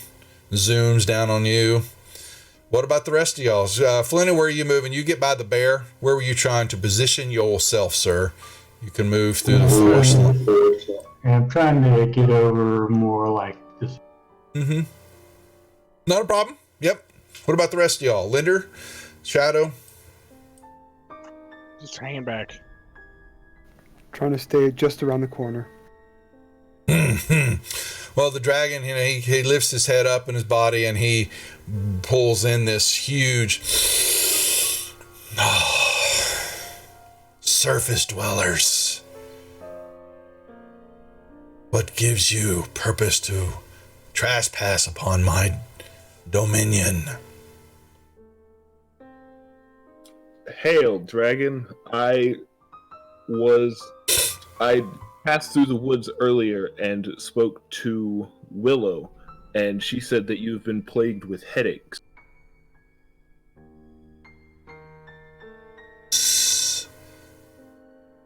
zooms down on you. What about the rest of y'all? Flinty, where are you moving? You get by the bear. Where were you trying to position yourself, sir? You can move through the forest. I'm trying to get over more like this. Mm-hmm. Not a problem. Yep. What about the rest of y'all? Linder? Shadow? Just hanging back. Trying to stay just around the corner. Well, the dragon, he lifts his head up in his body and he pulls in this huge surface dwellers. What gives you purpose to trespass upon my dominion? Hail, dragon. I passed through the woods earlier and spoke to Willow, and she said that you've been plagued with headaches.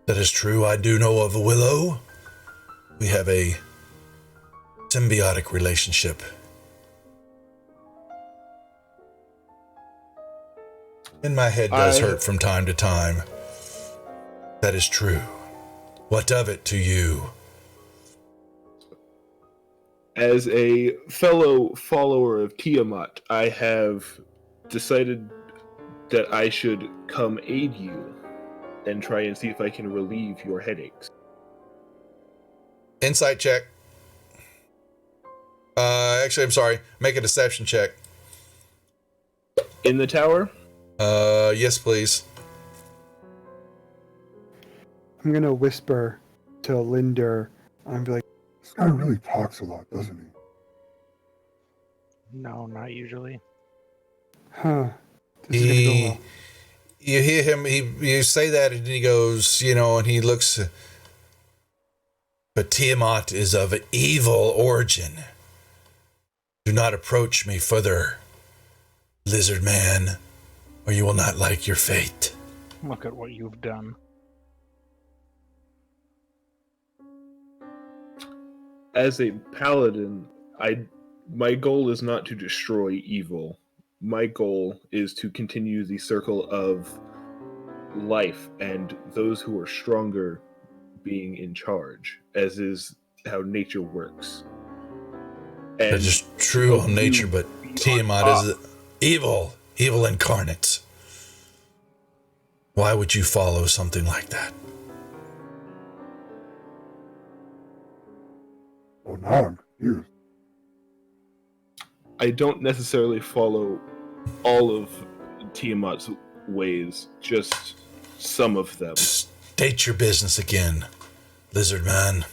That is true. I do know of Willow. We have a symbiotic relationship. And my head does hurt from time to time. That is true. What of it to you? As a fellow follower of Tiamat, I have decided that I should come aid you and try and see if I can relieve your headaches. Insight check. Actually, I'm sorry. Make a deception check. In the tower? Yes, please. I'm gonna whisper to Linder. I'm be like, This guy really talks a lot, doesn't he? No, not usually. huh. This is gonna go well. You hear him, you say that, and he goes, and he looks. But Tiamat is of evil origin. Do not approach me further, lizard man, or you will not like your fate. Look at what you've done. As a paladin, my goal is not to destroy evil. My goal is to continue the circle of life and those who are stronger being in charge, as is how nature works. And That is true on nature, but Tiamat is evil incarnate. Why would you follow something like that? Well, now I'm confused. I don't necessarily follow all of Tiamat's ways, just some of them. State your business again, lizard man.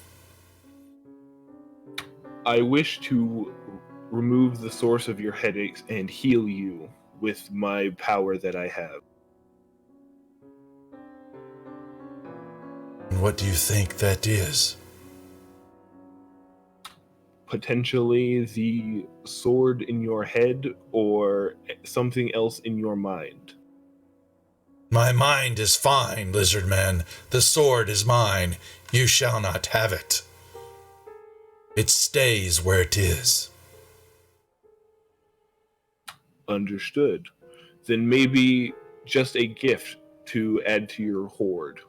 I wish to remove the source of your headaches and heal you with my power that I have. And what do you think that is? Potentially the sword in your head or something else in your mind. My mind is fine, lizard man. The sword is mine. You shall not have it. It stays where it is. Understood. Then maybe just a gift to add to your hoard.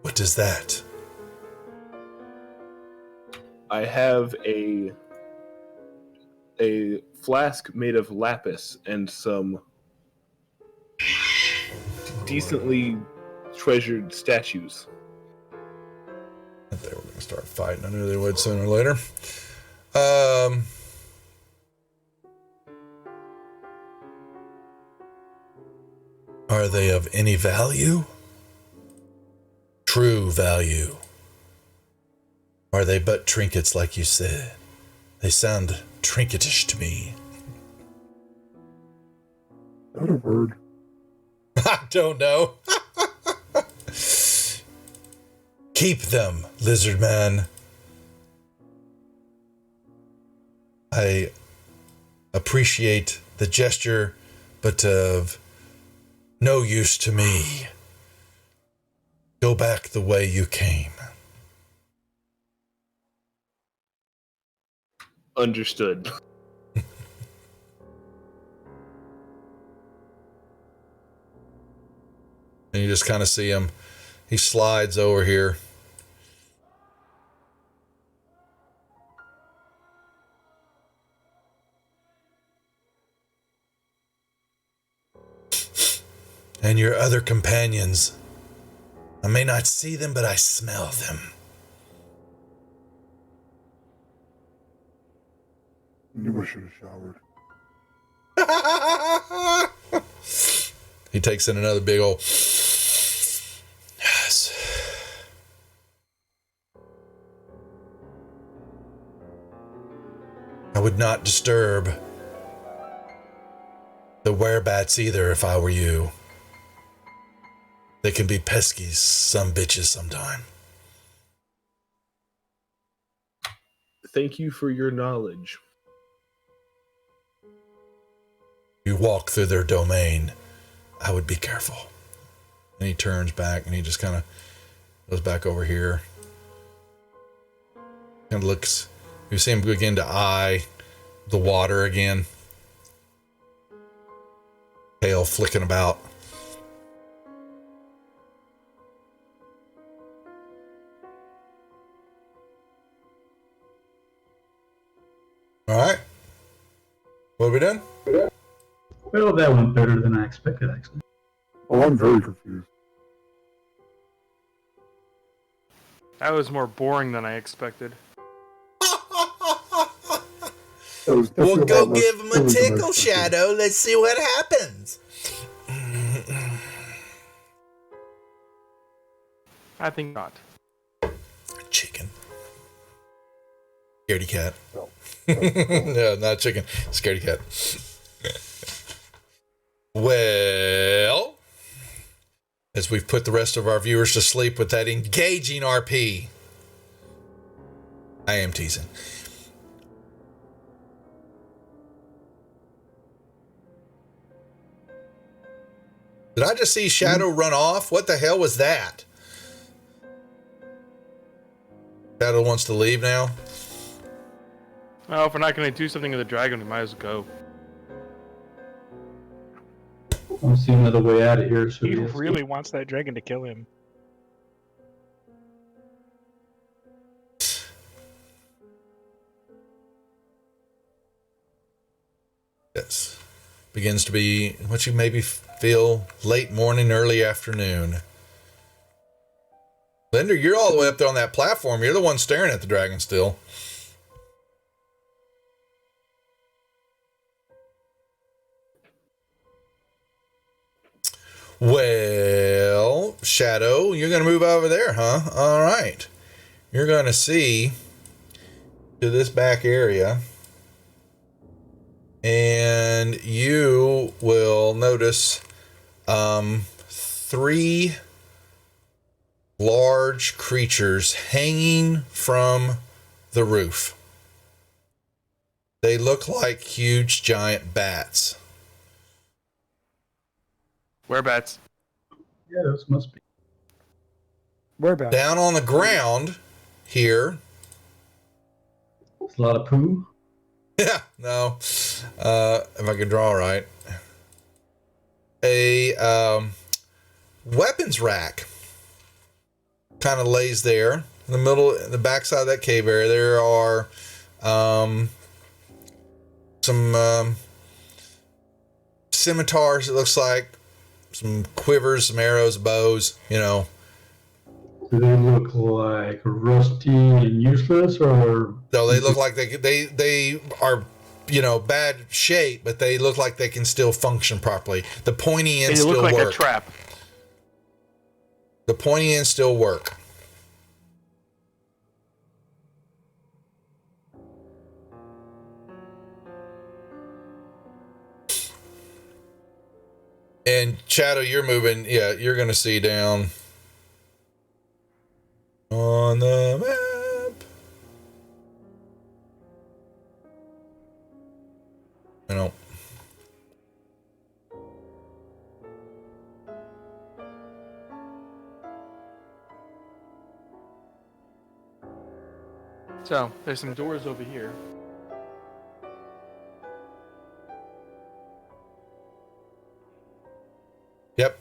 What is that? I have a flask made of lapis and some decently treasured statues. They were going to start fighting. I knew they would sooner or later. Are they of any value? True value? Are they but trinkets like you said? They sound trinketish to me. Is that a bird? I don't know. Keep them, lizard man. I appreciate the gesture, but of no use to me. Go back the way you came. Understood. And you just kind of see him. He slides over here. And your other companions. I may not see them, but I smell them. Knew I should have showered. He takes in another big old. Yes. I would not disturb the werebats either if I were you. They can be pesky some bitches sometime. Thank you for your knowledge. You walk through their domain, I would be careful. And he turns back and he just kind of goes back over here. Kind of looks. You see him begin to eye the water again. Tail flicking about. All right. What have we done? Well, that went better than I expected, actually. Oh, I'm very confused. That was more boring than I expected. We'll go give him a tickle, Shadow. Let's see what happens. I think not. Chicken. Scaredy cat. No, not chicken. Scaredy cat. Well, as we've put the rest of our viewers to sleep with that engaging RP. I am teasing. Did I just see Shadow run off? What the hell was that? Shadow wants to leave now? Well, if we're not going to do something with the dragon, we might as well go. I don't see another way out of here. So He yes. really wants that dragon to kill him. Yes. Begins to be what you maybe feel late morning, early afternoon. Linder, you're all the way up there on that platform. You're the one staring at the dragon still. Well, Shadow, you're going to move over there, huh? All right. You're going to see to this back area. And you will notice 3 large creatures hanging from the roof. They look like huge giant bats. Whereabouts? Yeah, those must be. Whereabouts? Down on the ground here. It's a lot of poo. Yeah, no. If I can draw right. A weapons rack kind of lays there in the middle, the backside of that cave area. There are some scimitars, it looks like, some quivers, some arrows, bows, you know. Do they look like rusty and useless, or? No, they look like they are, you know, bad shape, but they look like they can still function properly. The pointy ends They still look like work. a trap. The pointy ends still work. And Shadow, you're moving. Yeah, you're going to see down on the map. I don't. So, there's some doors over here. Yep.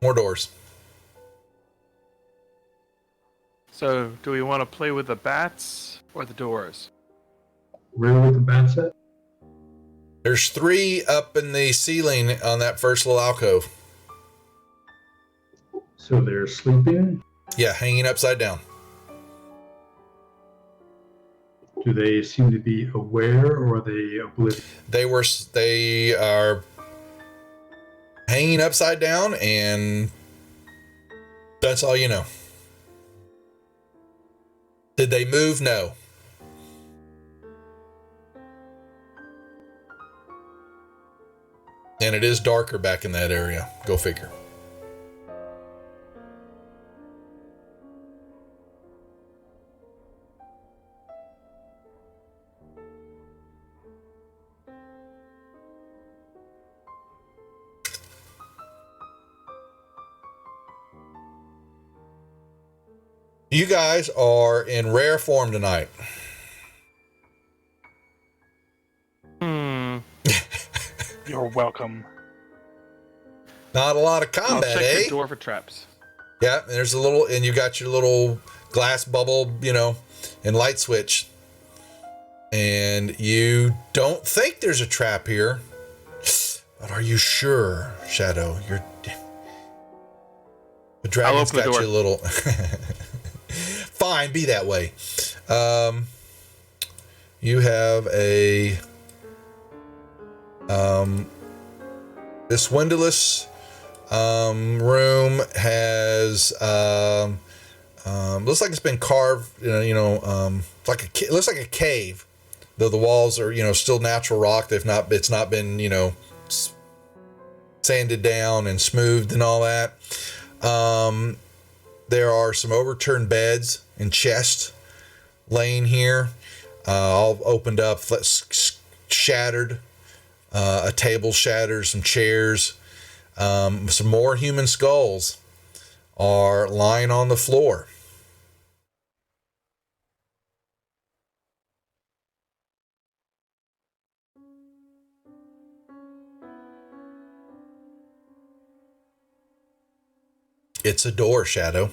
More doors. So, do we want to play with the bats or the doors? Where would the bats at? There's 3 up in the ceiling on that first little alcove. So they're sleeping? Yeah, hanging upside down. Do they seem to be aware, or are they oblivious? They are hanging upside down, and that's all you know. Did they move? No. And it is darker back in that area. Go figure. You guys are in rare form tonight. You're welcome. Not a lot of I'll combat, check the door for traps. Yeah, and there's a little, and you got your little glass bubble, and light switch. And you don't think there's a trap here. But are you sure, Shadow? The dragon's I'll open the got door. you a little. Fine, be that way. You have a this windowless room has looks like it's been carved. It looks like a cave, though the walls are still natural rock. It's not been sanded down and smoothed and all that. There are some overturned beds and chests laying here, all opened up, shattered. A table shattered, some chairs, some more human skulls are lying on the floor. It's a door, Shadow.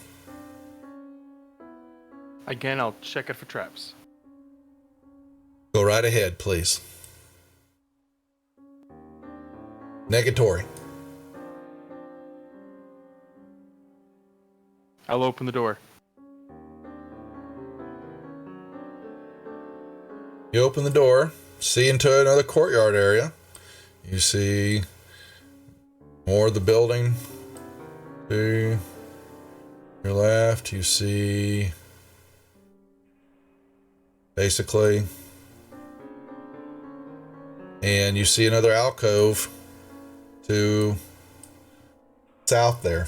Again, I'll check it for traps. Go right ahead, please. Negatory. I'll open the door. You open the door, see into another courtyard area. You see more of the building. To your left, you see basically, and you see another alcove to south there.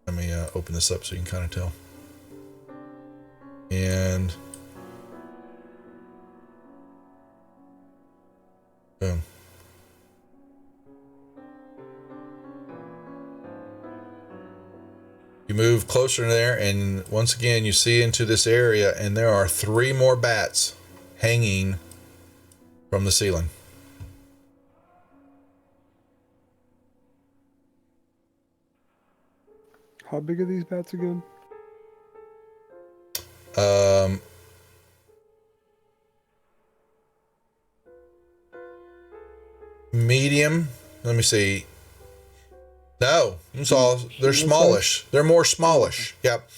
Let me open this up so you can kind of tell. And boom. You move closer to there, and once again you see into this area, and there are 3 more bats hanging from the ceiling. How big are these bats again? Medium. Let me see. No, they're smallish. They're more smallish. Yep.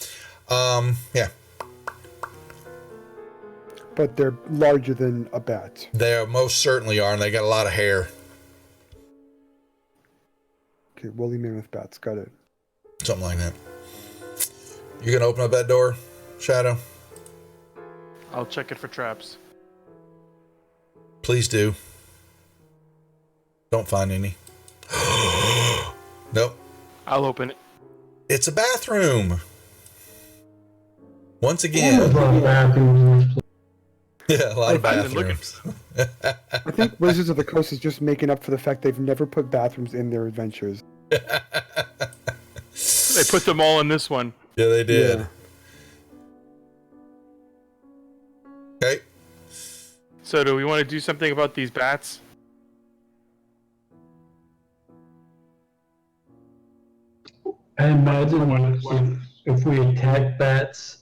Yeah. But they're larger than a bat. They most certainly are, and they got a lot of hair. Okay, woolly mammoth bats. Got it. Something like that. You gonna open up that door, Shadow? I'll check it for traps. Please do. Don't find any. Nope. I'll open it. It's a bathroom. Once There's again. a lot of bathrooms in this place. Yeah, a lot of I've been looking. bathrooms. I think Wizards of the Coast is just making up for the fact they've never put bathrooms in their adventures. They put them all in this one. Yeah, they did. Yeah. Okay. So do we want to do something about these bats? I imagine if we attack bats,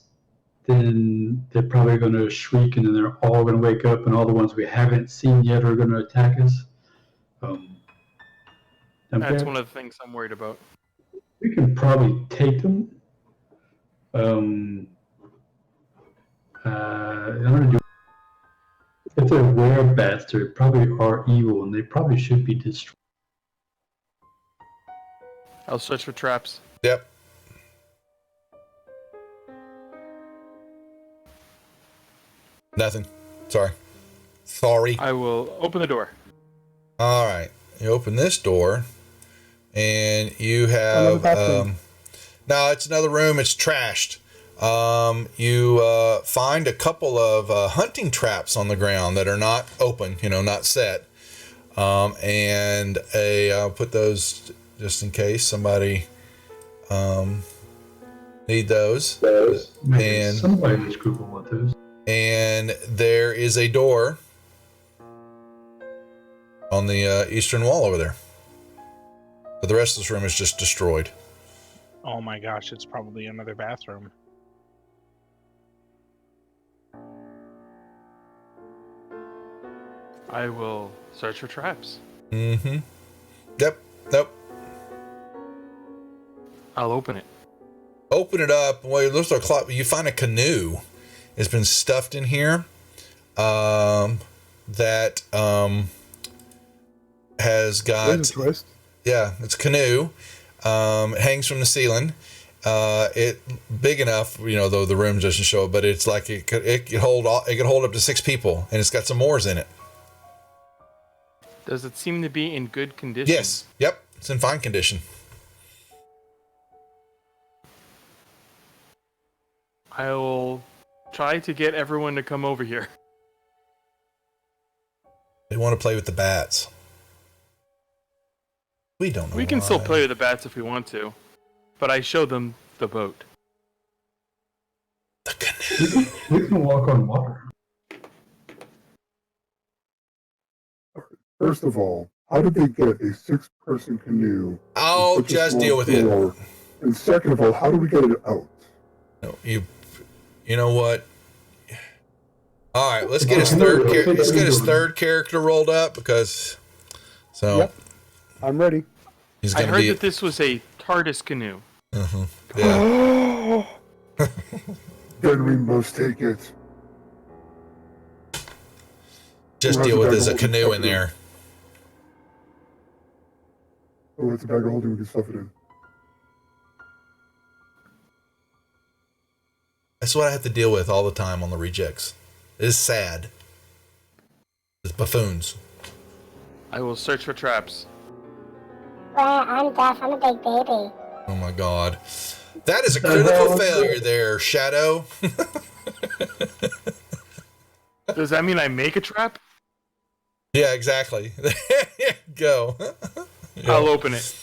then they're probably going to shriek, and then they're all going to wake up, and all the ones we haven't seen yet are going to attack us. That's one of the things I'm worried about. We can probably take them. I'm going to do. If they're werebats, they probably are evil, and they probably should be destroyed. I'll search for traps. Yep. Nothing. Sorry. I will open the door. All right. You open this door, and you Another have bathroom. no, it's another room. It's trashed. You find a couple of hunting traps on the ground that are not open, not set. And I'll put those just in case somebody need those. Maybe And- somebody in this group will want those. And there is a door on the eastern wall over there. But the rest of this room is just destroyed. Oh my gosh, it's probably another bathroom. I will search for traps. Mm-hmm. Yep. Nope. I'll open it. Open it up. Well, it looks like you find a canoe. It's been stuffed in here. That has got. There's a twist. Yeah, it's a canoe. It hangs from the ceiling. It big enough, though the room doesn't show it, but it's like it could hold up to 6 people, and it's got some oars in it. Does it seem to be in good condition? Yes. Yep. It's in fine condition. I will try to get everyone to come over here. They want to play with the bats. We don't know. We can still why. play with the bats if we want to, but I show them the boat. The canoe. We can walk on water. First of all, how did they get a 6-person canoe? I'll in such a just small deal with it. floor? And second of all, how do we get it out? No, you know what? All right, let's get his third character rolled up because. So. Yep. I'm ready. He's I gonna heard be. that this was a TARDIS canoe. Yeah. Then we must take it. Just deal with there's a canoe in there. Oh, it's a bag of holding, we can stuff it in. That's what I have to deal with all the time on the rejects. It's sad. It's buffoons. I will search for traps. Well, I'm deaf. I'm a big baby. Oh my god. That is a critical failure there, Shadow. Does that mean I make a trap? Yeah, exactly. There you go. I'll open it.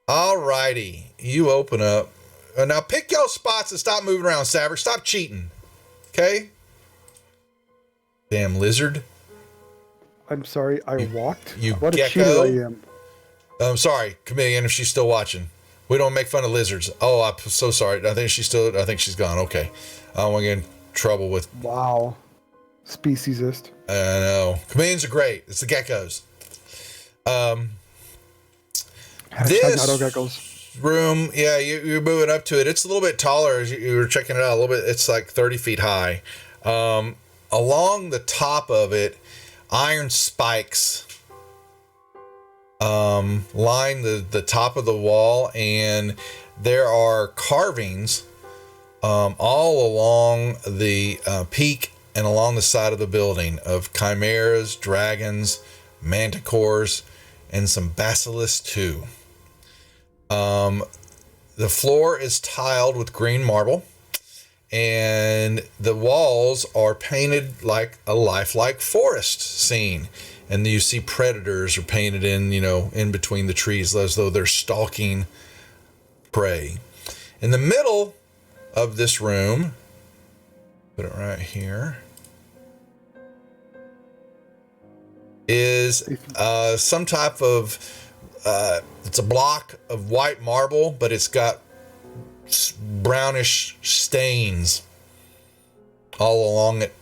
Alrighty. You open up. Now pick your spots and stop moving around, Savage. Stop cheating. Okay? Damn lizard. I'm sorry, I walked. you What a gecko. cheater I am. I'm sorry, Chameleon, if she's still watching. We don't make fun of lizards. Oh, I'm so sorry. I think she's gone. Okay. I don't want to get in trouble with. Wow. Speciesist. I know. Chameleons are great. It's the geckos. Hashtag This not all geckos. room, yeah, you're moving up to it. It's a little bit taller as you were checking it out. A little bit. It's like 30 feet high. Along the top of it, iron spikes line the top of the wall, and there are carvings all along the peak and along the side of the building of chimeras, dragons, manticores, and some basilisk too. The floor is tiled with green marble, and the walls are painted like a lifelike forest scene. And you see predators are painted in, in between the trees as though they're stalking prey. In the middle of this room, put it right here, is some type of it's a block of white marble, but it's got brownish stains all along it,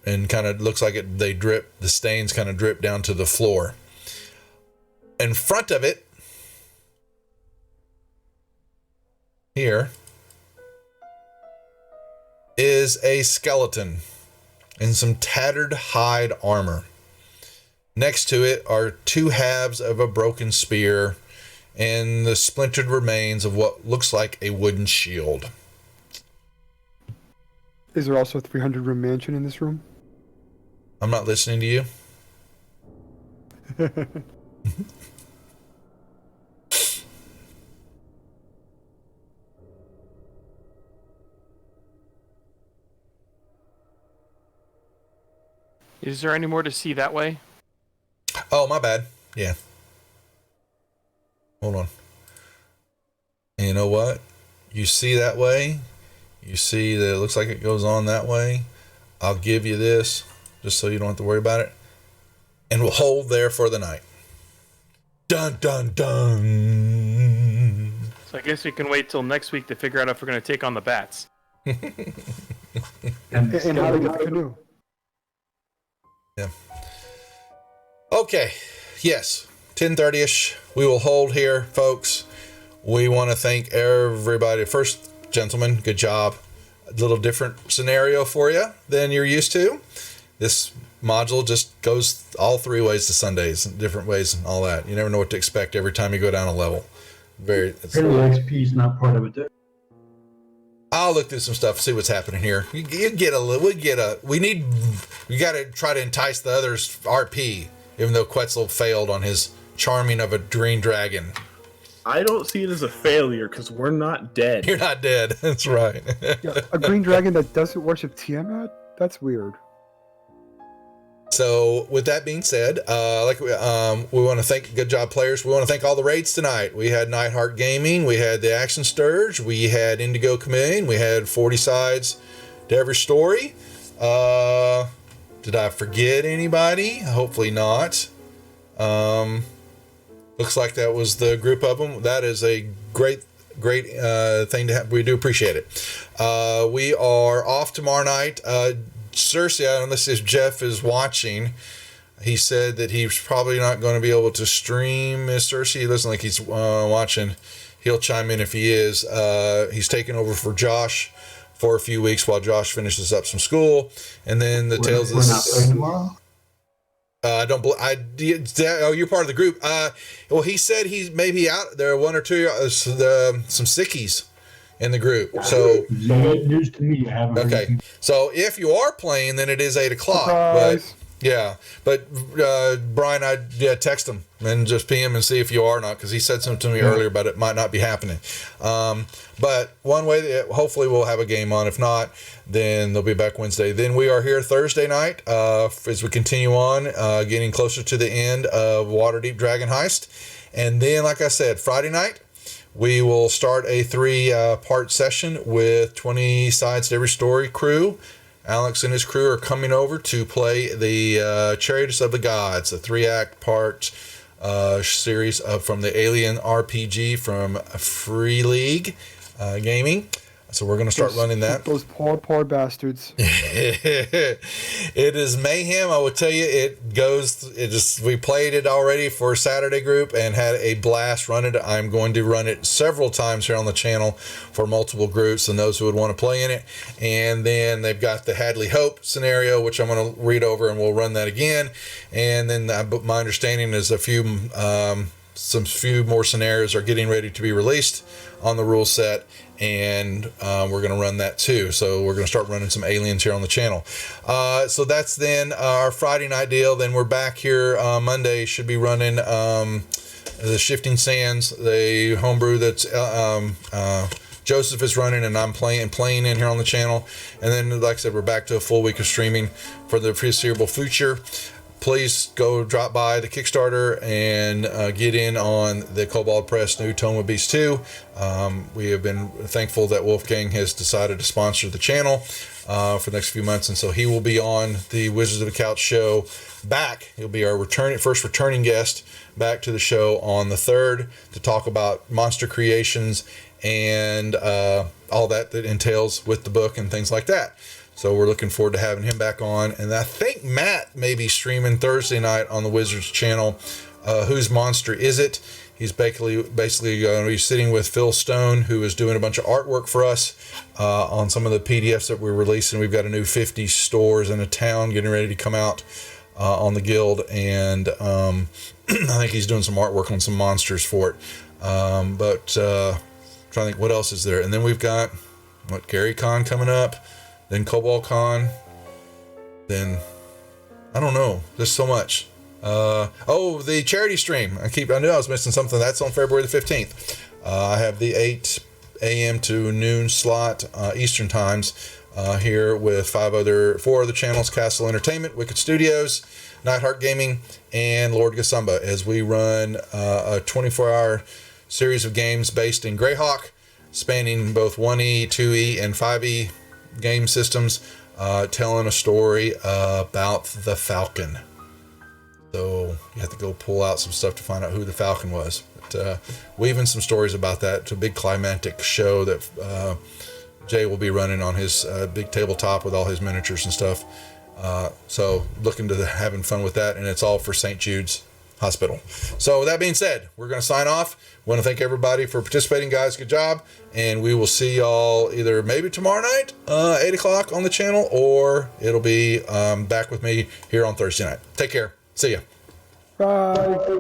and kind of looks like the stains kind of drip down to the floor. In front of it here is a skeleton in some tattered hide armor. Next to it are 2 halves of a broken spear and the splintered remains of what looks like a wooden shield. Is there also a 300-room mansion in this room? I'm not listening to you. Is there any more to see that way? Oh, my bad. Yeah. Hold on. And you know what? You see that way? You see that it looks like it goes on that way? I'll give you this, just so you don't have to worry about it. And we'll hold there for the night. Dun, dun, dun. So I guess we can wait till next week to figure out if we're going to take on the bats. And how to get the canoe? Yeah. Okay. Yes. 10:30ish. We will hold here, folks. We want to thank everybody. First, gentlemen, good job. A little different scenario for you than you're used to. This module just goes all 3 ways to Sundays, different ways and all that. You never know what to expect every time you go down a level. Apparently XP is not part of it. I'll look through some stuff, see what's happening here. We got to try to entice the others RP, even though Quetzal failed on his charming of a green dragon. I don't see it as a failure because we're not dead. You're not dead. That's right. Yeah, a green dragon that doesn't worship Tiamat? That's weird. So, with that being said, we want to thank good job players. We want to thank all the raids tonight. We had Nightheart Gaming, we had the Action Sturge, we had Indigo Chameleon, we had 40 sides to every story. Did I forget anybody? Hopefully not. Looks like that was the group of them. That is a great thing to have. We do appreciate it. We are off tomorrow night. Cersei, unless Jeff is watching, he said that he's probably not going to be able to stream. Miss Cersei, he doesn't like he's watching. He'll chime in if he is. He's taking over for Josh for a few weeks while Josh finishes up some school, and then the Tales of We're not playing tomorrow. You're part of the group. Well, he said he's maybe out there. 1 or 2, some sickies in the group. So news to me. I haven't heard okay. anything. So if you are playing, then it is 8 o'clock. Surprise. But Brian, text him and just PM and see if you are or not, because he said something to me earlier about it might not be happening. But one way, hopefully we'll have a game on. If not, then they'll be back Wednesday. Then we are here Thursday night as we continue on, getting closer to the end of Waterdeep Dragon Heist. And then, like I said, Friday night, we will start a 3-part session with 20 sides to every story crew. Alex and his crew are coming over to play the Chariots of the Gods, a 3-act part series from the Alien RPG from Free League Gaming. So we're going to start running that. Those poor bastards. It is mayhem. I will tell you, we played it already for a Saturday group and had a blast running it. I'm going to run it several times here on the channel for multiple groups and those who would want to play in it. And then they've got the Hadley Hope scenario, which I'm going to read over and we'll run that again. And then my understanding is a few some few more scenarios are getting ready to be released on the rule set, and we're going to run that too. So we're going to start running some aliens here on the channel. So that's then our Friday night deal. Then we're back here Monday. Should be running the Shifting Sands, the homebrew that's Joseph is running, and I'm playing in here on the channel. And then, like I said, we're back to a full week of streaming for the foreseeable future. Please go drop by the Kickstarter and get in on the Kobold Press new Tome of Beast 2. We have been thankful that Wolfgang has decided to sponsor the channel for the next few months, and so he will be on the Wizards of the Couch show back. He'll be our first returning guest back to the show on the 3rd to talk about monster creations and all that entails with the book and things like that. So we're looking forward to having him back on. And I think Matt may be streaming Thursday night on the Wizards channel. Whose Monster Is It? He's basically going to be sitting with Phil Stone, who is doing a bunch of artwork for us on some of the PDFs that we're releasing. We've got a new 50 stores in a town getting ready to come out on the Guild. And I think he's doing some artwork on some monsters for it. Trying to think what else is there. And then we've got, Gary Con coming up. Then Cobalt Con, then I don't know. There's so much. The charity stream. I knew I was missing something. That's on February the 15th. I have the 8 a.m. to noon slot Eastern times here with 4 other channels: Castle Entertainment, Wicked Studios, Nightheart Gaming, and Lord Gasumba, as we run a 24-hour series of games based in Greyhawk, spanning both 1E, 2E, and 5E game systems, telling a story about the Falcon. So you have to go pull out some stuff to find out who the Falcon was. But weaving some stories about that. It's a big climactic show that Jay will be running on his big tabletop with all his miniatures and stuff. So looking to having fun with that, and it's all for St. Jude's Hospital. So with that being said, we're going to sign off. Want to thank everybody for participating, guys. Good job. And we will see y'all either maybe tomorrow night, 8 o'clock on the channel, or it'll be back with me here on Thursday night. Take care. See ya. Bye.